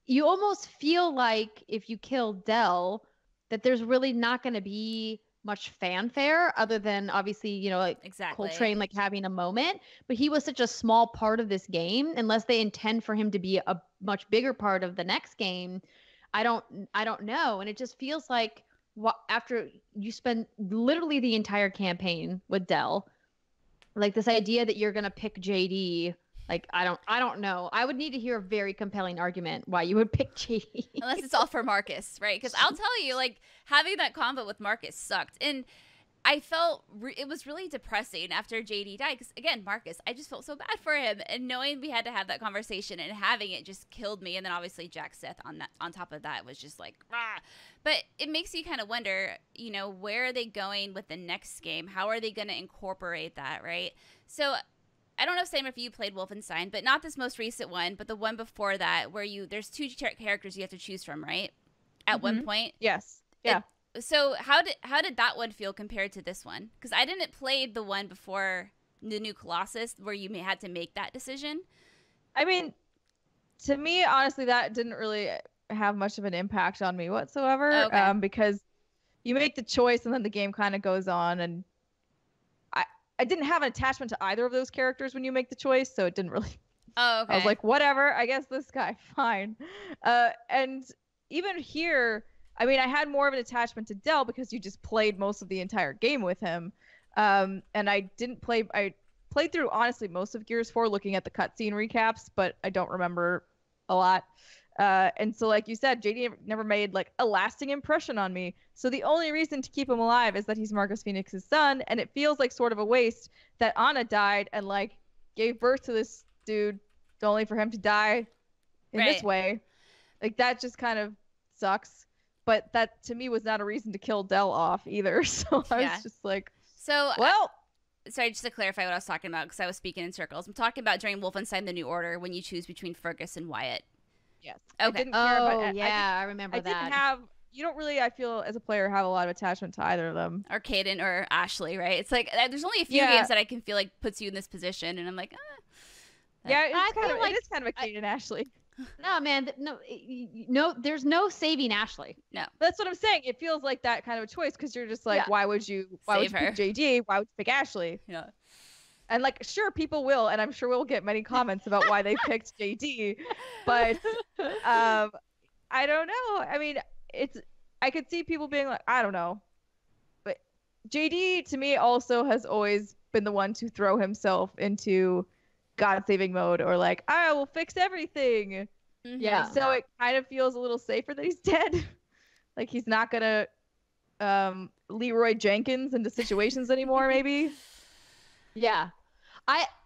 you almost feel like if you kill Del, that there's really not going to be much fanfare other than obviously, exactly. Coltrane having a moment, but he was such a small part of this game. Unless they intend for him to be a much bigger part of the next game, I don't know. And it just feels like after you spend literally the entire campaign with Del, this idea that you're gonna pick JD, I don't know. I would need to hear a very compelling argument why you would pick JD. Unless it's all for Marcus, right? Because I'll tell you, having that combo with Marcus sucked. And I felt it was really depressing after JD died. Because, again, Marcus, I just felt so bad for him. And knowing we had to have that conversation and having it just killed me. And then, obviously, Jack Seth on top of that was just rah. But it makes you kind of wonder, where are they going with the next game? How are they going to incorporate that, right? So I don't know, Sam, if you played Wolfenstein, but not this most recent one, but the one before that, where there's two characters you have to choose from, right? At one point. Yes. Yeah. So how did that one feel compared to this one? Because I didn't play the one before the new Colossus, where you had to make that decision. To me, honestly, that didn't really have much of an impact on me whatsoever. Okay. Because you make the choice and then the game kind of goes on, and I didn't have an attachment to either of those characters when you make the choice, so it didn't really. Oh, okay. I was like, whatever, I guess this guy, fine. And even here, I had more of an attachment to Del because you just played most of the entire game with him. And I didn't play. I played through honestly most of Gears 4, looking at the cutscene recaps, but I don't remember a lot. And so, like you said, JD never made like a lasting impression on me. So the only reason to keep him alive is that he's Marcus Phoenix's son, and it feels like sort of a waste that Anna died and like gave birth to this dude, only for him to die in this way. Like that just kind of sucks. But that to me was not a reason to kill Del off either. So I was just like, well. Sorry, just to clarify what I was talking about, because I was speaking in circles. I'm talking about during Wolfenstein: The New Order when you choose between Fergus and Wyatt. Yes. Okay. I didn't care about, I remember that. I didn't have. You don't really, I feel, as a player, have a lot of attachment to either of them. Or Caden or Ashley, right? It's like there's only a few games that I can feel like puts you in this position, and I'm like, Yeah, it is kind of a Caden Ashley. No, man, no, there's no saving Ashley. No, that's what I'm saying. It feels like that kind of a choice because you're just like, why would you pick JD? Why would you pick Ashley? Yeah. And like, sure, people will, and I'm sure we'll get many comments about why they picked JD, but I don't know. I mean, I could see people being like, I don't know, but JD to me also has always been the one to throw himself into God-saving mode, or like, I will fix everything. Mm-hmm. Yeah. So it kind of feels a little safer that he's dead. Like he's not gonna Leroy Jenkins into situations anymore, maybe. Yeah.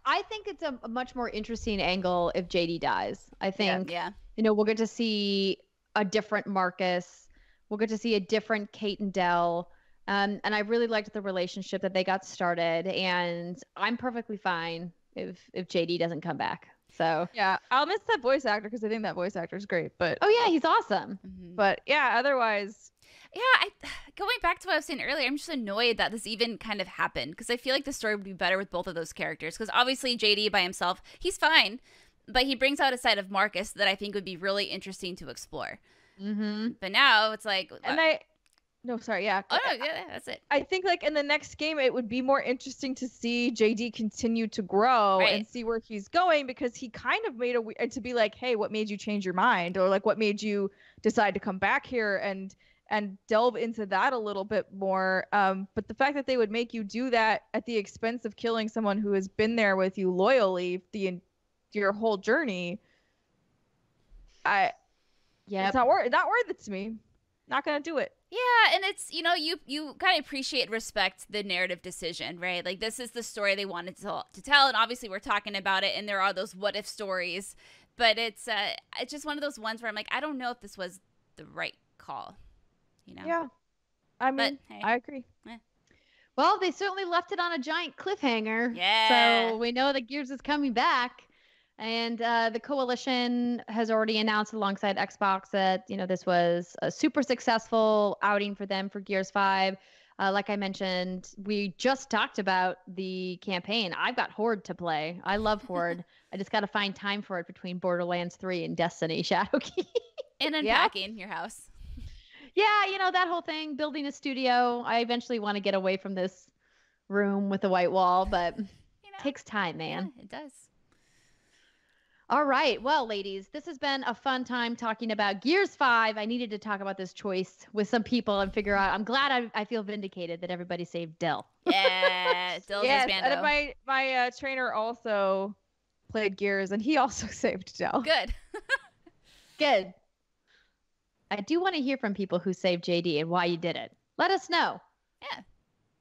I think it's a much more interesting angle if JD dies. I think, we'll get to see a different Marcus. We'll get to see a different Kate and Del. And I really liked the relationship that they got started. And I'm perfectly fine if JD doesn't come back. So yeah, I'll miss that voice actor because I think that voice actor is great. But he's awesome. Mm-hmm. But yeah, otherwise. Yeah, going back to what I was saying earlier, I'm just annoyed that this even kind of happened because I feel like the story would be better with both of those characters. Because obviously JD by himself, he's fine, but he brings out a side of Marcus that I think would be really interesting to explore. Mm-hmm. But now it's like, no, sorry, yeah. Oh no, yeah, that's it. I think like in the next game, it would be more interesting to see JD continue to grow and see where he's going, because he kind of made to be like, hey, what made you change your mind, or like what made you decide to come back here and delve into that a little bit more. But the fact that they would make you do that at the expense of killing someone who has been there with you loyally your whole journey, it's not worth it to me. Not gonna do it. Yeah, and it's, you kind of appreciate, respect the narrative decision, right? Like, this is the story they wanted to tell, and obviously we're talking about it, and there are those what-if stories, but it's just one of those ones where I'm like, I don't know if this was the right call, Yeah, I mean, hey. I agree. Well, they certainly left it on a giant cliffhanger. Yeah. So we know that Gears is coming back. And the Coalition has already announced alongside Xbox that, this was a super successful outing for them for Gears 5. Like I mentioned, we just talked about the campaign. I've got Horde to play. I love Horde. I just got to find time for it between Borderlands 3 and Destiny Shadowkeep. And unpacking your house. Yeah, that whole thing, building a studio. I eventually want to get away from this room with the white wall, but it takes time, man. Yeah, it does. All right. Well, ladies, this has been a fun time talking about Gears 5. I needed to talk about this choice with some people and figure out. I'm glad I feel vindicated that everybody saved Del. Yeah, Del yes, Bando. And my trainer also played Gears, and he also saved Del. Good. Good. I do want to hear from people who saved JD and why you did it. Let us know. Yeah.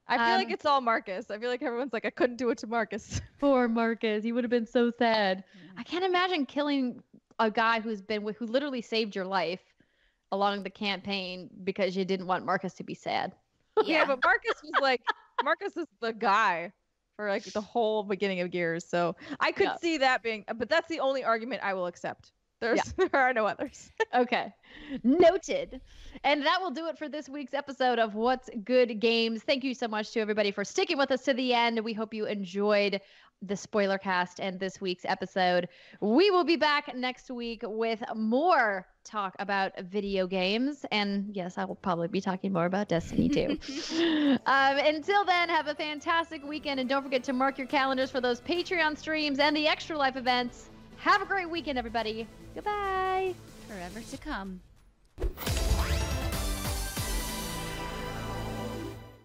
I feel like it's all Marcus. I feel like everyone's like, I couldn't do it to Marcus. Poor Marcus. He would have been so sad. I can't imagine killing a guy who literally saved your life along the campaign because you didn't want Marcus to be sad. Yeah, but Marcus is the guy for like the whole beginning of Gears. So I could see that being, but that's the only argument I will accept. There are no others. Okay. Noted. And that will do it for this week's episode of What's Good Games. Thank you so much to everybody for sticking with us to the end. We hope you enjoyed the Spoilercast and this week's episode. We will be back next week with more talk about video games. And yes, I will probably be talking more about Destiny too. Until then, have a fantastic weekend. And don't forget to mark your calendars for those Patreon streams and the Extra Life events. Have a great weekend, everybody. Goodbye. Forever to come.